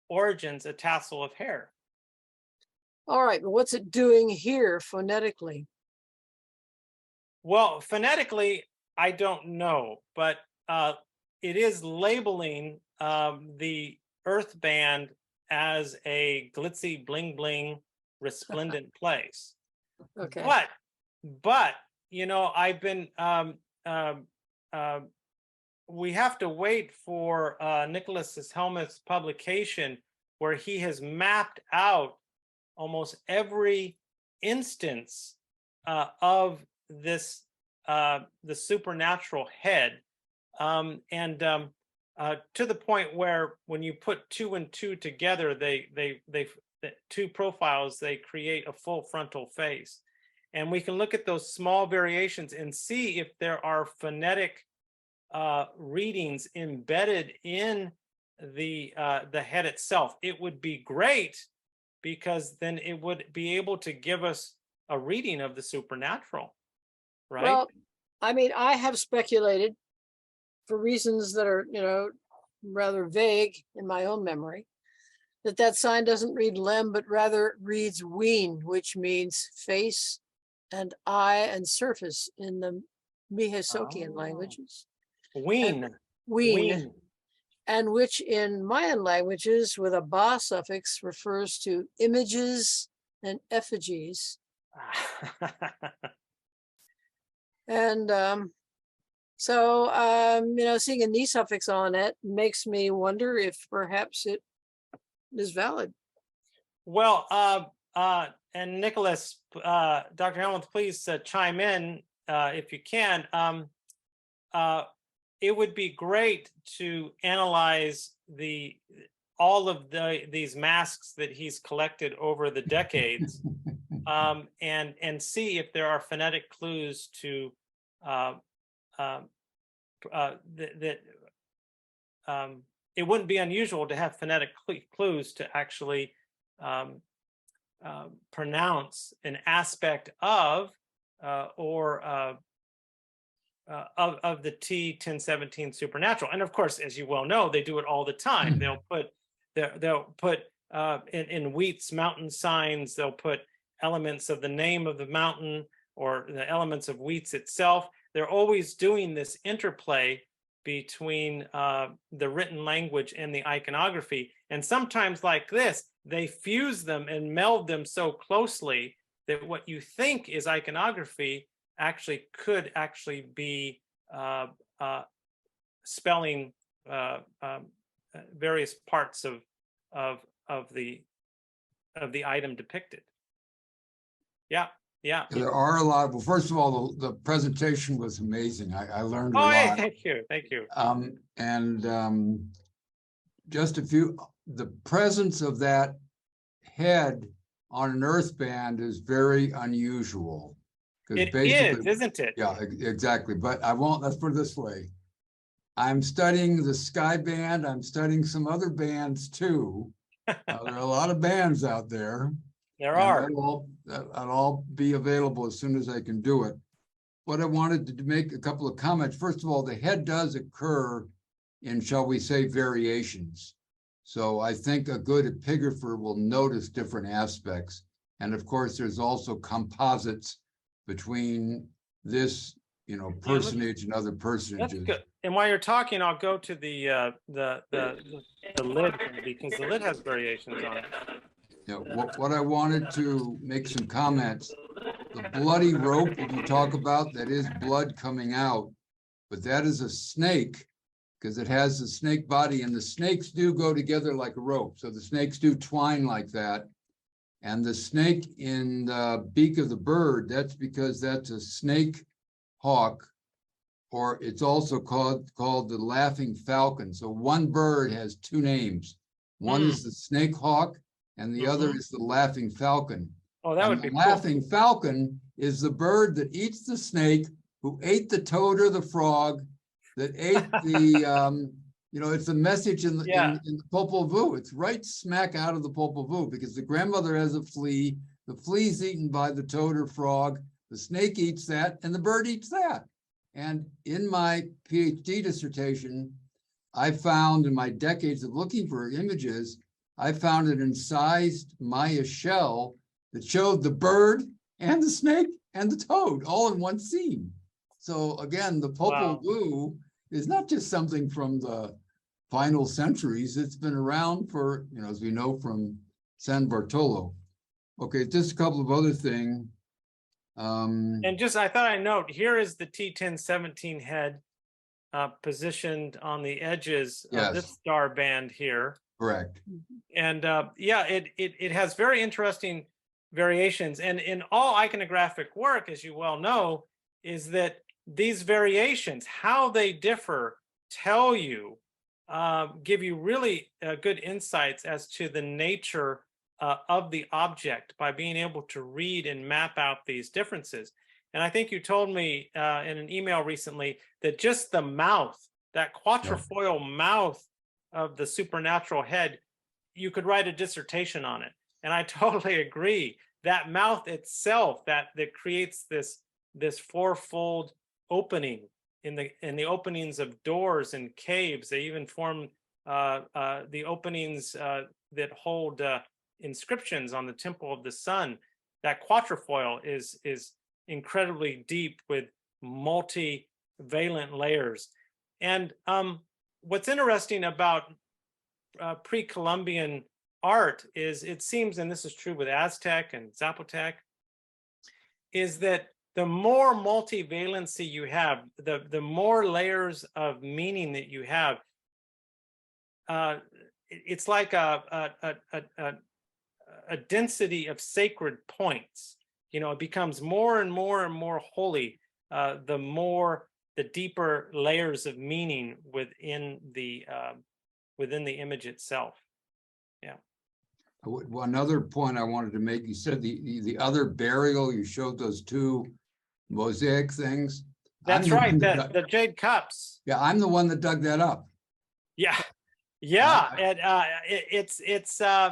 origins, a tassel of hair. All right, but what's it doing here phonetically? Well, phonetically, I don't know, but it is labeling the earth band as a glitzy, bling bling, resplendent place. Okay. But you know, I've been we have to wait for Nicholas Helmuth's publication, where he has mapped out almost every instance of this the supernatural head, to the point where when you put 2 and 2 together, the two profiles, they create a full frontal face. And we can look at those small variations and see if there are phonetic readings embedded in the head itself. It would be great, because then it would be able to give us a reading of the supernatural, right? Well, I mean, I have speculated, for reasons that are, rather vague in my own memory, that sign doesn't read Lem, but rather reads Ween, which means face and eye and surface in the Mihesokian languages. Ween. Ween, and which in Mayan languages with a ba suffix refers to images and effigies. And seeing a ni suffix on it makes me wonder if perhaps it is valid. Well, and Nicholas, Dr. Helmuth, please chime in if you can. It would be great to analyze all of these masks that he's collected over the decades, and see if there are phonetic clues to it wouldn't be unusual to have phonetic clues to actually pronounce an aspect of the T1017 supernatural. And of course, as you well know, they do it all the time. They'll put in Wheat's mountain signs, they'll put elements of the name of the mountain or the elements of Wheat's itself. They're always doing this interplay between the written language and the iconography. And sometimes like this, they fuse them and meld them so closely that what you think is iconography could be spelling various parts of the item depicted. Yeah. There are a lot. Well, first of all, the presentation was amazing. I learned a lot. Hey, thank you. Just a few. The presence of that head on an earth band is very unusual. It is, isn't it? Yeah, exactly. But I won't. Let's put it this way. I'm studying the sky band. I'm studying some other bands too. There are a lot of bands out there. There are. That'll all be available as soon as I can do it. What I wanted to make a couple of comments. First of all, the head does occur in, shall we say, variations. So I think a good epigrapher will notice different aspects. And of course, there's also composites between this, personage and other personages. That's good. And while you're talking, I'll go to the lid, because the lid has variations on it. What I wanted to make some comments, the bloody rope that you talk about, that is blood coming out, but that is a snake because it has the snake body, and the snakes do go together like a rope. So the snakes do twine like that. And the snake in the beak of the bird, that's because that's a snake hawk, or it's also called the laughing falcon. So one bird has two names. One is the snake hawk, and the other is the laughing falcon. Oh, that would be cool. Laughing falcon is the bird that eats the snake, who ate the toad or the frog, that ate the, it's the message in the Popol Vuh. It's right smack out of the Popol Vuh, because the grandmother has a flea, the flea's eaten by the toad or frog, the snake eats that, and the bird eats that. And in my PhD dissertation, I found, in my decades of looking for images, I found an incised Maya shell that showed the bird and the snake and the toad all in one scene. So again, the Popol Vuh is not just something from the final centuries. It's been around for, as we know from San Bartolo. Okay, just a couple of other things. And I thought I'd note, here is the T1017 head positioned on the edges of this star band here. Correct. And it has very interesting variations. And in all iconographic work, as you well know, is that these variations, how they differ, tell you, give you really good insights as to the nature of the object by being able to read and map out these differences. And I think you told me in an email recently that just the mouth, that quatrefoil mouth of the supernatural head, you could write a dissertation on it. And I totally agree. That mouth itself, that creates this fourfold opening in the openings of doors and caves. They even form the openings that hold inscriptions on the Temple of the Sun. That quatrefoil is incredibly deep with multivalent layers. And what's interesting about pre-Columbian art is it seems, and this is true with Aztec and Zapotec, is that the more multivalency you have, the more layers of meaning that you have. It's like a density of sacred points. You know, it becomes more and more and more holy, the deeper layers of meaning within the image itself. Yeah. One other point I wanted to make, you said the other burial, you showed those two mosaic things. That's right, the jade cups. Yeah, I'm the one that dug that up. Yeah. Yeah, it's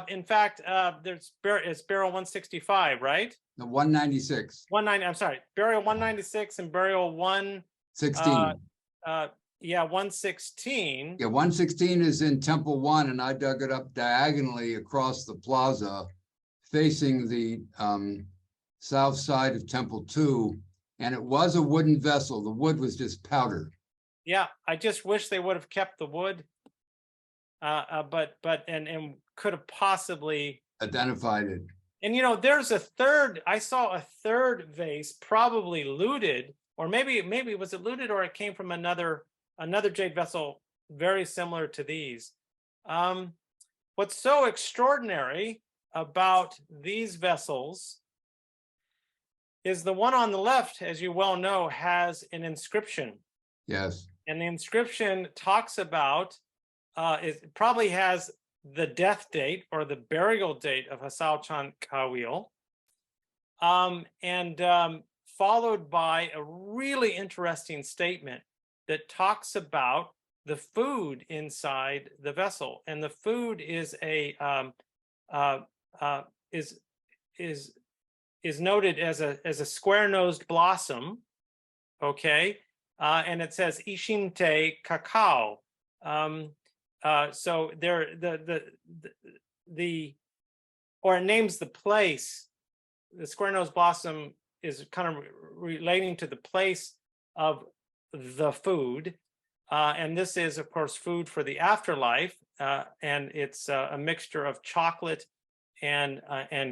in fact it's burial 165, right? The 196. 190. I'm sorry, burial 196 and burial 116. Yeah, 116. Yeah, 116 is in Temple 1, and I dug it up diagonally across the plaza, facing the south side of Temple 2, and it was a wooden vessel. The wood was just powder. Yeah, I just wish they would have kept the wood. But could have possibly identified it. And you know, there's a third. I saw a third vase, probably looted, or maybe was it looted, or it came from another jade vessel very similar to these. What's so extraordinary about these vessels is the one on the left, as you well know, has an inscription. Yes. And the inscription talks about. It probably has the death date or the burial date of Hasao Chan Kawil, and followed by a really interesting statement that talks about the food inside the vessel, and the food is is noted as a square-nosed blossom, okay, and it says Ishimte cacao. So there, or it names the place. The square-nosed blossom is kind of relating to the place of the food, and this is, of course, food for the afterlife, and it's a mixture of chocolate and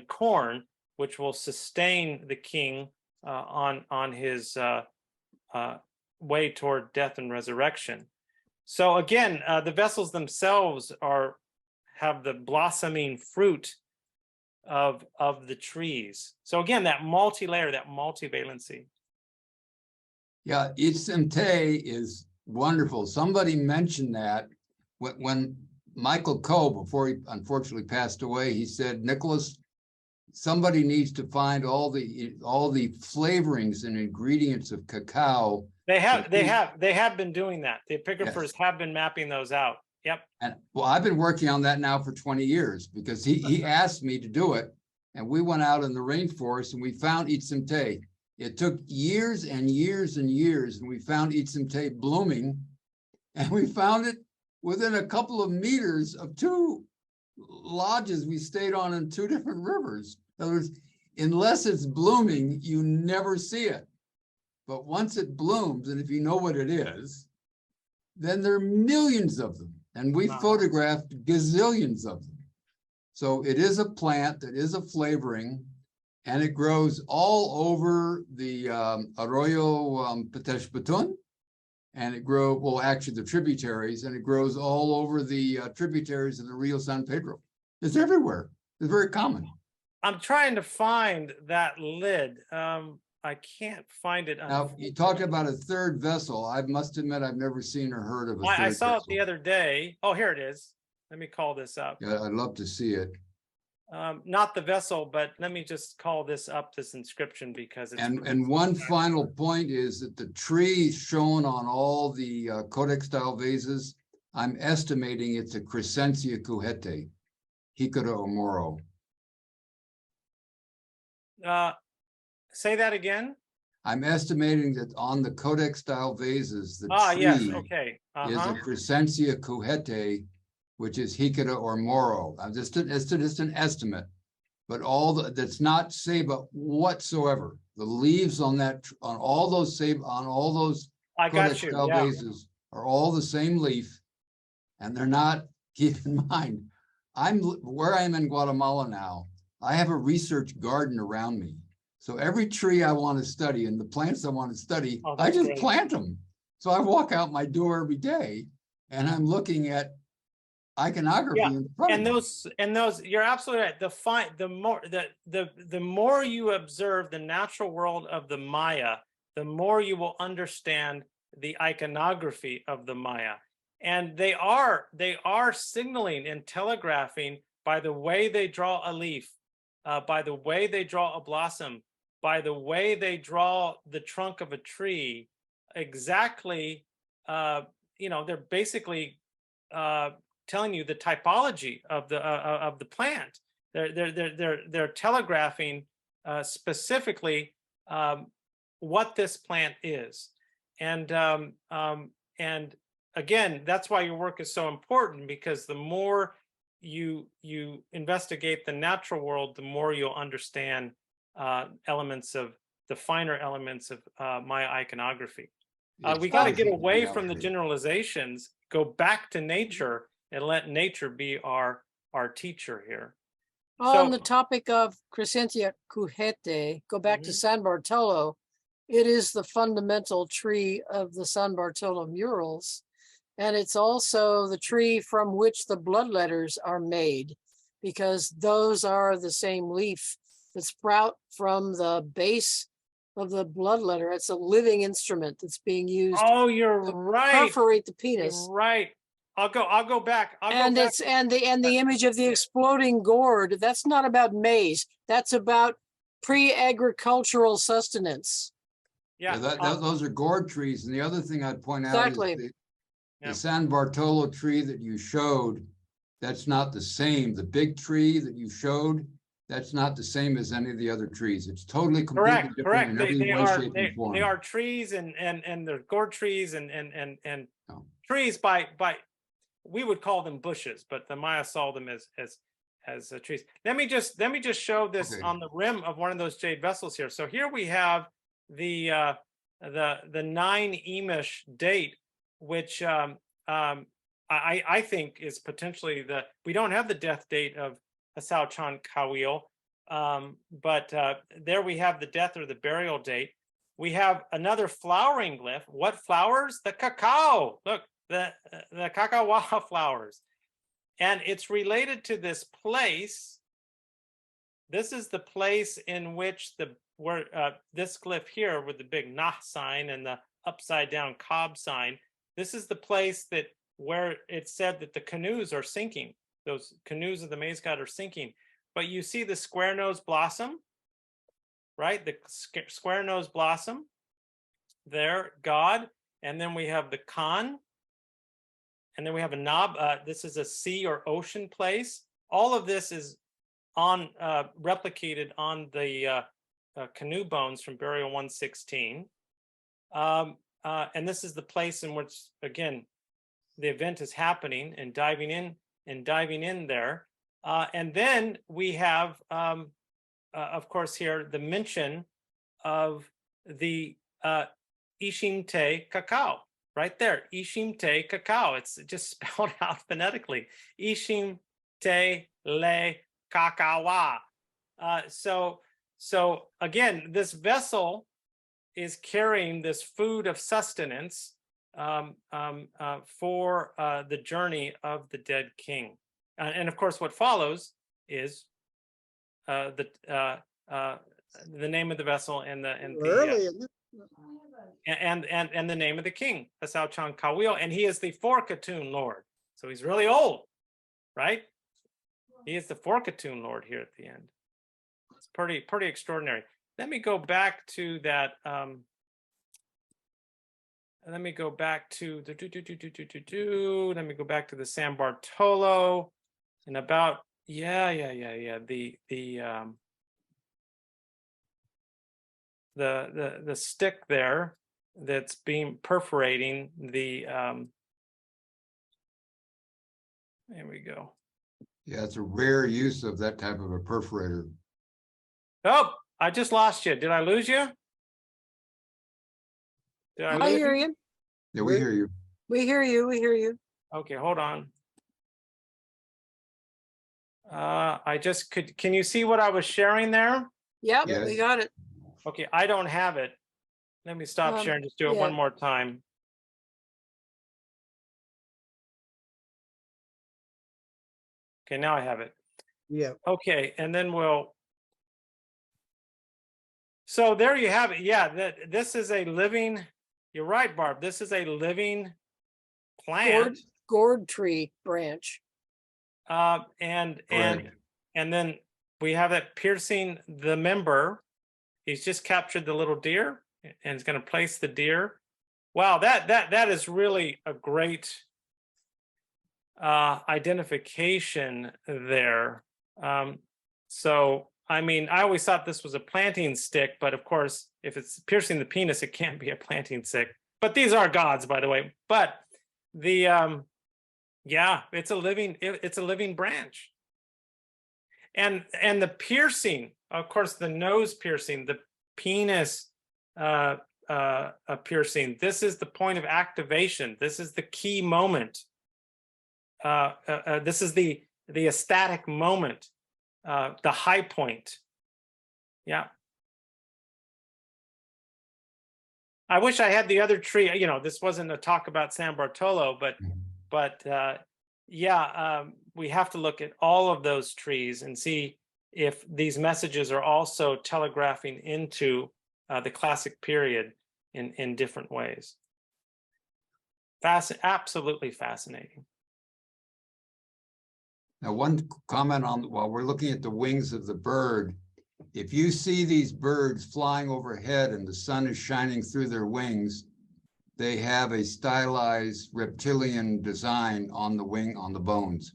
corn, which will sustain the king on his way toward death and resurrection. So again, the vessels themselves have the blossoming fruit of the trees. So again, that multi-layer, that multivalency. Yeah, Itzimte is wonderful. Somebody mentioned that when Michael Coe, before he unfortunately passed away, he said, Nicholas, somebody needs to find all the flavorings and ingredients of cacao. They have been doing that. The epigraphers have been mapping those out. Yep. And well, I've been working on that now for 20 years because he asked me to do it, and we went out in the rainforest and we found Itzimte. It took years and years and years, and we found Itzimte blooming, and we found it within a couple of meters of two lodges we stayed on in two different rivers. In other words, unless it's blooming, you never see it. But once it blooms, and if you know what it is, then there are millions of them. And we photographed gazillions of them. So it is a plant that is a flavoring, and it grows all over the Arroyo Patesh Batun, and it grows, well, actually the tributaries, and it grows all over the tributaries of the Rio San Pedro. It's everywhere. It's very common. I'm trying to find that lid. I can't find it. Now, you talked about a third vessel. I must admit, I've never seen or heard of a third I saw vessel. it the other day. Oh, here it is. Let me call this up. Yeah, I'd love to see it. Not the vessel, but let me just call this up, this inscription, because it's... And one final point is that the tree shown on all the Codex style vases, I'm estimating it's a Crescentia Cujete, Hikara Omoro. Say that again. I'm estimating that on the Codex style vases, the tree yes, okay. is a Crescentia Cujete, which is Hikara or Moro. It's just an estimate. but that's not Ceiba whatsoever. The leaves on all those I got Codex you. Yeah. Valdeses are all the same leaf, and they're not. Keep in mind, where I am in Guatemala now. I have a research garden around me. So every tree I want to study and the plants I want to study, I just plant them. So I walk out my door every day and I'm looking at iconography in front of me. And those, you're absolutely right. The more you observe the natural world of the Maya, the more you will understand the iconography of the Maya. And they are signaling and telegraphing by the way they draw a leaf, by the way they draw a blossom, by the way they draw the trunk of a tree, exactly, they're basically telling you the typology of the plant. They're telegraphing specifically what this plant is, and again, that's why your work is so important, because the more you investigate the natural world, the more you'll understand the finer elements of Maya iconography. We got to get away from the generalizations, go back to nature, and let nature be our teacher here. On the topic of Crescentia cujete, go back to San Bartolo. It is the fundamental tree of the San Bartolo murals. And it's also the tree from which the bloodletters are made, because those are the same leaf that sprout from the base of the bloodletter. It's a living instrument that's being used. Oh, you're right. Perforate the penis. You're right. I'll go back. And the image of the exploding gourd. That's not about maize. That's about pre-agricultural sustenance. Yeah, those are gourd trees. And the other thing I'd point out is the San Bartolo tree that you showed, that's not the same. The big tree that you showed, that's not the same as any of the other trees. It's totally completely different in every way, shape, and form. They are trees and they're gourd trees and trees by we would call them bushes, but the Maya saw them as trees. Let me just show this on the rim of one of those jade vessels here. So here we have the 9 Emish date, which I think is potentially we don't have the death date of Hasao Chan Kawil, but there we have the death or the burial date. We have another flowering glyph. What flowers? The cacao. Look, the cacao flowers. And it's related to this place. This is the place in which this glyph here with the big Nah sign and the upside down Cobb sign. This is the place where it said that the canoes are sinking. Those canoes of the maize god are sinking. But you see the square nose blossom, right? The square nose blossom there, God. And then we have the Khan. And then we have a knob. This is a sea or ocean place. All of this is replicated on the canoe bones from burial 116. And this is the place in which, again, the event is happening, and diving in there. And then we have, of course, here the mention of the Ishimte cacao right there. Ishimte cacao. It's just spelled out phonetically. Ishimte le cacawa. So again, this vessel is carrying this food of sustenance for the journey of the dead king. And of course, what follows is the name of the vessel and the name of the king, Hasao Chan Kawil, and he is the Forkatun Lord. So he's really old, right? He is the Forkatun Lord here at the end. It's pretty extraordinary. Let me go back to that. Let me go back to the Let me go back to the San Bartolo, and about the stick there that's being perforating the. There we go. Yeah, it's a rare use of that type of a perforator. Oh, I just lost you. Did I lose you? Did I I lose hear you? you. Yeah, we hear you. We hear you. We hear you. Okay, hold on. Can you see what I was sharing there? Yep, Yes. we got it. Okay, I don't have it. Let me stop sharing, just do it yeah. one more time. Okay, now I have it. Yeah. Okay, and then so there you have it. Yeah, this is a living, you're right, Barb. This is a living plant. Gourd tree branch. And then we have it piercing the member. He's just captured the little deer and is going to place the deer. Wow, that is really a great identification there. So I mean, I always thought this was a planting stick, but of course, if it's piercing the penis, it can't be a planting stick. But these are gods, by the way. But the yeah, it's a living branch. And the piercing, of course, the nose piercing, the penis piercing. This is the point of activation. This is the key moment. This is the ecstatic moment, the high point. Yeah. I wish I had the other tree. You know, this wasn't a talk about San Bartolo, but yeah, we have to look at all of those trees and see if these messages are also telegraphing into the classic period in different ways. Absolutely fascinating. Now, one comment on while we're looking at the wings of the bird, if you see these birds flying overhead and the sun is shining through their wings, they have a stylized reptilian design on the wing, on the bones.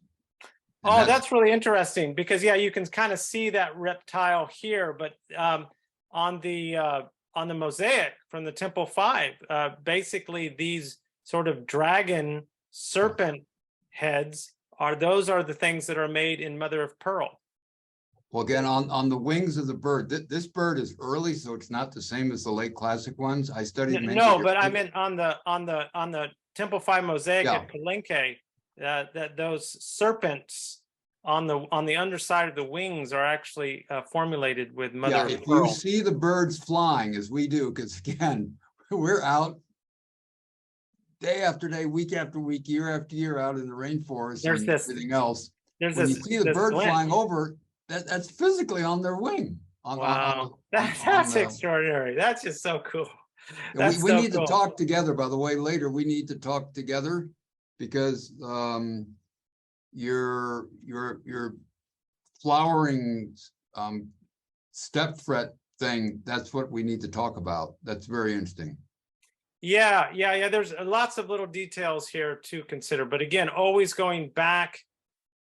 And that's really interesting because yeah, you can kind of see that reptile here, but on the mosaic from the Temple 5, basically these sort of dragon serpent heads are the things that are made in mother of pearl. Well, again, on the wings of the bird, this bird is early, so it's not the same as the late classic ones. I studied many. No, but I meant on the Temple 5 mosaic at Palenque, that those serpents on the underside of the wings are actually formulated with mother of pearl. If you see the birds flying as we do, because again, we're out day after day, week after week, year after year out in the rainforest and everything else. When you see the bird flying over, that's physically on their wing. Wow, that's extraordinary. That's just so cool. We need to talk together, by the way, later. We need to talk together because your flowering step fret thing, that's what we need to talk about. That's very interesting. Yeah. There's lots of little details here to consider, but again, always going back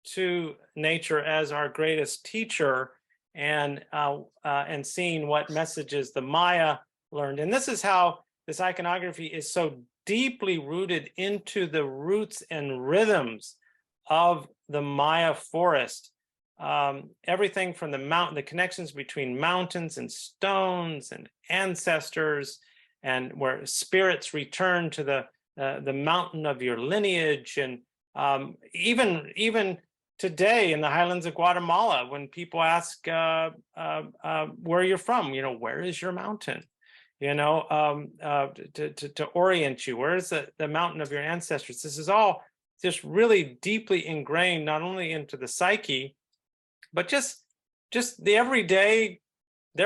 to nature as our greatest teacher and seeing what messages the Maya learned. And this is how this iconography is so deeply rooted into the roots and rhythms of the Maya forest. Everything from the connections between mountains and stones and ancestors, and where spirits return to the mountain of your lineage, and even today in the highlands of Guatemala, when people ask where you're from, where is your mountain? To orient you, where is the mountain of your ancestors? This is all just really deeply ingrained, not only into the psyche, but just their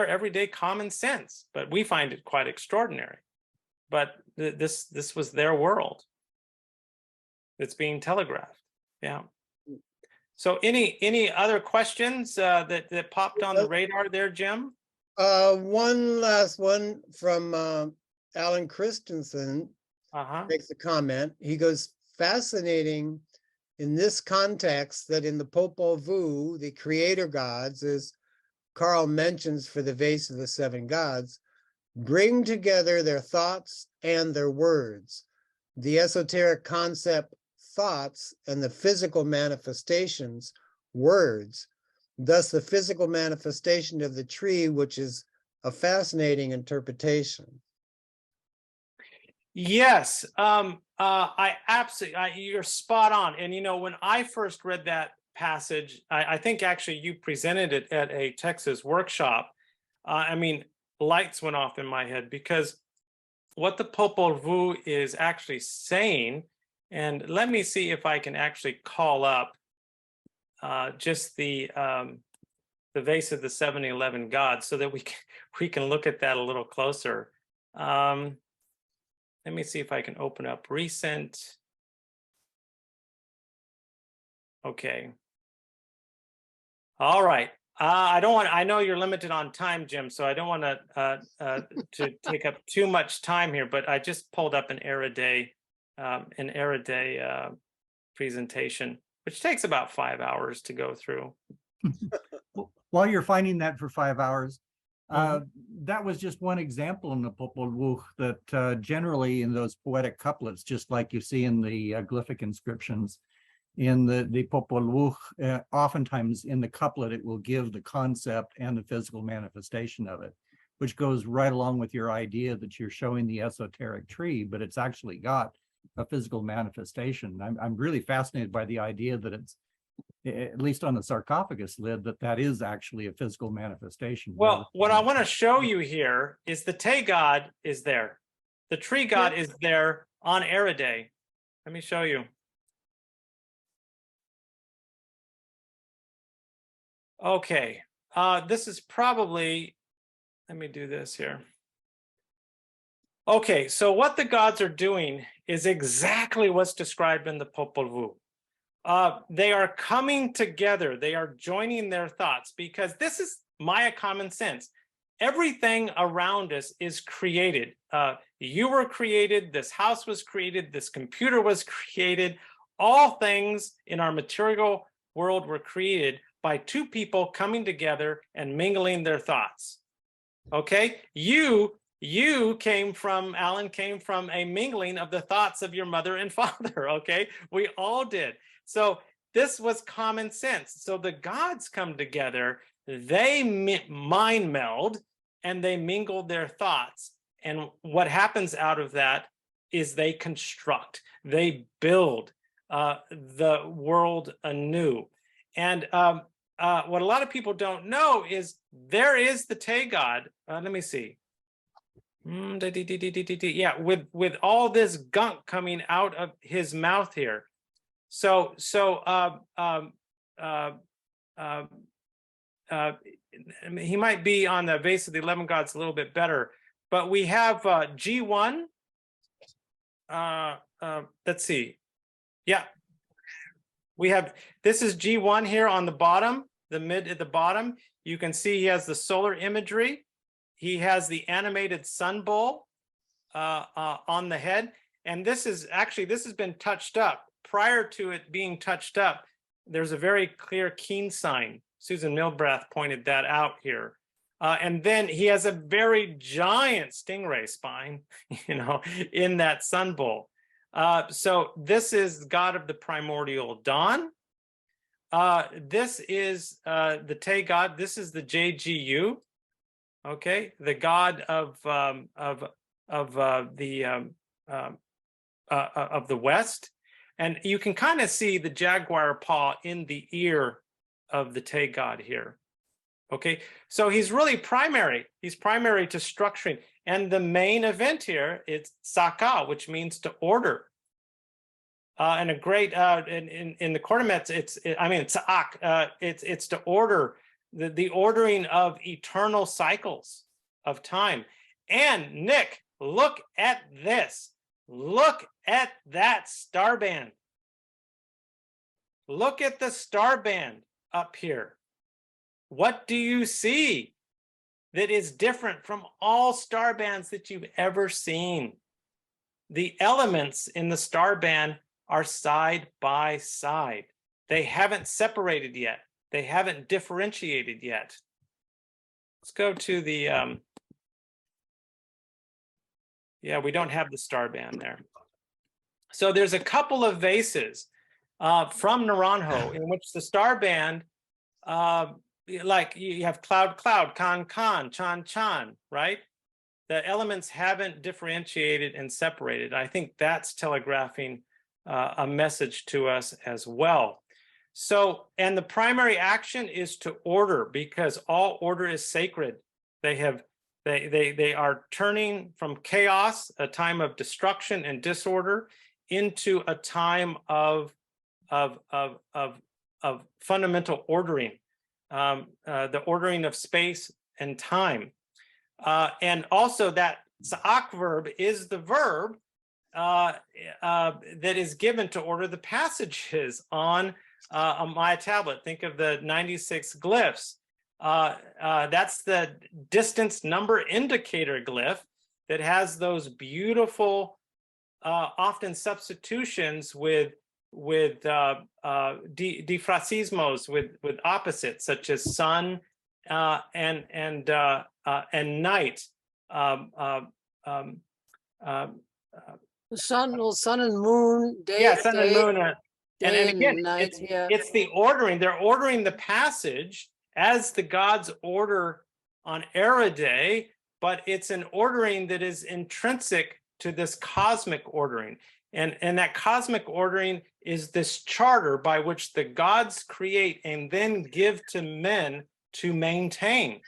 everyday common sense. But we find it quite extraordinary. But this was their world. It's being telegraphed. Yeah. So any other questions that popped on the radar there, Jim? One last one from Alan Christensen makes a comment. He goes, fascinating in this context that in the Popol Vuh, the creator gods, as Carl mentions for the vase of the seven gods, bring together their thoughts and their words. The esoteric concept thoughts and the physical manifestations words, thus the physical manifestation of the tree, which is a fascinating interpretation. Yes, I absolutely, you're spot on. And, you know, when I first read that passage, I think actually you presented it at a Texas workshop. I mean, lights went off in my head, because what the Popol Vuh is actually saying, and let me see if I can actually call up just the vase of the 7-11 gods, so that we can look at that a little closer. Let me see if I can open up recent. Okay. All right. I know you're limited on time, Jim, so I don't want to take up too much time here, but I just pulled up an Araday presentation, which takes about 5 hours to go through. While you're finding that for 5 hours, that was just one example in the Popol Vuh that generally in those poetic couplets, just like you see in the glyphic inscriptions, in the Popol Vuh, oftentimes in the couplet, it will give the concept and the physical manifestation of it, which goes right along with your idea that you're showing the esoteric tree, but it's actually got a physical manifestation. I'm really fascinated by the idea that it's, at least on the sarcophagus lid, that is actually a physical manifestation. Well, what I want to show you here is the Tay god is there. The tree god is there on Araday. Let me show you. Okay, this is probably, let me do this here. Okay, so what the gods are doing is exactly what's described in the Popol Vuh. They are coming together. They are joining their thoughts, because this is Maya common sense. Everything around us is created. You were created, this house was created, this computer was created. All things in our material world were created by two people coming together and mingling their thoughts. Okay, Alan came from a mingling of the thoughts of your mother and father. Okay, we all did. So this was common sense. So the gods come together, they mind meld, and they mingle their thoughts. And what happens out of that is they construct, they build the world anew. And what a lot of people don't know is there is the Tay god. Let me see. Yeah, with all this gunk coming out of his mouth here. So he might be on the vase of the 11 gods a little bit better, but we have G1. Let's see. Yeah, we have, this is G1 here on the bottom, the mid at the bottom. You can see he has the solar imagery. He has the animated sun bowl on the head. And this is actually, this has been touched up. Prior to it being touched up, there's a very clear keen sign. Susan Milbrath pointed that out here. And then he has a very giant stingray spine, you know, in that sun bowl. So this is God of the primordial dawn. This is the Tay god. This is the JGU. Okay, the god of the West, and you can kind of see the jaguar paw in the ear of the Tay god here. Okay, so he's really primary. He's primary to structuring, and the main event here is Saka, which means to order. And a great in the Coordinates, it's to order. The ordering of eternal cycles of time. And Nick, look at this. Look at that star band. Look at the star band up here. What do you see that is different from all star bands that you've ever seen? The elements in the star band are side by side. They haven't separated yet. They haven't differentiated yet. Let's go to the, yeah, we don't have the star band there. So there's a couple of vases from Naranjo, in which the star band, like you have cloud, cloud, con, con, chan, chan, right? The elements haven't differentiated and separated. I think that's telegraphing a message to us as well. So, and the primary action is to order, because all order is sacred. They are turning from chaos, a time of destruction and disorder, into a time of fundamental ordering, the ordering of space and time. And also that sa'ak verb is the verb that is given to order the passages on a Maya tablet. Think of the 96 glyphs. That's the distance number indicator glyph that has those beautiful, often substitutions with difrasismos, with opposites, such as sun and night. The sun and moon, day, Yeah, sun and moon. day And again, night, it's the ordering. They're ordering the passage as the gods order on Eriday, but it's an ordering that is intrinsic to this cosmic ordering. And that cosmic ordering is this charter by which the gods create and then give to men to maintain.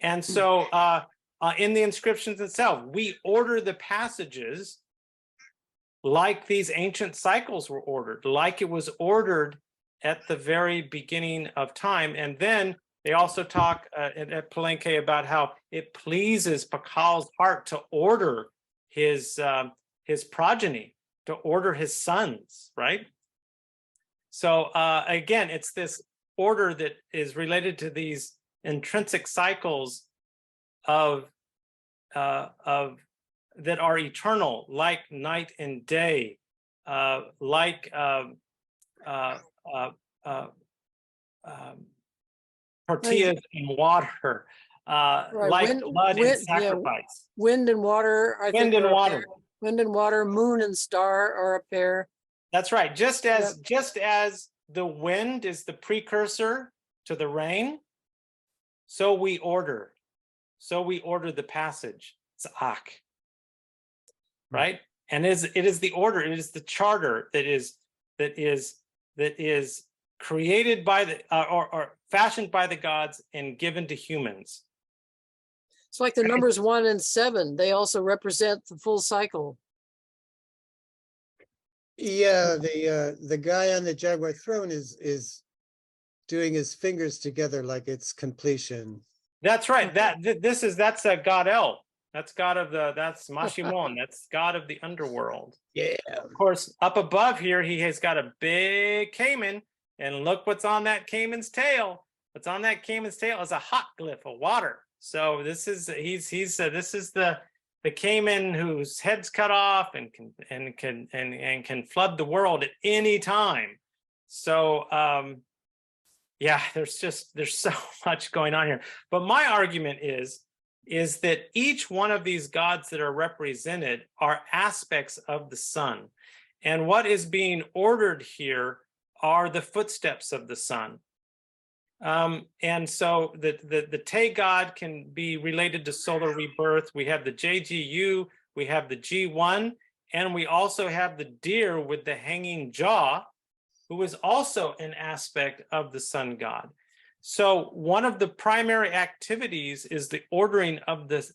And so in the inscriptions itself, we order the passages like these ancient cycles were ordered, like it was ordered at the very beginning of time. And then they also talk at Palenque about how it pleases Pakal's heart to order his progeny, to order his sons, right? So again, it's this order that is related to these intrinsic cycles of that are eternal, like night and day, like tortillas and water, like blood and sacrifice. Wind and water. Wind and water. Wind and water. Moon and star are a pair. That's right. Just as the wind is the precursor to the rain, so we order. So we order the passage. Tza'ak. Right? And it is the order, it is the charter that is created by the or fashioned by the gods and given to humans. It's like the numbers 1 and 7. They also represent the full cycle. Yeah, the guy on the jaguar throne is doing his fingers together like it's completion. That's right. That's a god El. That's god of that's Mashimon. That's god of the underworld. Yeah. Of course, up above here, he has got a big caiman, and look what's on that caiman's tail. What's on that caiman's tail is a hot glyph of water. So this is this is the caiman whose head's cut off and can flood the world at any time. So yeah, there's so much going on here. But my argument is that each one of these gods that are represented are aspects of the sun. And what is being ordered here are the footsteps of the sun. And so the Te god can be related to solar rebirth. We have the JGU, we have the G1, and we also have the deer with the hanging jaw, who is also an aspect of the sun god. So one of the primary activities is the ordering of the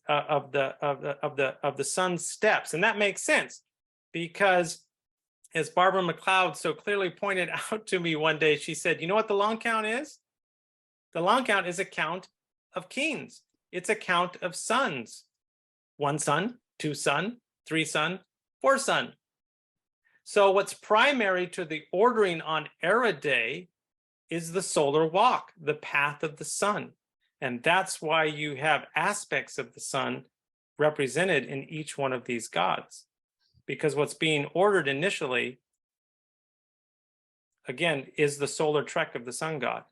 sun's steps, and that makes sense because, as Barbara McLeod so clearly pointed out to me one day, she said, "You know what the long count is? The long count is a count of keens. It's a count of suns. 1 sun, 2 sun, 3 sun, 4 sun." So what's primary to the ordering on Eriday is the solar walk, the path of the sun. And that's why you have aspects of the sun represented in each one of these gods. Because what's being ordered initially, again, is the solar trek of the sun god.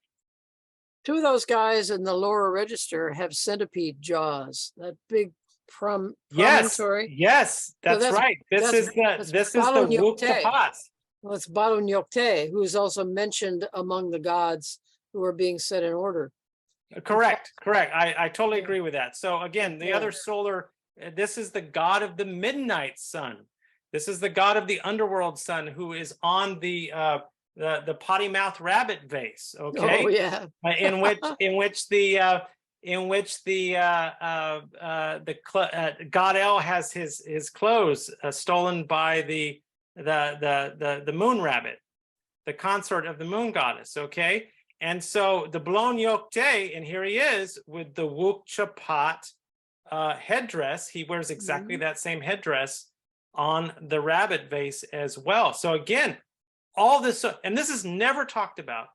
2 of those guys in the lower register have centipede jaws, that big promontory. Yes, that's right. This is the Wuk Tapas. Well, it's Balu Nyokte, who is also mentioned among the gods who are being set in order. Correct. I totally Yeah. agree with that. So again, the Yeah. other solar, this is the god of the midnight sun. This is the god of the underworld sun, who is on the potty mouth rabbit vase. Okay. Oh yeah. in which the god El has his clothes stolen by the moon rabbit, the consort of the moon goddess. Okay. And so the Blon Yokte, and here he is with the Wuk Chapat headdress. He wears exactly that same headdress on the rabbit vase as well. So again, all this, and this is never talked about.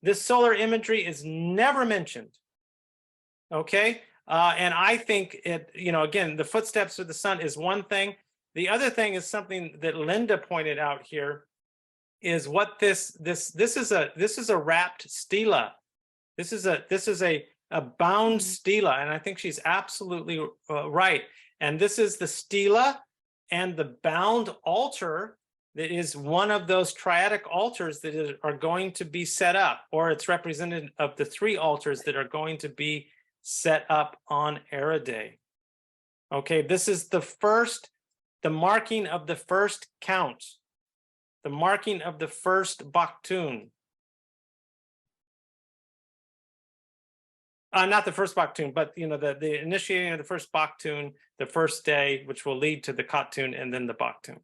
This solar imagery is never mentioned. Okay. And I think it, again, the footsteps of the sun is one thing. The other thing is something that Linda pointed out here, is what this is a wrapped stela. This is a bound stela, and I think she's absolutely right. And this is the stela and the bound altar that is one of those triadic altars that are going to be set up, or it's representative of the 3 altars that are going to be set up on Eriday. Okay, this is the marking of the first count. The marking of the first Baktun. Not the first Baktun, but the initiating of the first Baktun, the first day, which will lead to the Katun and then the Baktun.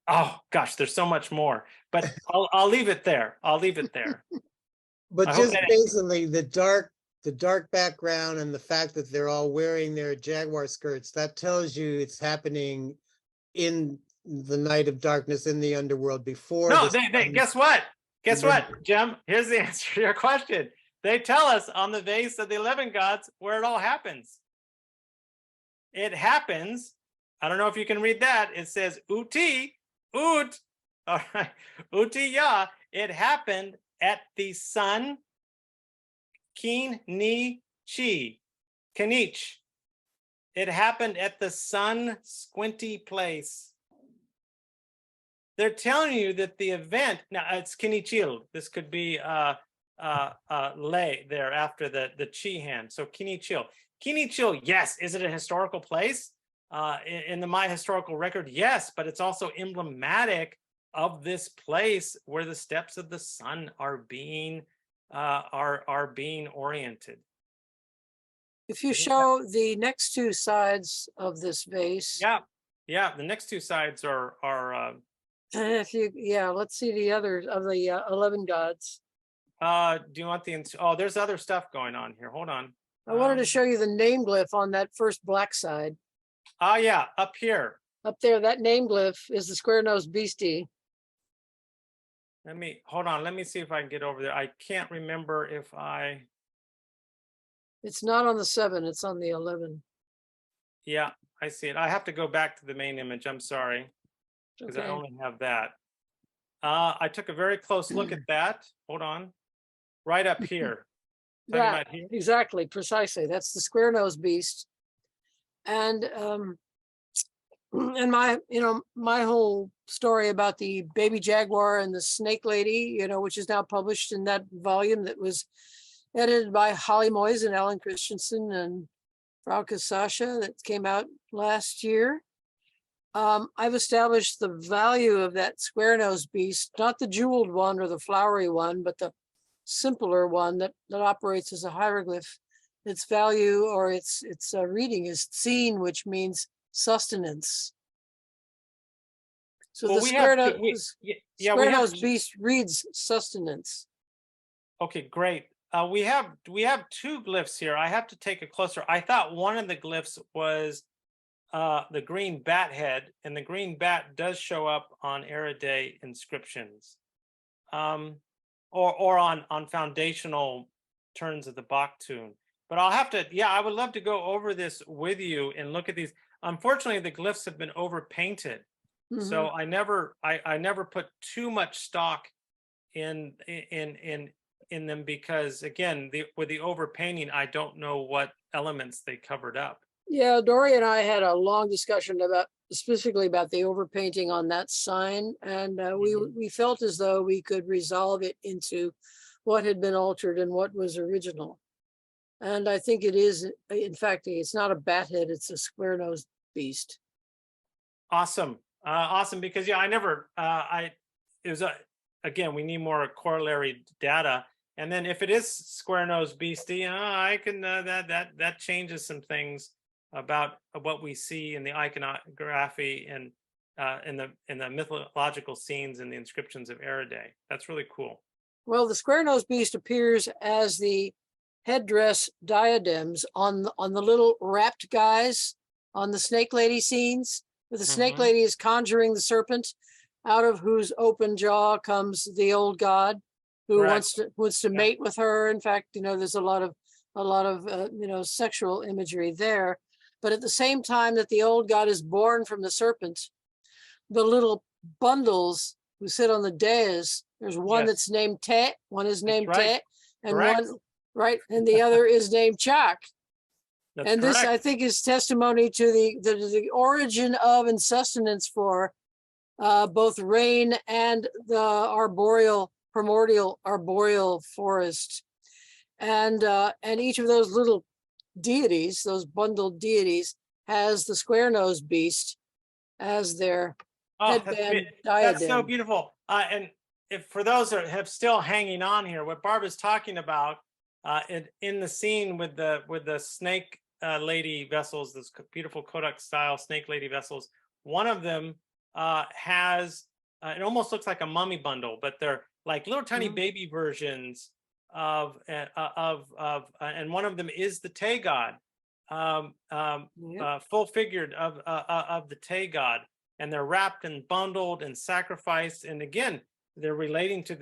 Oh gosh, there's so much more, but I'll leave it there. But I just hope that- basically the dark background and the fact that they're all wearing their jaguar skirts, that tells you it's happening in the night of darkness in the underworld before. No, they guess what? Jim? Here's the answer to your question. They tell us on the vase of the 11 gods where it all happens. It happens. I don't know if you can read that. It says Uti, Ut, all right, Uti Ya. It happened at the sun K'inich K'inich. It happened at the sun squinty place. They're telling you that the event, now it's K'inichil. This could be lay there after the chi hand. So K'inichil. K'inichil, yes. Is it a historical place? In the Maya historical record, yes, but it's also emblematic of this place where the steps of the sun are being oriented. If you show the next 2 sides of this vase. Yeah. The next 2 sides are If you, let's see the other of the 11 gods. do you want there's other stuff going on here. Hold on. I wanted to show you the name glyph on that first black side. Yeah, up here. Up there, that name glyph is the square-nosed beastie. Hold on. Let me see if I can get over there. I can't remember if It's not on the 7, it's on the 11. Yeah, I see it. I have to go back to the main image. I'm sorry, because I only have that. I took a very close look at that. Hold on. Right up here. That, exactly, precisely. That's the square-nosed beast. And my whole story about the baby jaguar and the snake lady, which is now published in that volume that was edited by Holly Moyes and Alan Christensen and Frauke Sasha, that came out last year. I've established the value of that square-nosed beast, not the jeweled one or the flowery one, but the simpler one that operates as a hieroglyph. Its value, or its reading, is seen, which means sustenance. So the square-nosed beast reads sustenance. Okay, great. We have 2 glyphs here. I have to take a closer. I thought one of the glyphs was the green bat head, and the green bat does show up on Eriday inscriptions, or on foundational turns of the Baktun. But I'll have to, I would love to go over this with you and look at these. Unfortunately, the glyphs have been overpainted, so I never put too much stock in them, because again, with the overpainting, I don't know what elements they covered up. Yeah, Dory and I had a long discussion about specifically about the overpainting on that sign, and we felt as though we could resolve it into what had been altered and what was original. And I think it is, in fact, it's not a bat head, it's a square-nosed beast. Awesome. Awesome. Because yeah, I never, it was again, we need more corollary data. And then if it is square-nosed beastie, I can, that changes some things about what we see in the iconography and in the mythological scenes and the inscriptions of Eriday. That's really cool. Well, the square-nosed beast appears as the headdress diadems on the little wrapped guys on the snake lady scenes, where the snake lady is conjuring the serpent, out of whose open jaw comes the old god who wants to mate with her. In fact, there's a lot of sexual imagery there. But at the same time that the old god is born from the serpent, the little bundles who sit on the dais, there's one that's named Te, one is named Te, and one and the other is named Chak. And this, I think, is testimony to the origin of and sustenance for both rain and the primordial arboreal forest. And each of those little deities, those bundled deities, has the square-nosed beast as their headband diadem. That's so beautiful. And if for those that have still hanging on here, what Barbara's talking about in the scene with the snake lady vessels, those beautiful Kodak style snake lady vessels, one of them has it almost looks like a mummy bundle, but they're like little tiny baby versions of and one of them is the Te god, full figured of the Te god, and they're wrapped and bundled and sacrificed, and again they're relating to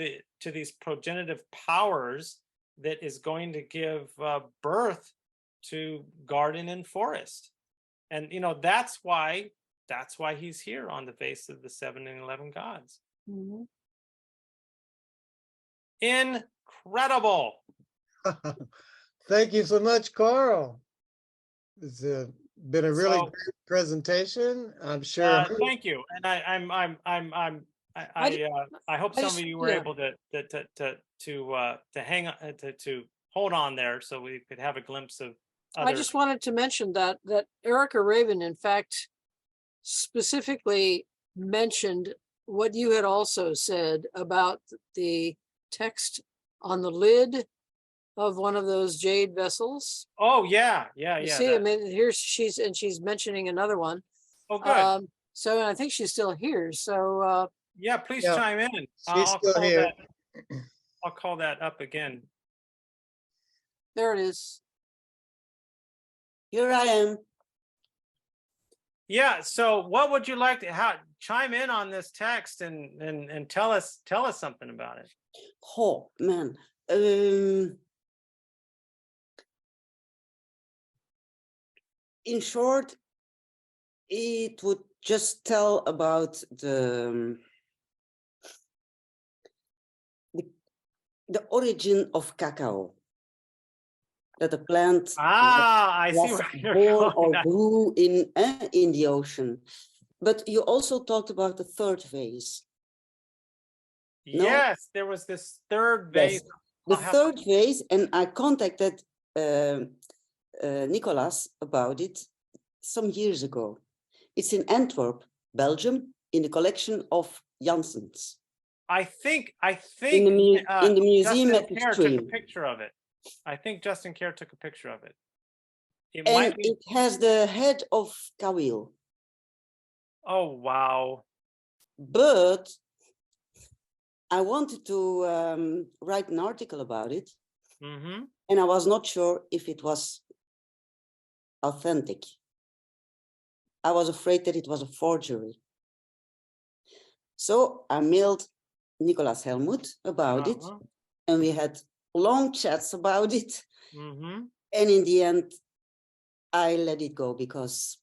these progenitive powers that is going to give birth to garden and forest. And that's why he's here on the face of the 7 and 11 gods. Incredible. Thank you so much, Carl. It's been a really great presentation. I'm sure. Thank you, and I hope some of you were able to hang on to hold on there so we could have a glimpse of. I just wanted to mention that Erica Raven, in fact, specifically mentioned what you had also said about the text on the lid of one of those jade vessels. Oh yeah. See, I mean, here she's mentioning another one. Oh, good. So I think she's still here. So yeah, please chime in. She's still here. I'll call that up again. There it is. Here I am. Yeah. So, what would you like to chime in on this text and tell us something about it? Oh man. In short, it would just tell about the origin of cacao. That the plant I see where you're born or going. grew in the ocean. But you also talked about the third vase. No? Yes, there was this third vase. Yes. The third vase, and I contacted Nicolas about it some years ago. It's in Antwerp, Belgium, in the collection of Janssens. I think in the museum at the Kerr stream. took a picture of it. I think Justin Kerr took a picture of it. It has the head of Kawil. Oh wow! But I wanted to write an article about it, and I was not sure if it was authentic. I was afraid that it was a forgery. So I mailed Nicolas Helmut about it, and we had long chats about it. And in the end, I let it go because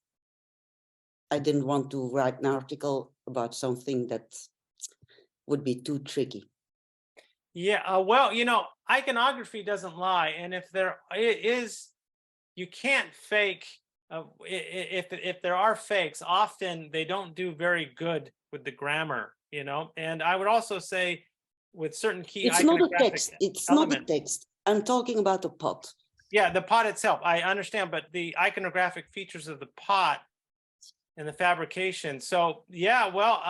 I didn't want to write an article about something that would be too tricky. Yeah, well, iconography doesn't lie. And if there is, you can't fake if there are fakes, often they don't do very good with the grammar, you know. And I would also say with certain key It's not a iconographic text. It's not a elements. text. I'm talking about the pot. Yeah, the pot itself, I understand, but the iconographic features of the pot and the fabrication. So yeah, well,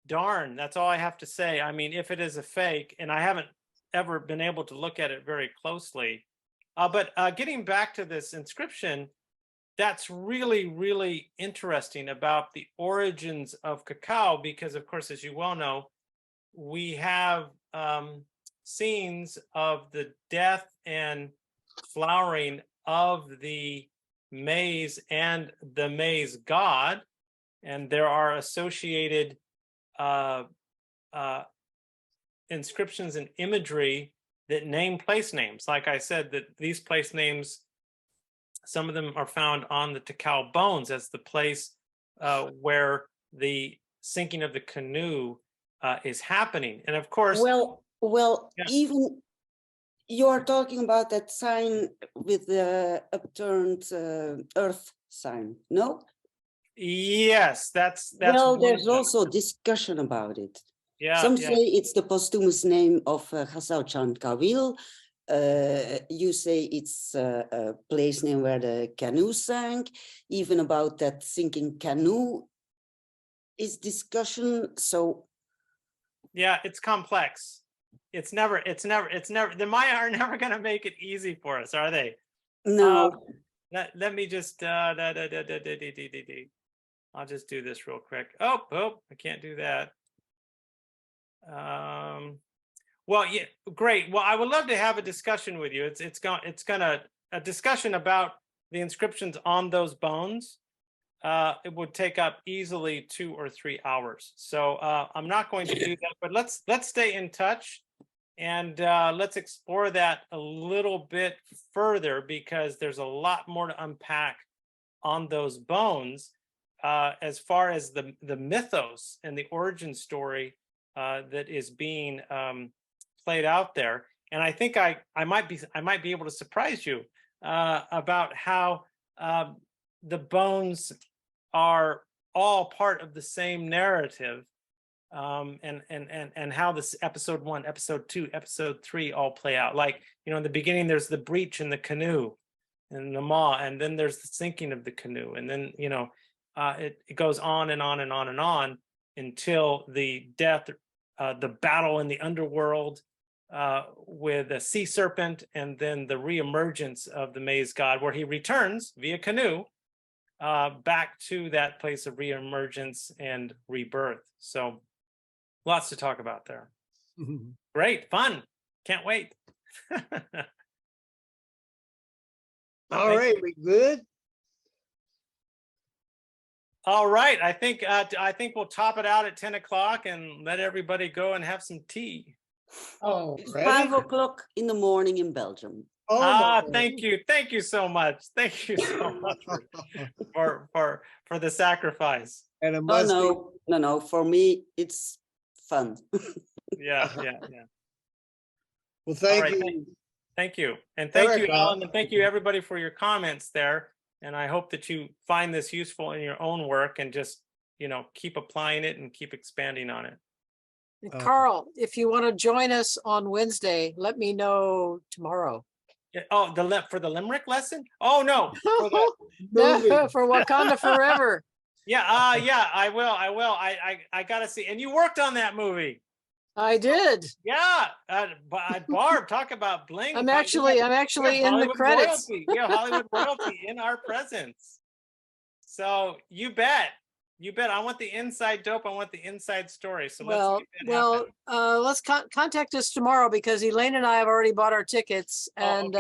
darn, that's all I have to say. I mean, if it is a fake, and I haven't ever been able to look at it very closely, but getting back to this inscription, that's really, really interesting about the origins of cacao, because of course, as you well know, we have scenes of the death and flowering of the maize and the maize god, and there are associated inscriptions and imagery that name place names. Like I said, that these place names, some of them are found on the Takao bones as the place where the sinking of the canoe is happening. And of course, well, yeah. Even you are talking about that sign with the upturned earth sign, no? Yes, that's well, there's also discussion about it. Yeah, some say it's the posthumous name of Hassau-chan Kawil. You say it's a place name where the canoe sank. Even about that sinking canoe is discussion. So yeah, it's complex. It's never, the Maya are never going to make it easy for us, are they? No. Let me just, I'll just do this real quick. Oh, I can't do that. Well, yeah, great. Well, I would love to have a discussion with you. It's gonna a discussion about the inscriptions on those bones. It would take up easily 2 or 3 hours. So I'm not going to do that, but let's stay in touch, and let's explore that a little bit further, because there's a lot more to unpack on those bones as far as the mythos and the origin story that is being played out there. And I think I might be able to surprise you about how the bones are all part of the same narrative, and how this episode 1, episode 2, episode 3 all play out. Like, you know, in the beginning, there's the breach in the canoe and the maw, and then there's the sinking of the canoe, and then, you know, it goes on and on and on and on until the death, the battle in the underworld with a sea serpent, and then the reemergence of the maize god, where he returns via canoe back to that place of reemergence and rebirth. So lots to talk about there. Great, fun. Can't wait. All right, we good? All right, I think we'll top it out at 10 o'clock and let everybody go and have some tea. Oh, it's 5 o'clock in the morning in Belgium. Oh, thank you so much. Thank you so much for the sacrifice. And it must no. For me, it's fun. Yeah. Well, thank you. Thank you, and thank Eric, you, Alan, and thank you everybody for your comments there. And I hope that you find this useful in your own work, and just, you know, keep applying it and keep expanding on it. Carl, if you want to join us on Wednesday, let me know tomorrow. Yeah, oh, for the limerick lesson? Oh no, for Wakanda Forever. Yeah, I will. I gotta see. And you worked on that movie. I did. Yeah, Barb, talk about bling. I'm actually in the credits. Royalty. We have Hollywood royalty in our presence. So you bet. I want the inside dope. I want the inside story. So let's contact us tomorrow, because Elaine and I have already bought our tickets, and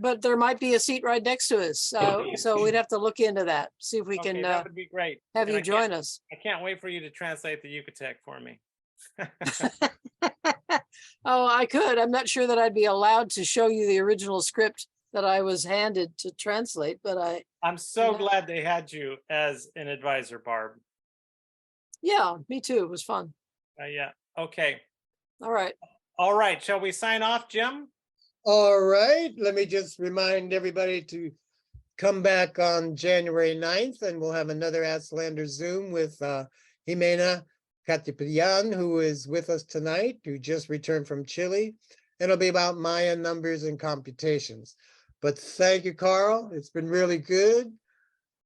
but there might be a seat right next to us. So we'd have to look into that. See if we can. That would be great. Have you join us. I can't wait for you to translate the Yucatec for me. Oh, I could. I'm not sure that I'd be allowed to show you the original script that I was handed to translate, but I'm so glad they had you as an advisor, Barb. Yeah, me too. It was fun. Yeah. Okay. All right. Shall we sign off, Jim? All right. Let me just remind everybody to come back on January 9th, and we'll have another Aztlander Zoom with Jimena Catipian, who is with us tonight, who just returned from Chile. It'll be about Maya numbers and computations. But thank you, Carl. It's been really good.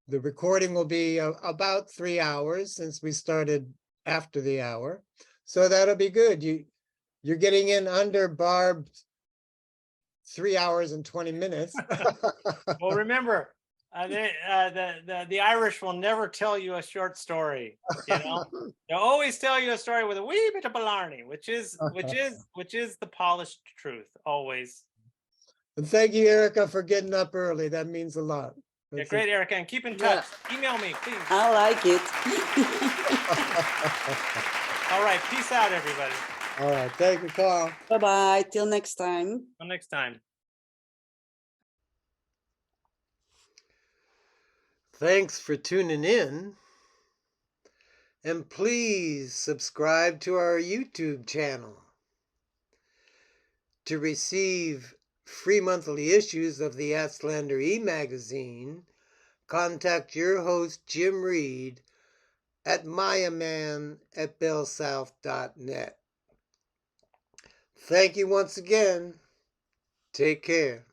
The recording will be about 3 hours since we started after the hour. So that'll be good. You're getting in under Barb's 3 hours and 20 minutes. Well, remember, the Irish will never tell you a short story. You know, they'll always tell you a story with a wee bit of blarney, which is the polished truth always. And thank you, Erica, for getting up early. That means a lot. Yeah, great, Erica, and keep in touch. Email me, please. I like it. All right, peace out, everybody. All right, thank you, Carl. Bye-bye. Till next time. Till next time. Thanks for tuning in. And please subscribe to our YouTube channel. To receive free monthly issues of the Aztlander e-magazine, contact your host, Jim Reed, at mayaman@bellsouth.net. Thank you once again. Take care.